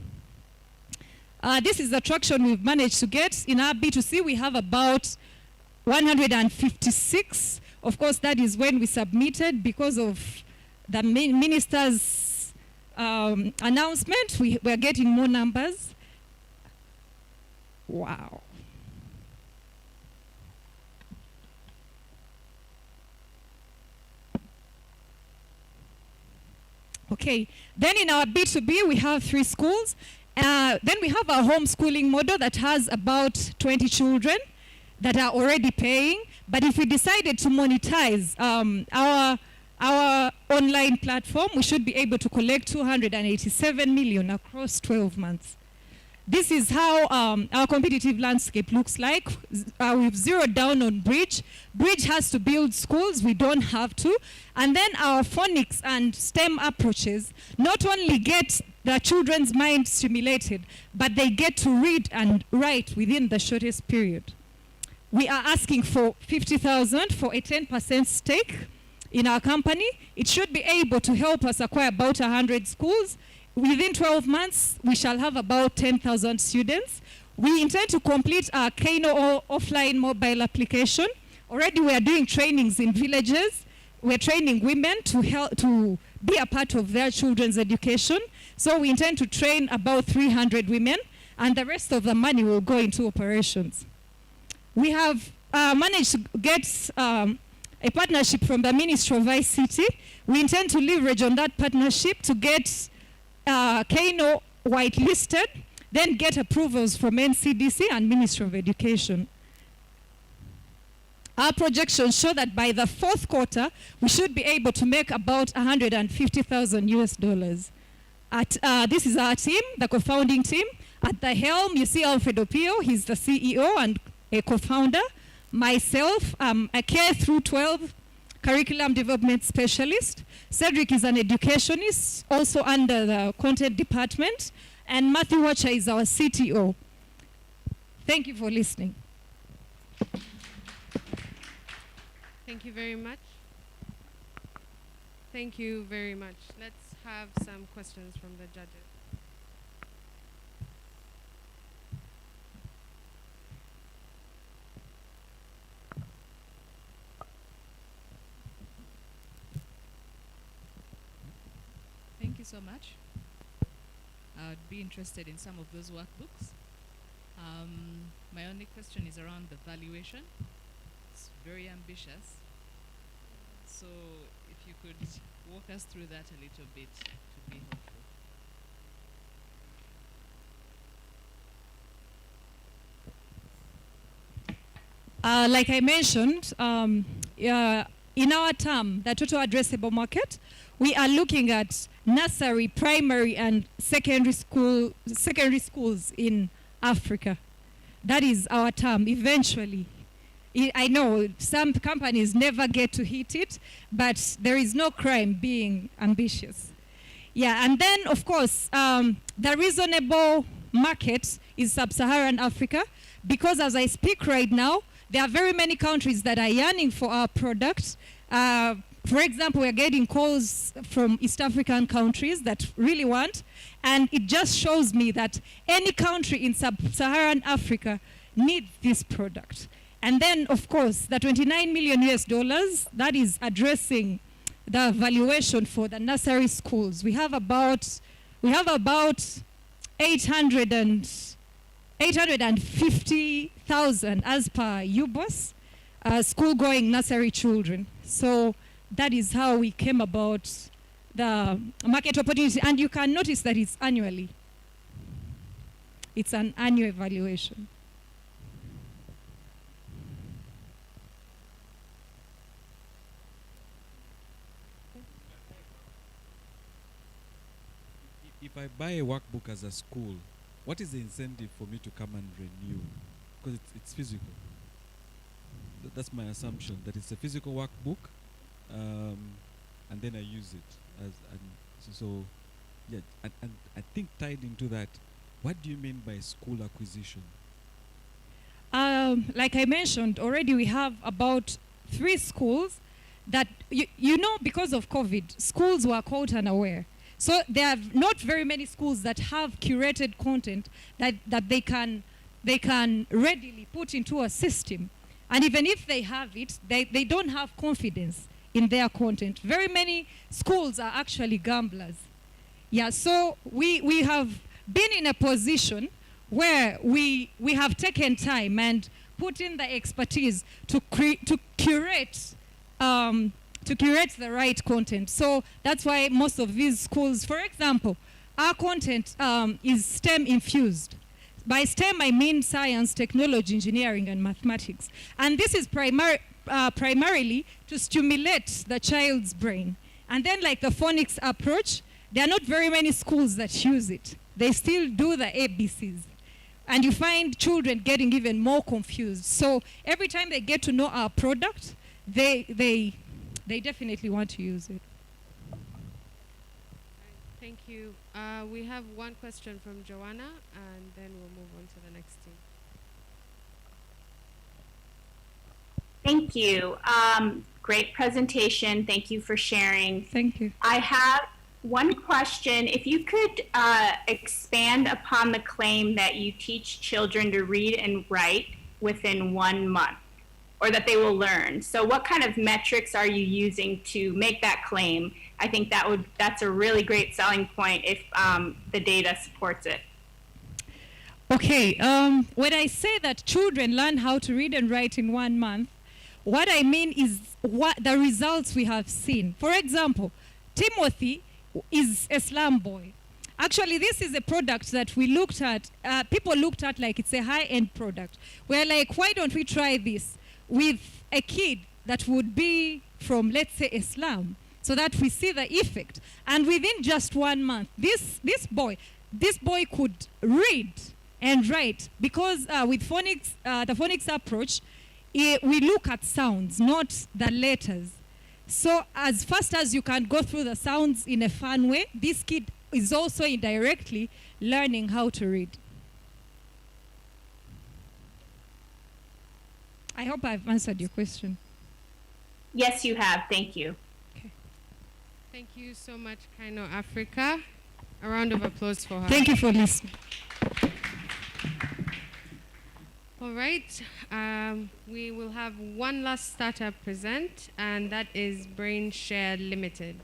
This is the traction we've managed to get. In our B2C, we have about 156. Of course, that is when we submitted. Because of the minister's announcement, we're getting more numbers. Wow. Okay, then in our B2B, we have 3 schools. Then we have our homeschooling model that has about 20 children that are already paying. But if we decided to monetize our online platform, we should be able to collect 287 million across 12 months. This is how our competitive landscape looks like. We've zeroed down on Bridge. Bridge has to build schools, we don't have to. And then our phonics and STEM approaches not only get the children's mind stimulated, but they get to read and write within the shortest period. We are asking for 50,000 for a 10% stake in our company. It should be able to help us acquire about 100 schools. Within 12 months, we shall have about 10,000 students. We intend to complete our Kano offline mobile application. Already we are doing trainings in villages. We're training women to help to be a part of their children's education. So we intend to train about 300 women, and the rest of the money will go into operations. We have managed to get a partnership from the Ministry of ICT. We intend to leverage on that partnership to get Kano whitelisted, then get approvals from NCDC and Ministry of Education. Our projections show that by the 4th quarter, we should be able to make about 150,000 US dollars. This is our team, the co-founding team. At the helm, you see Alfredo Pio, he's the CEO and a co-founder. Myself, a K through 12 curriculum development specialist. Cedric is an educationist, also under the content department. And Matthew Watcher is our CTO. Thank you for listening. Thank you very much. Thank you very much. Let's have some questions from the judges. so much. I'd be interested in some of those workbooks. My only question is around the valuation. It's very ambitious. So if you could walk us through that a little bit, it would be helpful. Like I mentioned, in our term, the total addressable market, we are looking at nursery, primary, and secondary schools in Africa. That is our term, eventually. I know some companies never get to hit it, but there is no crime being ambitious. Yeah, and then, of course, the reasonable market is sub-Saharan Africa, because as I speak right now, there are very many countries that are yearning for our product. For example, we're getting calls from East African countries that really want, and it just shows me that any country in sub-Saharan Africa needs this product. And then, of course, the $29 million US, that is addressing the valuation for the nursery schools. We have about 850,000 as per UBOS, school-going nursery children. So that is how we came about the market opportunity. And you can notice that it's annually. It's an annual evaluation. If I buy a workbook as a school, what is the incentive for me to come and renew? Because it's physical. That's my assumption, that it's a physical workbook, and then I use it. And I think tied into that, what do you mean by school acquisition? Like I mentioned already, we have about 3 schools that, you know, because of COVID, schools were caught unaware. So there are not very many schools that have curated content that they can readily put into a system. And even if they have it, they don't have confidence in their content. Very many schools are actually gamblers. Yeah, so we have been in a position where we have taken time and put in the expertise to curate the right content. So that's why most of these schools, for example, our content is STEM infused. By STEM, I mean science, technology, engineering, and mathematics. And this is primarily to stimulate the child's brain. And then, like the phonics approach, there are not very many schools that use it. They still do the ABCs. And you find children getting even more confused. So every time they get to know our product, they definitely want to use it. Thank you. We have one question from Joanna, and then we'll move on to the next team. Thank you. Great presentation. Thank you for sharing. Thank you. I have one question. If you could expand upon the claim that you teach children to read and write within 1 month, or that they will learn. So what kind of metrics are you using to make that claim? I think that's a really great selling point if the data supports it. Okay, when I say that children learn how to read and write in 1 month, what I mean is what the results we have seen. For example, Timothy is a slum boy. Actually, this is a product that we looked at, people looked at like it's a high-end product. We're like, why don't we try this with a kid that would be from, let's say, a slum, so that we see the effect. And within just 1 month, this boy could read and write, because with phonics, the phonics approach, we look at sounds, not the letters. So as fast as you can go through the sounds in a fun way, this kid is also indirectly learning how to read. I hope I've answered your question. Yes, you have. Thank you. Okay. Thank you so much, Kaino Africa. A round of applause for her. Thank you for listening. All right. We will have one last startup present, and that is BrainShare Limited.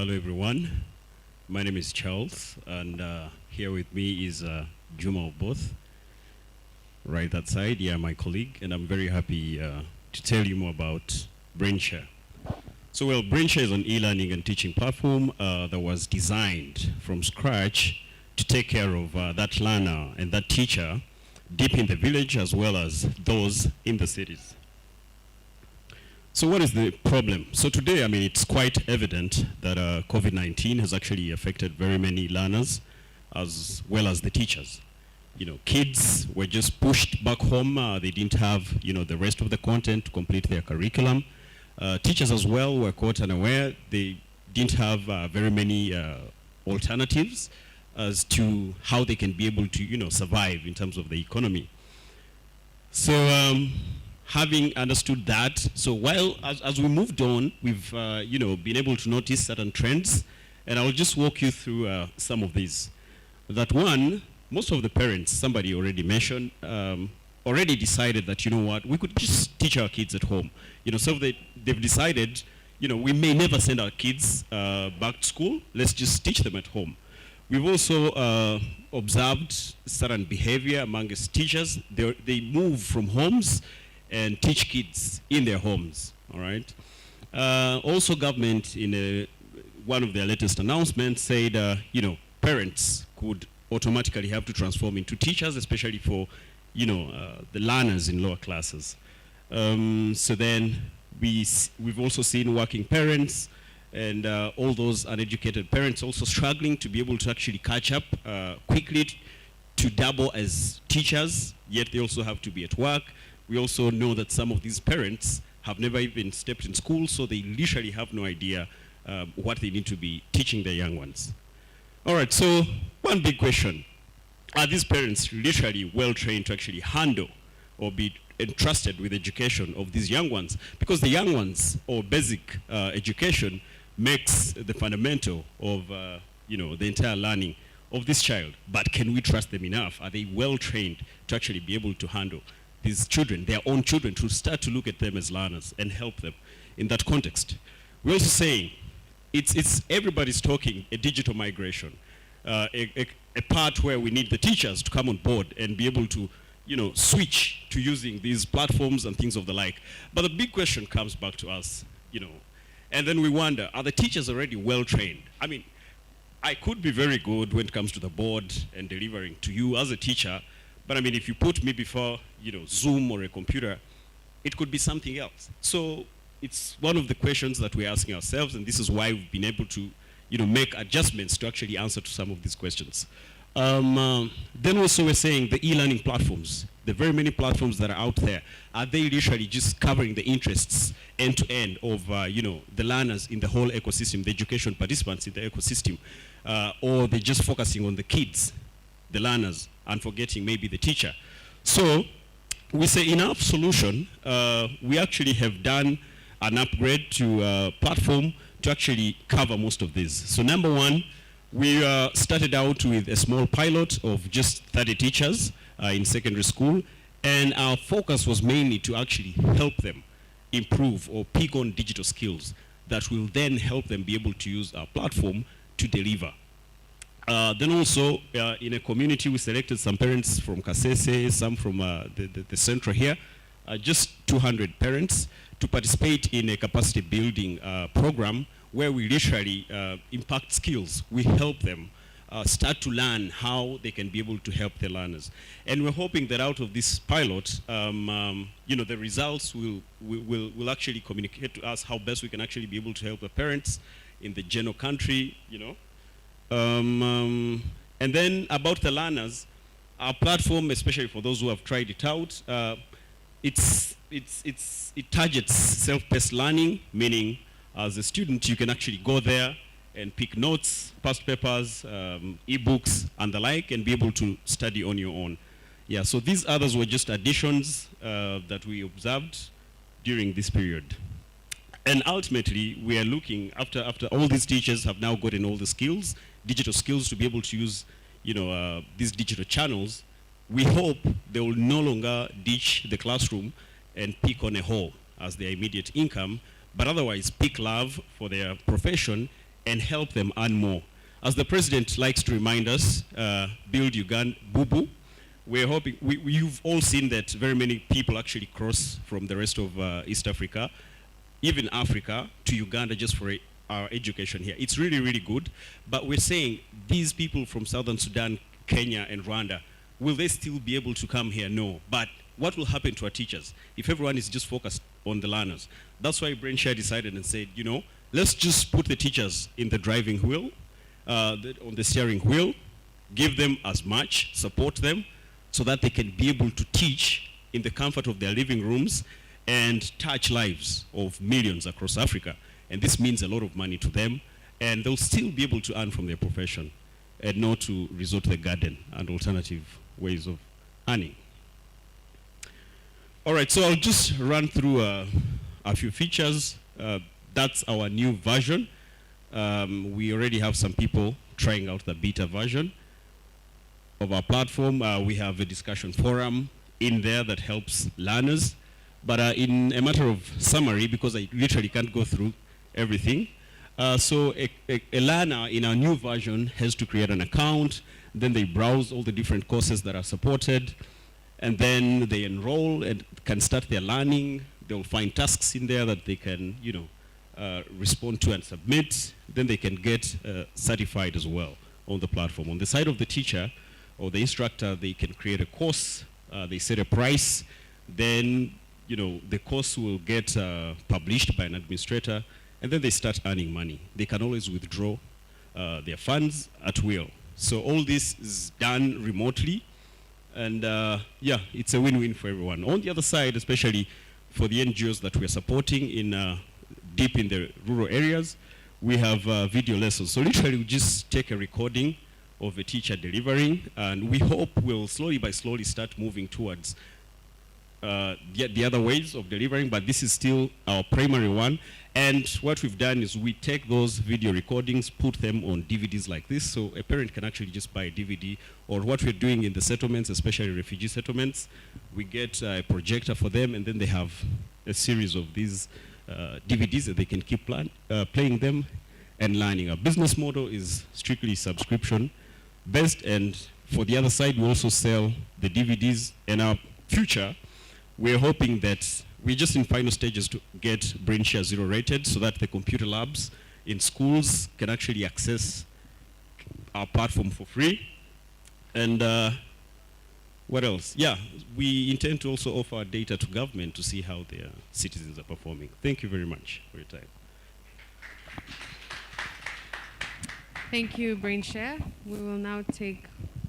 Hello, everyone. My name is Charles, and here with me is Juma Oboth, right that side. Yeah, my colleague, and I'm very happy to tell you more about BrainShare. So, well, BrainShare is an e-learning and teaching platform that was designed from scratch to take care of that learner and that teacher deep in the village as well as those in the cities. So what is the problem? So today, I mean, it's quite evident that COVID-19 has actually affected very many learners as well as the teachers. You know, kids were just pushed back home. They didn't have, you know, the rest of the content to complete their curriculum. Teachers as well were caught unaware. They didn't have very many alternatives as to how they can be able to, you know, survive in terms of the economy. So having understood that, so while as we moved on, we've you know, been able to notice certain trends, and I'll just walk you through some of these. That one, most of the parents, somebody already mentioned, already decided that, you know what, we could just teach our kids at home. You know, so they've decided, you know, we may never send our kids back to school. Let's just teach them at home. We've also observed certain behavior amongst teachers. They move from homes and teach kids in their homes, all right? Also government in one of their latest announcements said, you know, parents could automatically have to transform into teachers, especially for, you know, the learners in lower classes. So then we've also seen working parents and all those uneducated parents also struggling to be able to actually catch up quickly to double as teachers, yet they also have to be at work. We also know that some of these parents have never even stepped in school, so they literally have no idea what they need to be teaching their young ones. All right, so one big question. Are these parents literally well-trained to actually handle or be entrusted with education of these young ones? Because the young ones, or basic education, makes the fundamental of you know, the entire learning of this child. But can we trust them enough? Are they well-trained to actually be able to handle these children, their own children, to start to look at them as learners and help them in that context? We're also saying it's everybody's talking a digital migration, a part where we need the teachers to come on board and be able to, you know, switch to using these platforms and things of the like. But the big question comes back to us, you know, and then we wonder, are the teachers already well trained? I mean, I could be very good when it comes to the board and delivering to you as a teacher, but I mean, if you put me before, you know, Zoom or a computer, it could be something else. So it's one of the questions that we're asking ourselves, and this is why we've been able to, you know, make adjustments to actually answer to some of these questions. Then also we're saying the e-learning platforms, the very many platforms that are out there, are they literally just covering the interests end to end of, you know, the learners in the whole ecosystem, the education participants in the ecosystem, or they're just focusing on the kids, the learners, and forgetting maybe the teacher? So we say in our solution, we actually have done an upgrade to a platform to actually cover most of this. So number one, we started out with a small pilot of just 30 teachers in secondary school, and our focus was mainly to actually help them improve or pick on digital skills that will then help them be able to use our platform to deliver. Then also, in a community, we selected some parents from Kasese, some from the central here, just 200 parents, to participate in a capacity building program where we literally impact skills. We help them start to learn how they can be able to help their learners. And we're hoping that out of this pilot, you know, the results will actually communicate to us how best we can actually be able to help the parents in the general country, you know. And then about the learners, our platform, especially for those who have tried it out, it targets self-paced learning, meaning as a student, you can actually go there and pick notes, past papers, e-books, and the like, and be able to study on your own. Yeah, so these others were just additions that we observed during this period. And ultimately, we are looking, after all these teachers have now gotten all the skills, digital skills to be able to use, you know, these digital channels, we hope they will no longer ditch the classroom and pick on a hole as their immediate income, but otherwise pick love for their profession and help them earn more. As the president likes to remind us, build Uganda, boo-boo. We're hoping, you've all seen that very many people actually cross from the rest of East Africa, even Africa, to Uganda just for our education here. It's really, really good. But we're saying these people from Southern Sudan, Kenya, and Rwanda, will they still be able to come here? No. But what will happen to our teachers if everyone is just focused on the learners? That's why BrainShare decided and said, you know, let's just put the teachers in the driving wheel, on the steering wheel, give them as much, support them, so that they can be able to teach in the comfort of their living rooms and touch lives of millions across Africa. And this means a lot of money to them, and they'll still be able to earn from their profession and not to resort to the garden and alternative ways of earning. All right, so I'll just run through a few features. That's our new version. We already have some people trying out the beta version of our platform. We have a discussion forum in there that helps learners. But in a matter of summary, because I literally can't go through everything, so a learner in our new version has to create an account, then they browse all the different courses that are supported, and then they enroll and can start their learning. They'll find tasks in there that they can, you know, respond to and submit. Then they can get certified as well on the platform. On the side of the teacher or the instructor, they can create a course, they set a price, then, you know, the course will get published by an administrator, and then they start earning money. They can always withdraw their funds at will. So all this is done remotely, and yeah, it's a win-win for everyone. On the other side, especially for the NGOs that we're supporting in deep in the rural areas, we have video lessons. So literally we just take a recording of a teacher delivering, and we hope we'll slowly by slowly start moving towards the other ways of delivering, but this is still our primary one. And what we've done is we take those video recordings, put them on DVDs like this, so a parent can actually just buy a DVD. Or what we're doing in the settlements, especially refugee settlements, we get a projector for them, and then they have a series of these DVDs that they can keep playing them and learning. Our business model is strictly subscription based, and for the other side, we also sell the DVDs. In our future, we're hoping that we're just in final stages to get BrainShare 0 rated so that the computer labs in schools can actually access our platform for free. And what else? Yeah, we intend to also offer our data to government to see how their citizens are performing. Thank you very much for your time. Thank you, BrainShare. We will now take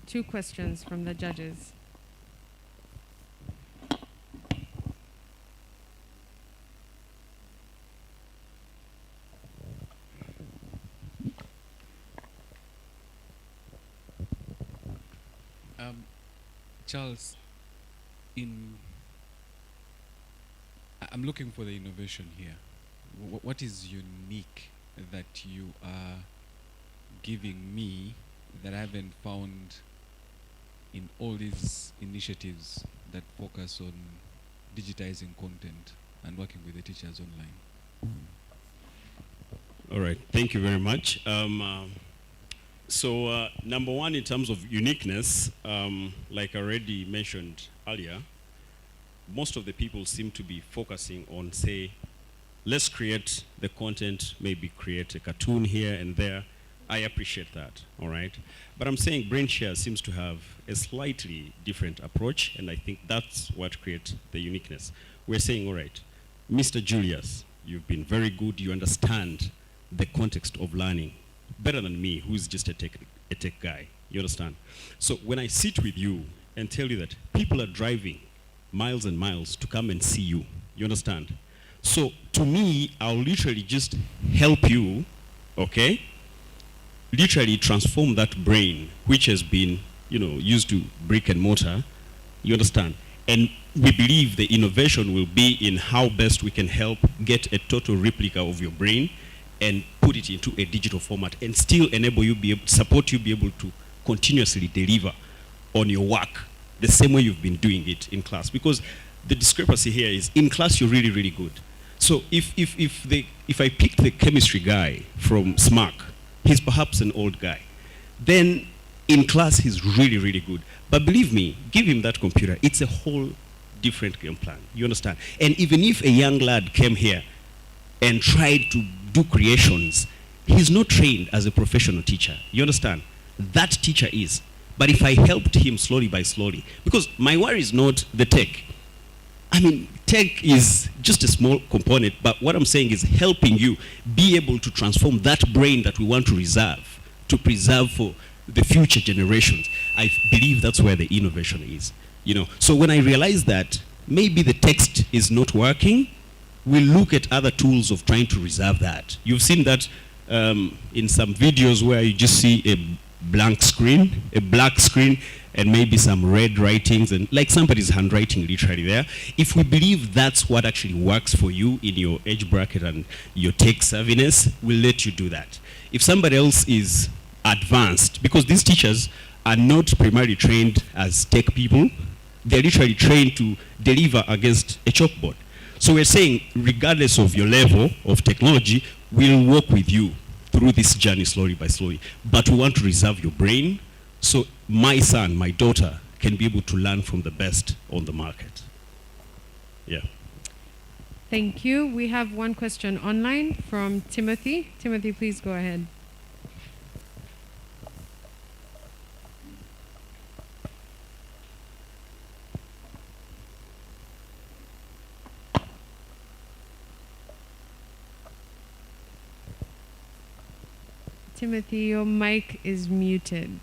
2 questions from the judges. Charles, I'm looking for the innovation here. What is unique that you are giving me that I haven't found in all these initiatives that focus on digitizing content and working with the teachers online? All right, thank you very much. So number one, in terms of uniqueness, like I already mentioned earlier, most of the people seem to be focusing on, say, let's create the content, maybe create a cartoon here and there. I appreciate that, all right? But I'm saying BrainShare seems to have a slightly different approach, and I think that's what creates the uniqueness. We're saying, all right, Mr. Julius, you've been very good, you understand the context of learning better than me, who's just a tech guy, you understand? So when I sit with you and tell you that people are driving miles and miles to come and see you, you understand? So to me, I'll literally just help you, okay? Literally transform that brain, which has been, you know, used to brick and mortar, you understand? And we believe the innovation will be in how best we can help get a total replica of your brain and put it into a digital format and still enable you, support you be able to continuously deliver on your work the same way you've been doing it in class. Because the discrepancy here is in class you're really, really good. So if I pick the chemistry guy from SMARC, he's perhaps an old guy. Then in class he's really, really good. But believe me, give him that computer, it's a whole different game plan. You understand? And even if a young lad came here and tried to do creations, he's not trained as a professional teacher. You understand? That teacher is. But if I helped him slowly by slowly, because my worry is not the tech. I mean, tech is just a small component, but what I'm saying is helping you be able to transform that brain that we want to preserve for the future generations. I believe that's where the innovation is. You know, so when I realize that maybe the text is not working, we'll look at other tools of trying to reserve that. You've seen that in some videos where you just see a black screen, and maybe some red writings, and like somebody's handwriting literally there. If we believe that's what actually works for you in your age bracket and your tech savviness, we'll let you do that. If somebody else is advanced, because these teachers are not primarily trained as tech people, they're literally trained to deliver against a chalkboard. So we're saying, regardless of your level of technology, we'll work with you through this journey slowly by slowly. But we want to reserve your brain so my son, my daughter, can be able to learn from the best on the market. Yeah. Thank you. We have one question online from Timothy. Timothy, please go ahead. Timothy, your mic is muted.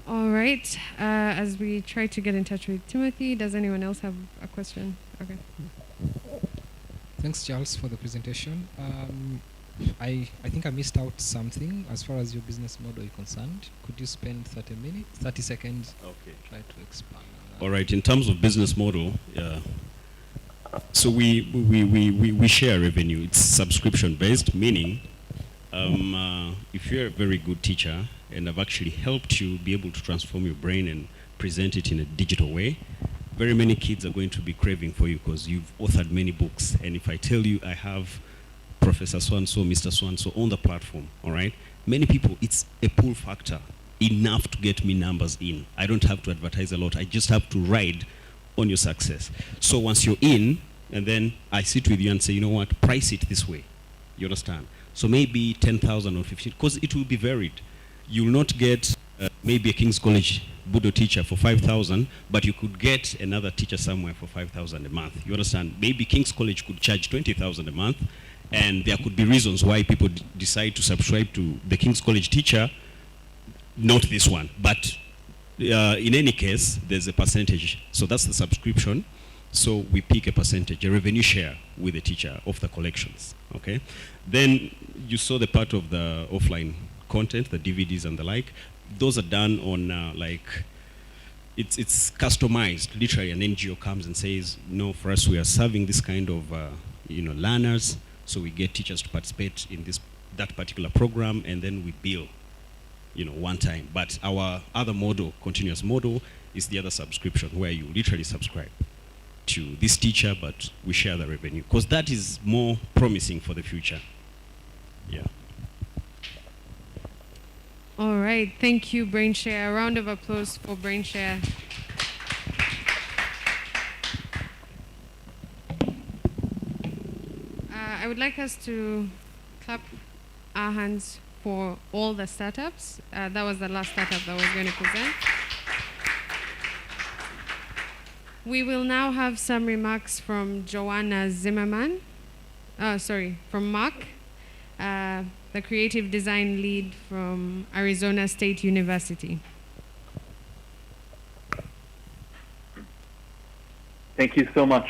All right. As we try to get in touch with Timothy, does anyone else have a question? Okay. Thanks, Charles, for the presentation. I think I missed out something as far as your business model is concerned. Could you spend 30 seconds, okay, try to expand on that? All right, in terms of business model, so we share revenue. It's subscription based, meaning if you're a very good teacher and I've actually helped you be able to transform your brain and present it in a digital way, very many kids are going to be craving for you because you've authored many books. And if I tell you I have Professor so-and-so, Mr. so-and-so on the platform, all right? Many people, it's a pull factor enough to get me numbers in. I don't have to advertise a lot. I just have to ride on your success. So once you're in, and then I sit with you and say, you know what, price it this way. You understand? So maybe 10,000 or 15, because it will be varied. You'll not get maybe a King's College Budo teacher for 5,000, but you could get another teacher somewhere for 5,000 a month. You understand? Maybe King's College could charge 20,000 a month, and there could be reasons why people decide to subscribe to the King's College teacher, not this one. But in any case, there's a percentage. So that's the subscription. So we pick a percentage, a revenue share with the teacher of the collections, okay? Then you saw the part of the offline content, the DVDs and the like. Those are done on it's customized. Literally an NGO comes and says, no, for us we are serving this kind of learners, so we get teachers to participate in that particular program, and then we bill one time. But our other model, continuous model, is the other subscription where you literally subscribe to this teacher, but we share the revenue, because that is more promising for the future. Yeah. All right, thank you, BrainShare. A round of applause for BrainShare. I would like us to clap our hands for all the startups. That was the last startup that was going to present. We will now have some remarks from Joanna Zimmerman. From Mark, the creative design lead from Arizona State University. Thank you so much.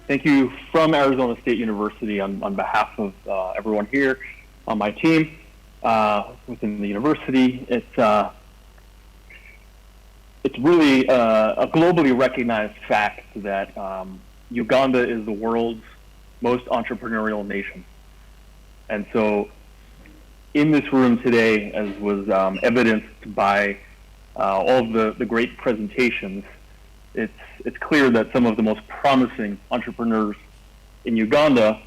Thank you from Arizona State University on behalf of everyone here on my team within the university. it's really a globally recognized fact that Uganda is the world's most entrepreneurial nation. And so in this room today, as was evidenced by all of the great presentations, it's clear that some of the most promising entrepreneurs in Uganda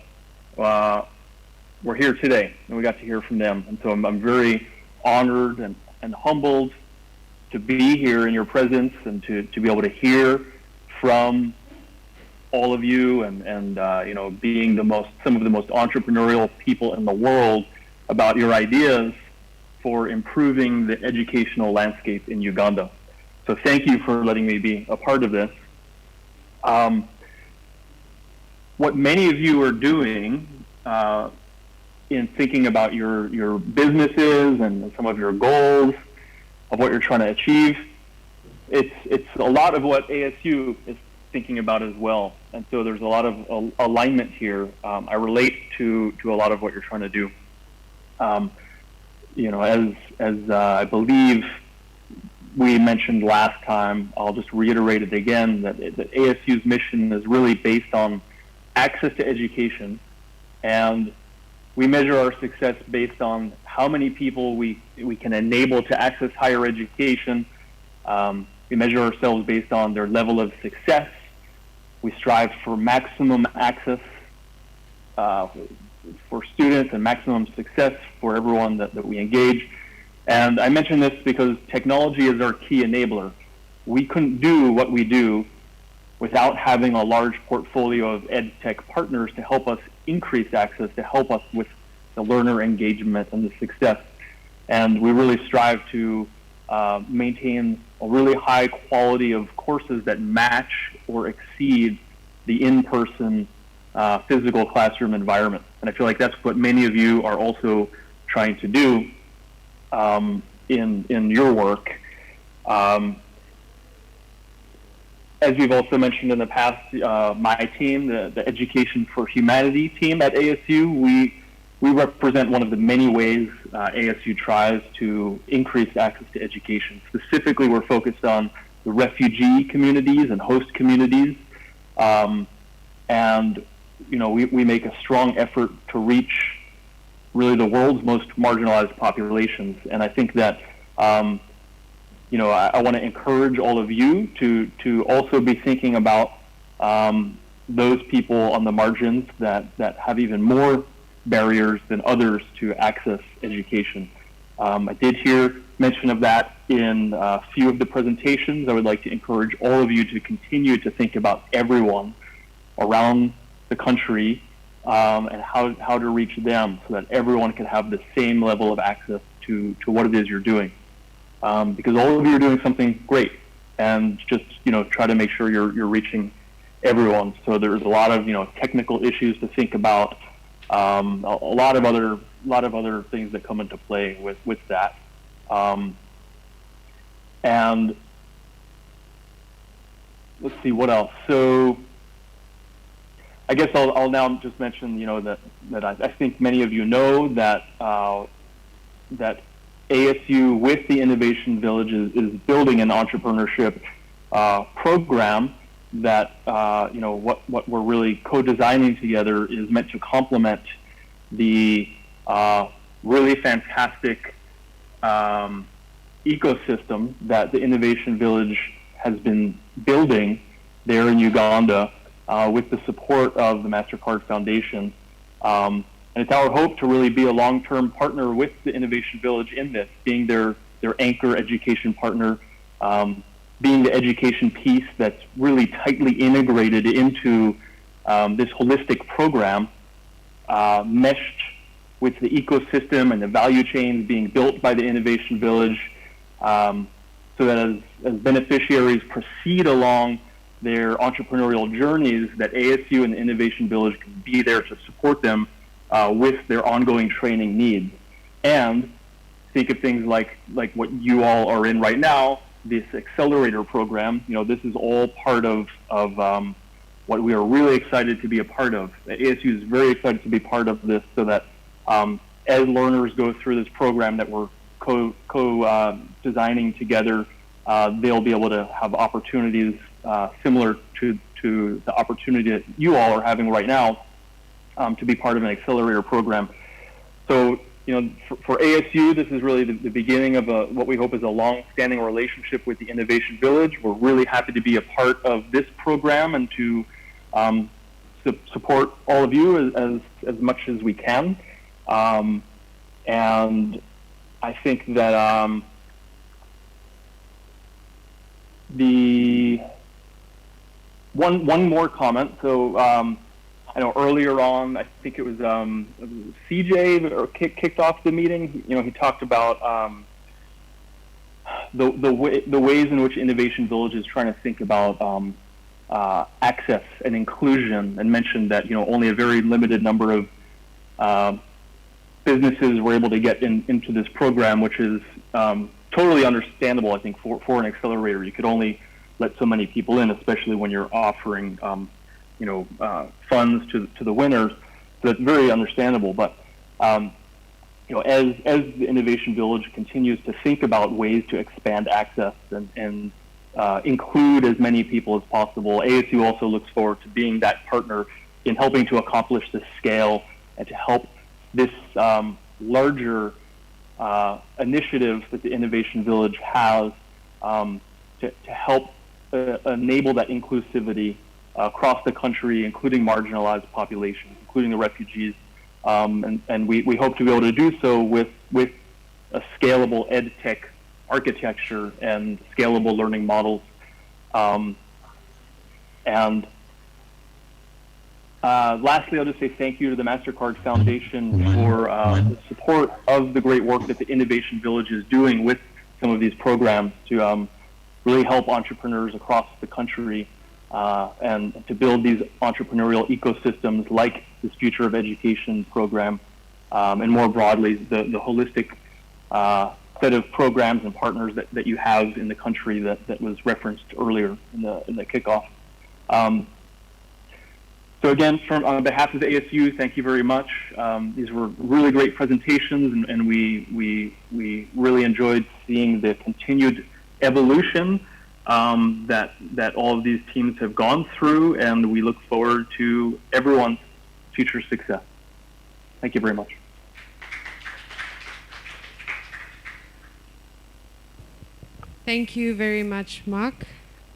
were here today, and we got to hear from them. And so I'm very honored and humbled to be here in your presence and to be able to hear from all of you and you know, being some of the most entrepreneurial people in the world about your ideas for improving the educational landscape in Uganda. So thank you for letting me be a part of this. What many of you are doing in thinking about your businesses and some of your goals of what you're trying to achieve, it's a lot of what ASU is thinking about as well. And so there's a lot of alignment here. I relate to a lot of what you're trying to do. You know, as I believe we mentioned last time, I'll just reiterate it again, that ASU's mission is really based on access to education, and we measure our success based on how many people we can enable to access higher education. We measure ourselves based on their level of success. We strive for maximum access for students and maximum success for everyone that we engage. And I mention this because technology is our key enabler. We couldn't do what we do without having a large portfolio of ed tech partners to help us increase access, to help us with the learner engagement and the success. And we really strive to maintain a really high quality of courses that match or exceed the in-person physical classroom environment. And I feel like that's what many of you are also trying to do in your work. As we've also mentioned in the past, my team, the Education for Humanity team at ASU, we represent one of the many ways ASU tries to increase access to education. Specifically, we're focused on the refugee communities and host communities. And you know, we make a strong effort to reach really the world's most marginalized populations. And I think that you know, I want to encourage all of you to also be thinking about those people on the margins that have even more barriers than others to access education. I did hear mention of that in a few of the presentations. I would like to encourage all of you to continue to think about everyone around the country and how to reach them so that everyone can have the same level of access to what it is you're doing. Because all of you are doing something great, and just, you know, try to make sure you're reaching everyone. So there's a lot of, you know, technical issues to think about, a lot of other things that come into play with that. And let's see what else. So I guess I'll now just mention, you know, that I think many of you know that that ASU with the Innovation Village is building an entrepreneurship program that you know, what we're really co-designing together is meant to complement the really fantastic ecosystem that the Innovation Village has been building there in Uganda with the support of the MasterCard Foundation. And it's our hope to really be a long-term partner with the Innovation Village in this, being their anchor education partner, being the education piece that's really tightly integrated into this holistic program, meshed with the ecosystem and the value chains being built by the Innovation Village, so that as beneficiaries proceed along their entrepreneurial journeys, that ASU and the Innovation Village can be there to support them with their ongoing training needs. And think of things like what you all are in right now, this accelerator program. You know, this is all part of what we are really excited to be a part of. ASU is very excited to be part of this, so that as learners go through this program that we're co-designing together, they'll be able to have opportunities similar to the opportunity that you all are having right now to be part of an accelerator program. So, for ASU, this is really the beginning of what we hope is a long-standing relationship with the Innovation Village. We're really happy to be a part of this program and to support all of you as much as we can. And I think that the one more comment. So I know earlier on, I think it was CJ or kicked off the meeting. He talked about the ways in which Innovation Village is trying to think about access and inclusion, and mentioned that only a very limited number of businesses were able to get into this program, which is totally understandable. I think for an accelerator, you could only let so many people in, especially when you're offering funds to the winners. So it's very understandable. But as the Innovation Village continues to think about ways to expand access and include as many people as possible, ASU also looks forward to being that partner in helping to accomplish this scale and to help this larger initiative that the Innovation Village has to help enable that inclusivity across the country, including marginalized populations, including the refugees. And we hope to be able to do so with a scalable ed tech architecture and scalable learning models. Lastly, I'll just say thank you to the MasterCard Foundation for the support of the great work that the Innovation Village is doing with some of these programs to really help entrepreneurs across the country and to build these entrepreneurial ecosystems like this Future of Education program, and more broadly, the holistic set of programs and partners that you have in the country that was referenced earlier in the kickoff. So again, on behalf of the ASU, thank you very much. These were really great presentations, and we really enjoyed seeing the continued evolution that all of these teams have gone through, and we look forward to everyone's future success. Thank you very much. Thank you very much, Mark.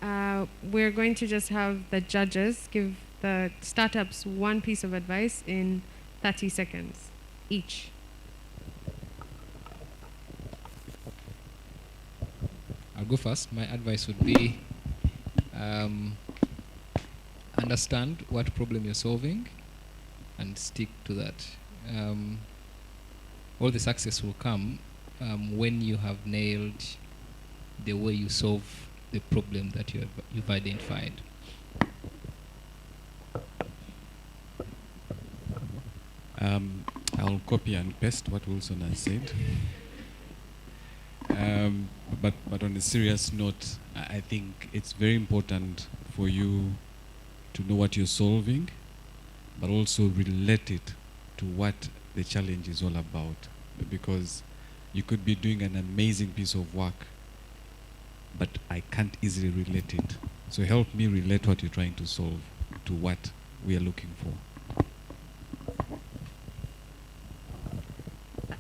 We're going to just have the judges give the startups one piece of advice in 30 seconds each. I'll go first. My advice would be understand what problem you're solving and stick to that. All the success will come when you have nailed the way you solve the problem that you've identified. I'll copy and paste what Wilson has said. But on a serious note, I think it's very important for you to know what you're solving, but also relate it to what the challenge is all about. Because you could be doing an amazing piece of work, but I can't easily relate it. So help me relate what you're trying to solve to what we are looking for.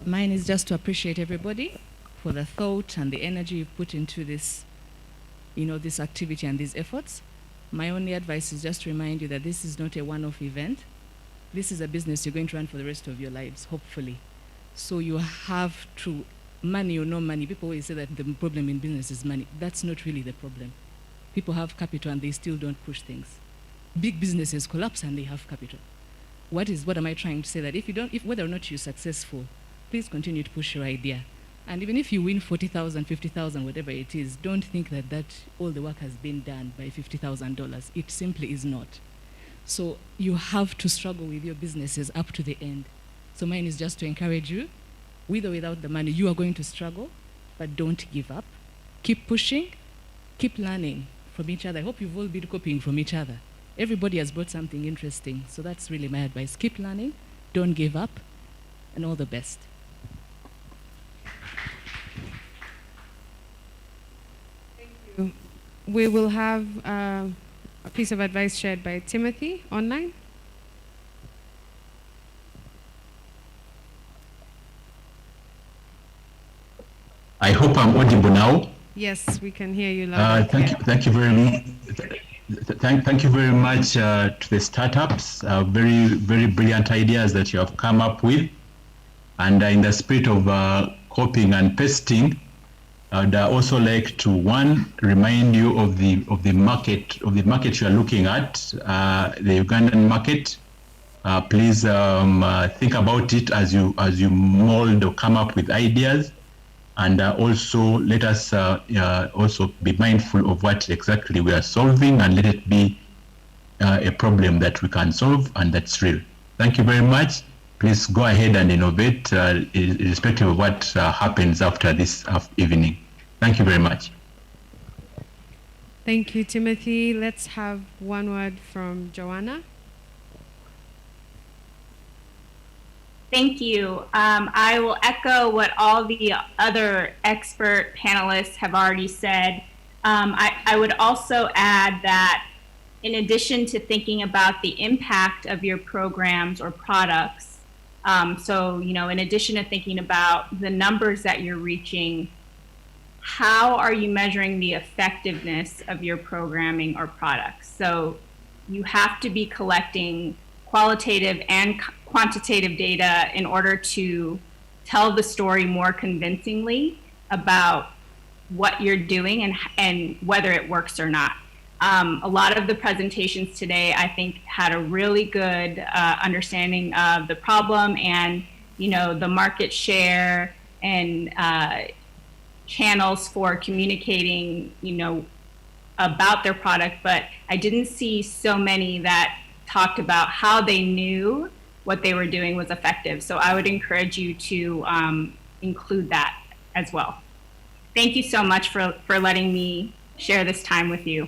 Mine is just to appreciate everybody for the thought and the energy you put into this, this activity and these efforts. My only advice is just to remind you that this is not a one-off event. This is a business you're going to run for the rest of your lives, hopefully. So you have to, money or no money, people always say that the problem in business is money. That's not really the problem. People have capital and they still don't push things. Big businesses collapse and they have capital. What am I trying to say? That if whether or not you're successful, please continue to push your idea. And even if you win 40,000, 50,000, whatever it is, don't think that all the work has been done by $50,000. It simply is not. So you have to struggle with your businesses up to the end. So mine is just to encourage you, with or without the money, you are going to struggle, but don't give up. Keep pushing, keep learning from each other. I hope you've all been copying from each other. Everybody has brought something interesting. So that's really my advice. Keep learning, don't give up, and all the best. we will have a piece of advice shared by Timothy online. I hope I'm audible now. Yes, we can hear you loud. Thank you very much. Thank you very much to the startups. Very brilliant ideas that you have come up with, and in the spirit of copying and pasting, I'd also like to remind you of the market you are looking at, the Ugandan market. Please think about it as you mold or come up with ideas. And also let us also be mindful of what exactly we are solving, and let it be a problem that we can solve and that's real. Thank you very much. Please go ahead and innovate irrespective of what happens after this evening. Thank you very much. Thank you, Timothy. Let's have one word from Joanna. Thank you. I will echo what all the other expert panelists have already said. I would also add that in addition to thinking about the impact of your programs or products, so, in addition to thinking about the numbers that you're reaching, how are you measuring the effectiveness of your programming or products? So you have to be collecting qualitative and quantitative data in order to tell the story more convincingly about what you're doing and whether it works or not. A lot of the presentations today, I think, had a really good understanding of the problem and, the market share and channels for communicating, about their product, but I didn't see so many that talked about how they knew what they were doing was effective. So I would encourage you to include that as well. Thank you so much for letting me share this time with you.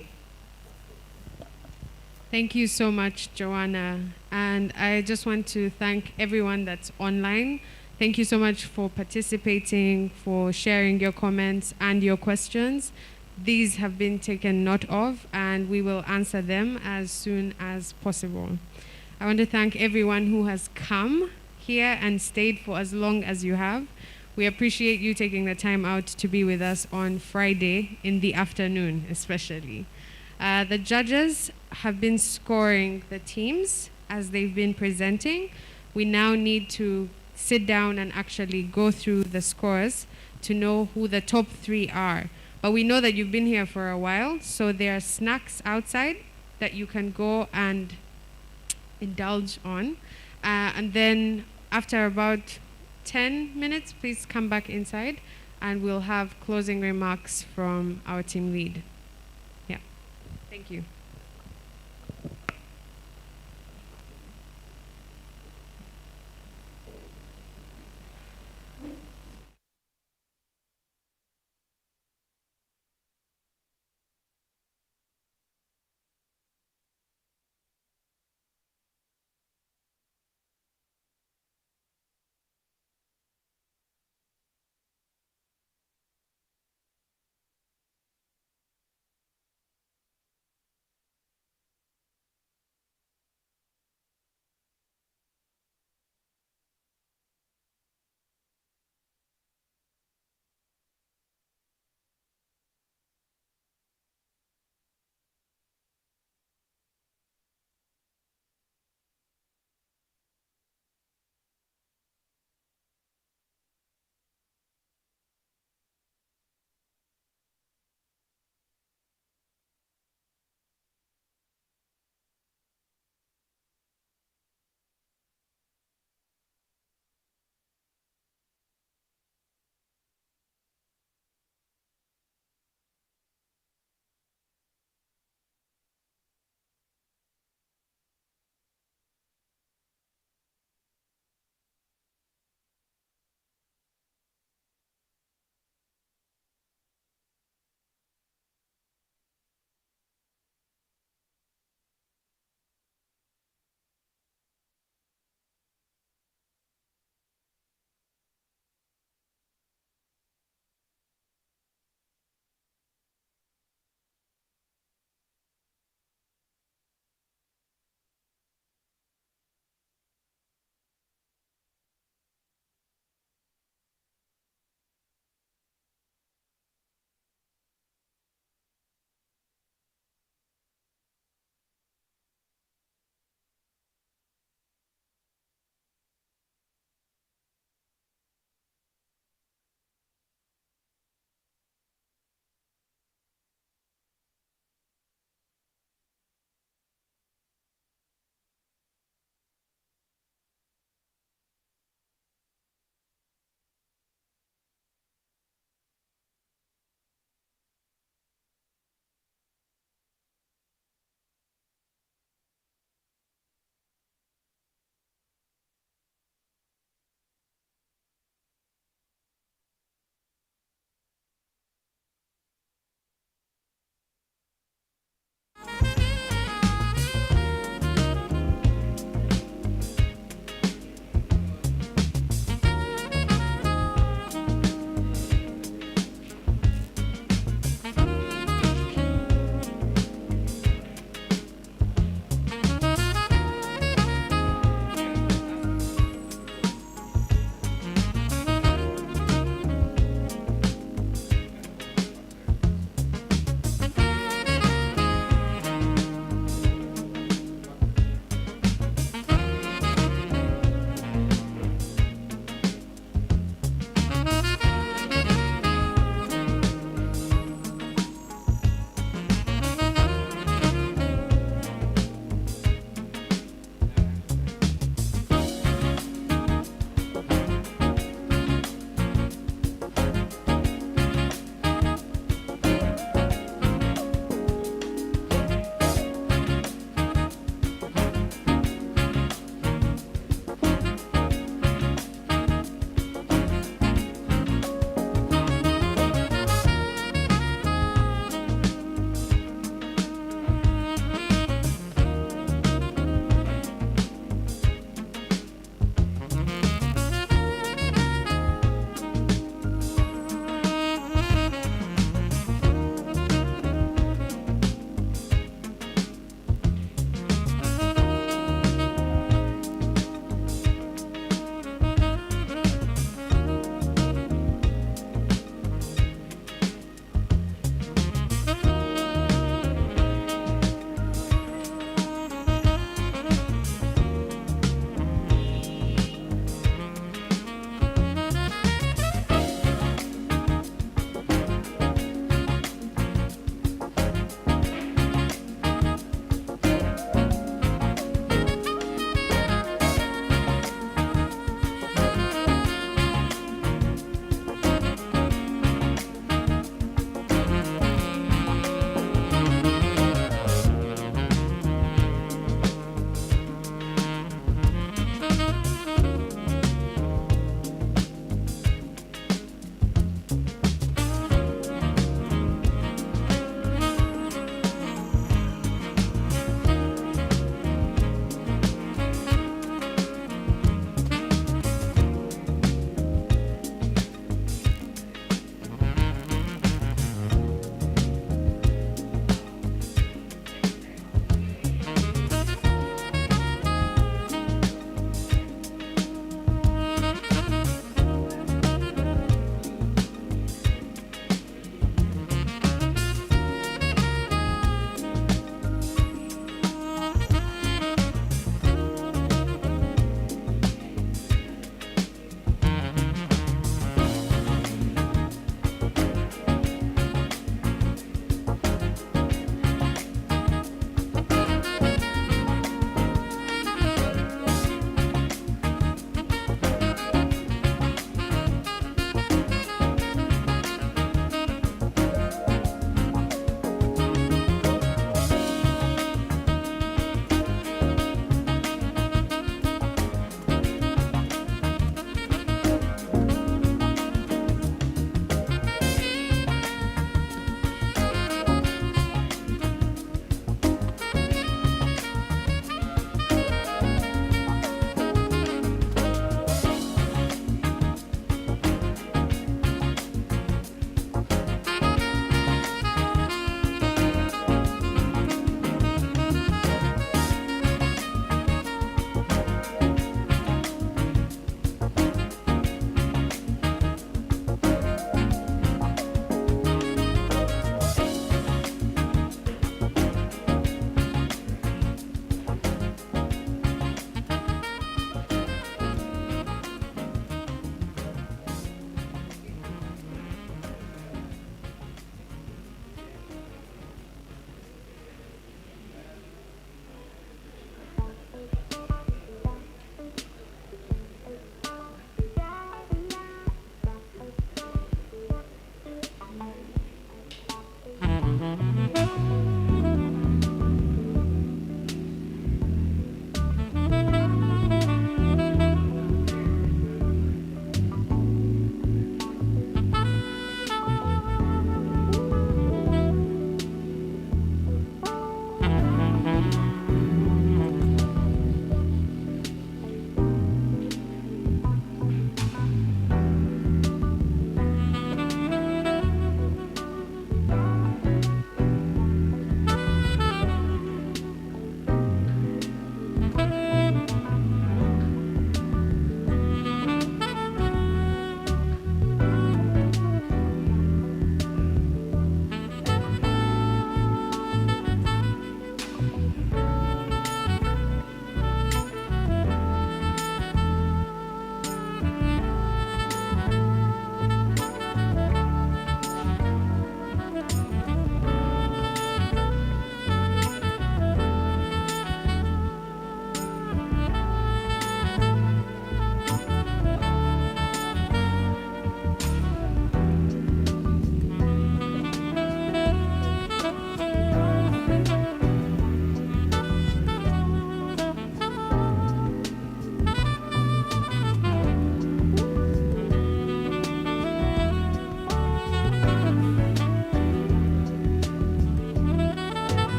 Thank you so much, Joanna. And I just want to thank everyone that's online. Thank you so much for participating, for sharing your comments and your questions. These have been taken note of, and we will answer them as soon as possible. I want to thank everyone who has come here and stayed for as long as you have. We appreciate you taking the time out to be with us on Friday in the afternoon, especially. The judges have been scoring the teams as they've been presenting. We now need to sit down and actually go through the scores to know who the top 3 are. But we know that you've been here for a while, so there are snacks outside that you can go and indulge on. And then after about 10 minutes, please come back inside and we'll have closing remarks from our team lead. Yeah, thank you.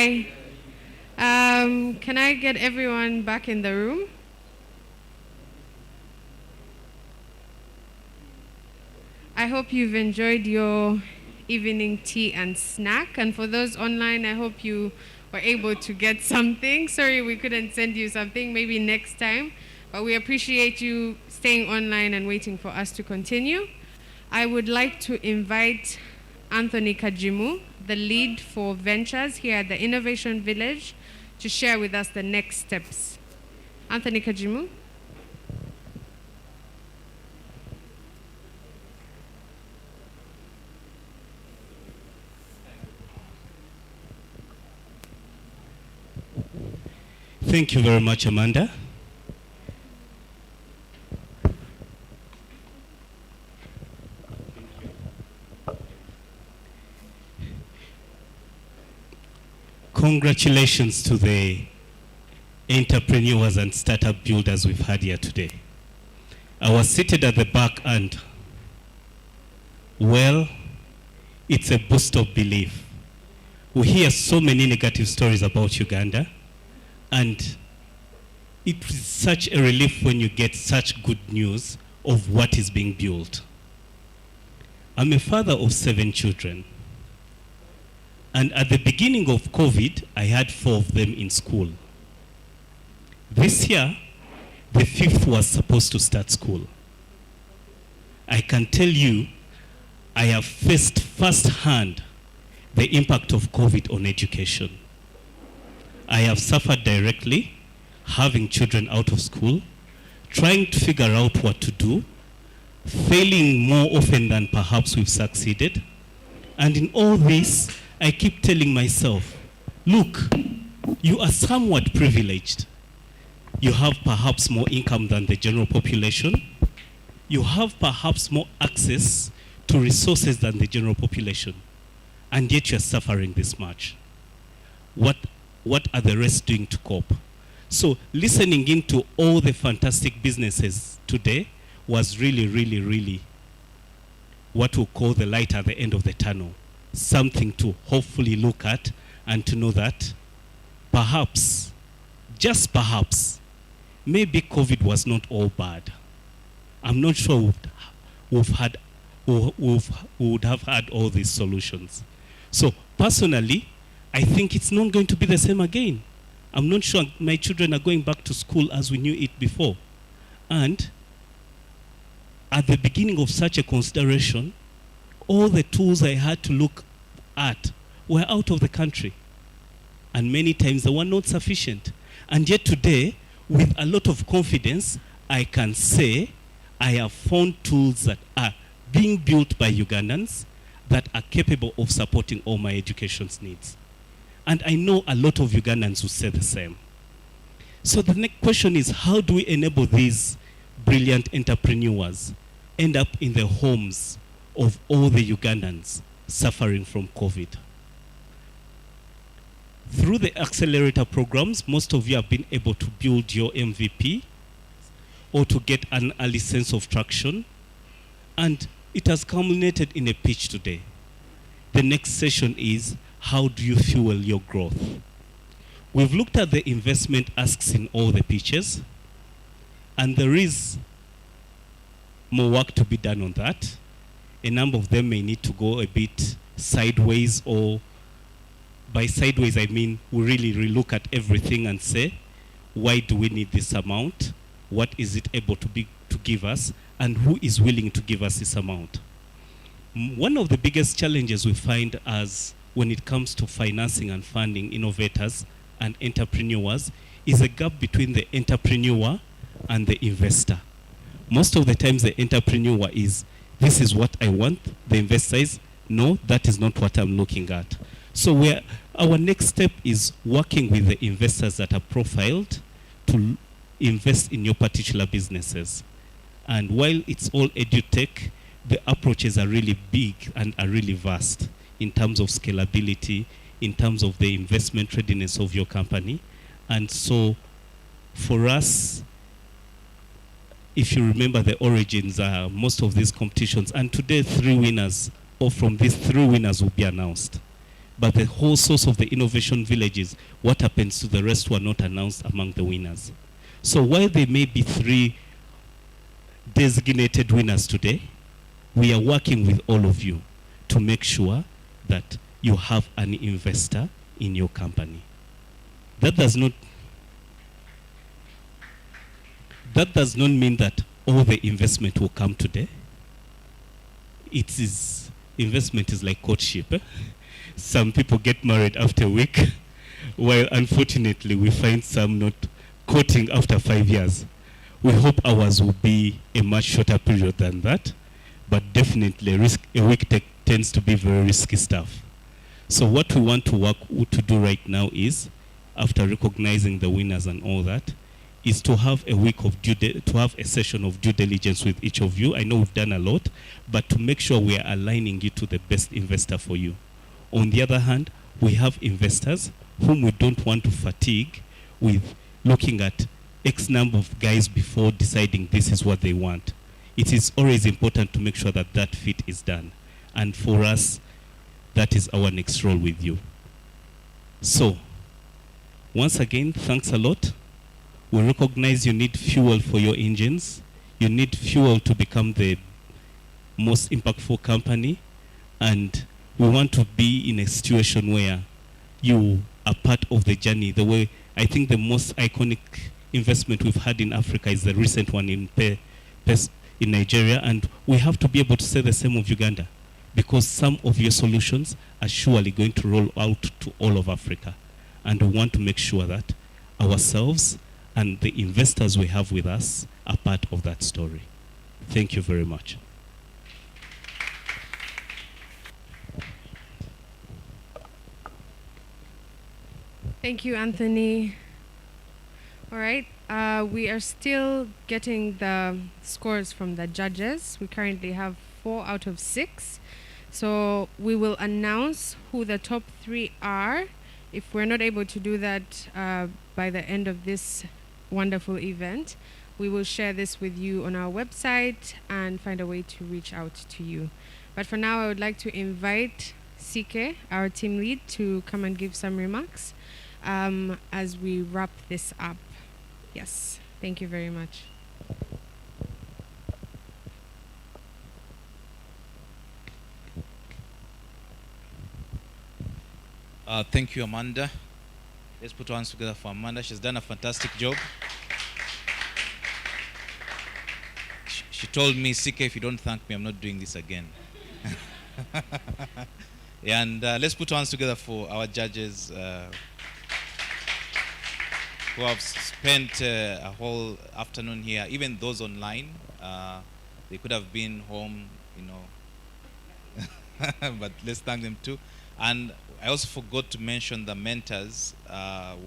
Hi. Can I get everyone back in the room? I hope you've enjoyed your evening tea and snack. And for those online, I hope you were able to get something. Sorry we couldn't send you something, maybe next time. But we appreciate you staying online and waiting for us to continue. I would like to invite Anthony Kajimu, the lead for ventures here at the Innovation Village, to share with us the next steps. Anthony Kajimu. Thank you very much, Amanda. Congratulations to the entrepreneurs and startup builders we've had here today. I was seated at the back and, well, it's a boost of belief. We hear so many negative stories about Uganda, and it is such a relief when you get such good news of what is being built. I'm a father of 7 children. And at the beginning of COVID, I had 4 of them in school. This year, the 5th was supposed to start school. I can tell you, I have faced firsthand the impact of COVID on education. I have suffered directly, having children out of school, trying to figure out what to do, failing more often than perhaps we've succeeded. And in all this, I keep telling myself, look, you are somewhat privileged. You have perhaps more income than the general population. You have perhaps more access to resources than the general population. And yet you're suffering this much. What are the rest doing to cope? So listening into all the fantastic businesses today was really, really, really what we'll call the light at the end of the tunnel. Something to hopefully look at and to know that perhaps, just perhaps, maybe COVID was not all bad. I'm not sure we would have had all these solutions. So personally, I think it's not going to be the same again. I'm not sure my children are going back to school as we knew it before. And at the beginning of such a consideration, all the tools I had to look at were out of the country. And many times they were not sufficient. And yet today, with a lot of confidence, I can say I have found tools that are being built by Ugandans that are capable of supporting all my education needs. And I know a lot of Ugandans who say the same. So the next question is, how do we enable these brilliant entrepreneurs end up in the homes of all the Ugandans suffering from COVID? Through the accelerator programs, most of you have been able to build your MVP or to get an early sense of traction, and it has culminated in a pitch today. The next session is, how do you fuel your growth? We've looked at the investment asks in all the pitches, and there is more work to be done on that. A number of them may need to go a bit sideways, or by sideways I mean we really relook at everything and say, why do we need this amount? What is it able to give us? And who is willing to give us this amount? One of the biggest challenges we find as when it comes to financing and funding innovators and entrepreneurs is a gap between the entrepreneur and the investor. Most of the times the entrepreneur is, this is what I want. The investor is, no, that is not what I'm looking at. So our next step is working with the investors that are profiled to invest in your particular businesses. And while it's all edutech, the approaches are really big and are really vast in terms of scalability, in terms of the investment readiness of your company. And so for us, if you remember the origins, most of these competitions, and today 3 winners, or from these 3 winners will be announced. But the whole source of the innovation villages, what happens to the rest who are not announced among the winners? So while there may be 3 designated winners today, we are working with all of you to make sure that you have an investor in your company. That does not mean that all the investment will come today. Investment is like courtship. Some people get married after a week, while unfortunately we find some not courting after 5 years. We hope ours will be a much shorter period than that, but definitely a week tends to be very risky stuff. So what we want to do right now is, after recognizing the winners and all that, is to have a week of a session of due diligence with each of you. I know we've done a lot, but to make sure we are aligning you to the best investor for you. On the other hand, we have investors whom we don't want to fatigue with looking at X number of guys before deciding this is what they want. It is always important to make sure that that fit is done. And for us, that is our next role with you. So, once again, thanks a lot. We recognize you need fuel for your engines. You need fuel to become the most impactful company. And we want to be in a situation where you are part of the journey. The way I think the most iconic investment we've had in Africa is the recent one in Nigeria. And we have to be able to say the same of Uganda, because some of your solutions are surely going to roll out to all of Africa. And we want to make sure that ourselves and the investors we have with us are part of that story. Thank you very much. Thank you, Anthony. All right, we are still getting the scores from the judges. We currently have 4 out of 6. So we will announce who the top 3 are. If we're not able to do that by the end of this wonderful event, we will share this with you on our website and find a way to reach out to you. But for now, I would like to invite Sike, our team lead, to come and give some remarks as we wrap this up. Yes, thank you very much. Thank you, Amanda. Let's put our hands together for Amanda. She's done a fantastic job. She told me, Sike, if you don't thank me, I'm not doing this again. And let's put our hands together for our judges who have spent a whole afternoon here. Even those online, they could have been home, you know. But let's thank them too. And I also forgot to mention the mentors.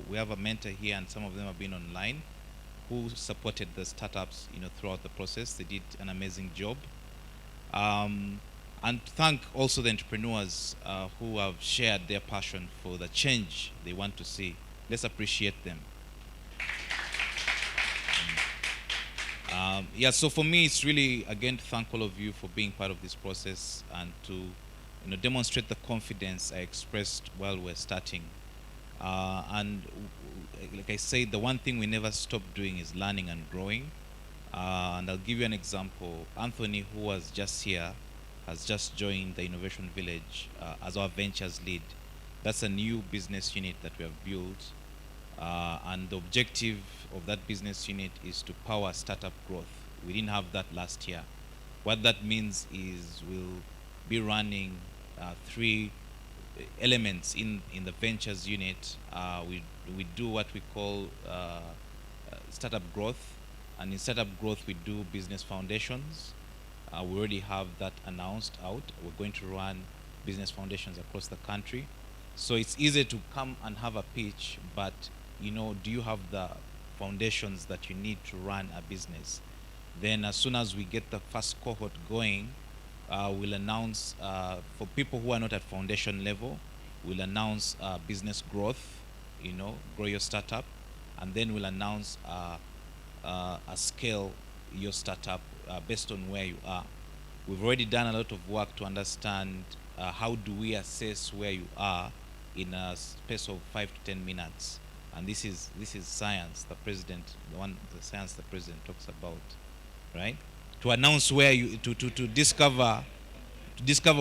We have a mentor here, and some of them have been online, who supported the startups, you know, throughout the process. They did an amazing job. And thank also the entrepreneurs who have shared their passion for the change they want to see. Let's appreciate them. Yeah, so for me, it's really, again, to thank all of you for being part of this process and to demonstrate the confidence I expressed while we're starting. And like I said, the one thing we never stop doing is learning and growing. And I'll give you an example. Anthony, who was just here, has just joined the Innovation Village as our ventures lead. That's a new business unit that we have built. And the objective of that business unit is to power startup growth. We didn't have that last year. What that means is we'll be running 3 elements in the ventures unit. We do what we call startup growth, and in startup growth we do business foundations. We already have that announced out. We're going to run business foundations across the country. So it's easy to come and have a pitch, but do you have the foundations that you need to run a business? Then as soon as we get the first cohort going, we'll announce, for people who are not at foundation level, we'll announce business growth, grow your startup, and then we'll announce a scale your startup based on where you are. We've already done a lot of work to understand how do we assess where you are in a space of 5 to 10 minutes. And this is science, the science the president talks about, right? To announce where you, to discover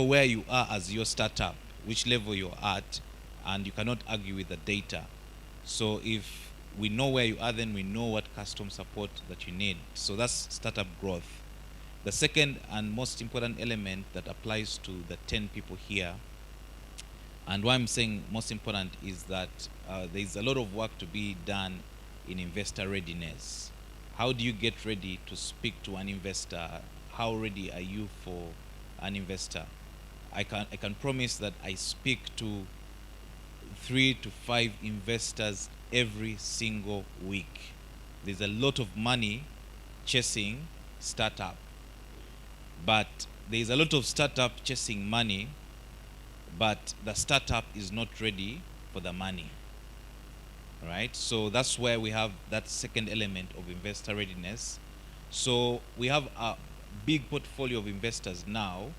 where you are as your startup, which level you're at, and you cannot argue with the data. So if we know where you are, then we know what custom support that you need. So that's startup growth. The second and most important element that applies to the 10 people here, and why I'm saying most important, is that there's a lot of work to be done in investor readiness. How do you get ready to speak to an investor? How ready are you for an investor? I can promise that I speak to 3 to 5 investors every single week. There's a lot of money chasing startup, but there's a lot of startup chasing money, but the startup is not ready for the money. Right? So that's where we have that second element of investor readiness. So we have a big portfolio of investors now,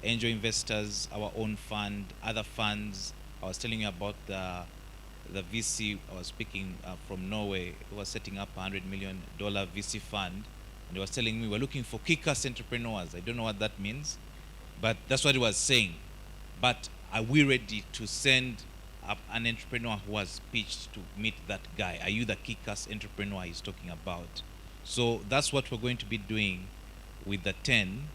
angel investors, our own fund, other funds. I was telling you about the VC. I was speaking from Norway, who was setting up $100 million VC fund, and he was telling me we're looking for kick-ass entrepreneurs. I don't know what that means, but that's what he was saying. But are we ready to send up an entrepreneur who has pitched to meet that guy? Are you the kick-ass entrepreneur he's talking about? So that's what we're going to be doing with the 10,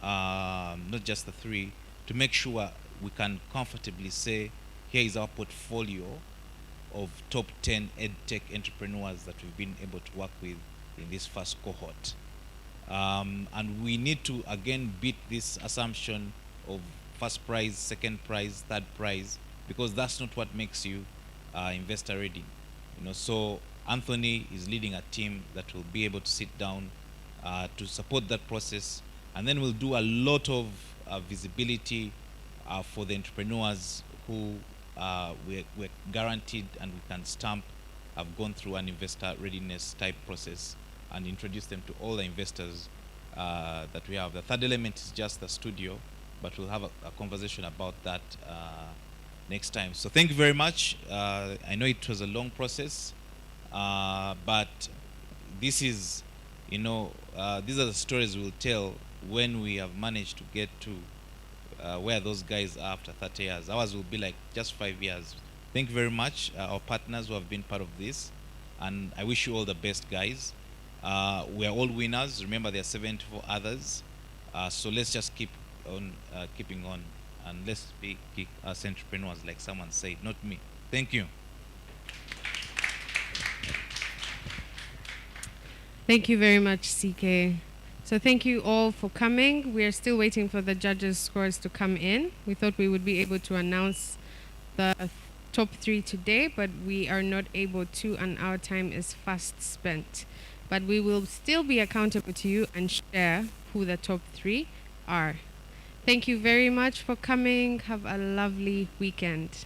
not just the 3, to make sure we can comfortably say, here is our portfolio of top 10 EdTech entrepreneurs that we've been able to work with in this first cohort. And we need to, again, beat this assumption of first prize, second prize, third prize, because that's not what makes you investor ready. So Anthony is leading a team that will be able to sit down to support that process, and then we'll do a lot of visibility for the entrepreneurs who we're guaranteed and we can stamp have gone through an investor readiness type process, and introduce them to all the investors that we have. The third element is just the studio, but we'll have a conversation about that next time. So thank you very much. I know it was a long process, but this is, these are the stories we'll tell when we have managed to get to where those guys are after 30 years. Ours will be like just 5 years. Thank you very much, our partners who have been part of this, and I wish you all the best, guys. We are all winners. Remember, there are 74 others. So let's just keep on keeping on, and let's be as entrepreneurs, like someone said, not me. Thank you. Thank you very much, CK. So thank you all for coming. We are still waiting for the judges' scores to come in. We thought we would be able to announce the top 3 today, but we are not able to, and our time is fast spent. But we will still be accountable to you and share who the top 3 are. Thank you very much for coming. Have a lovely weekend.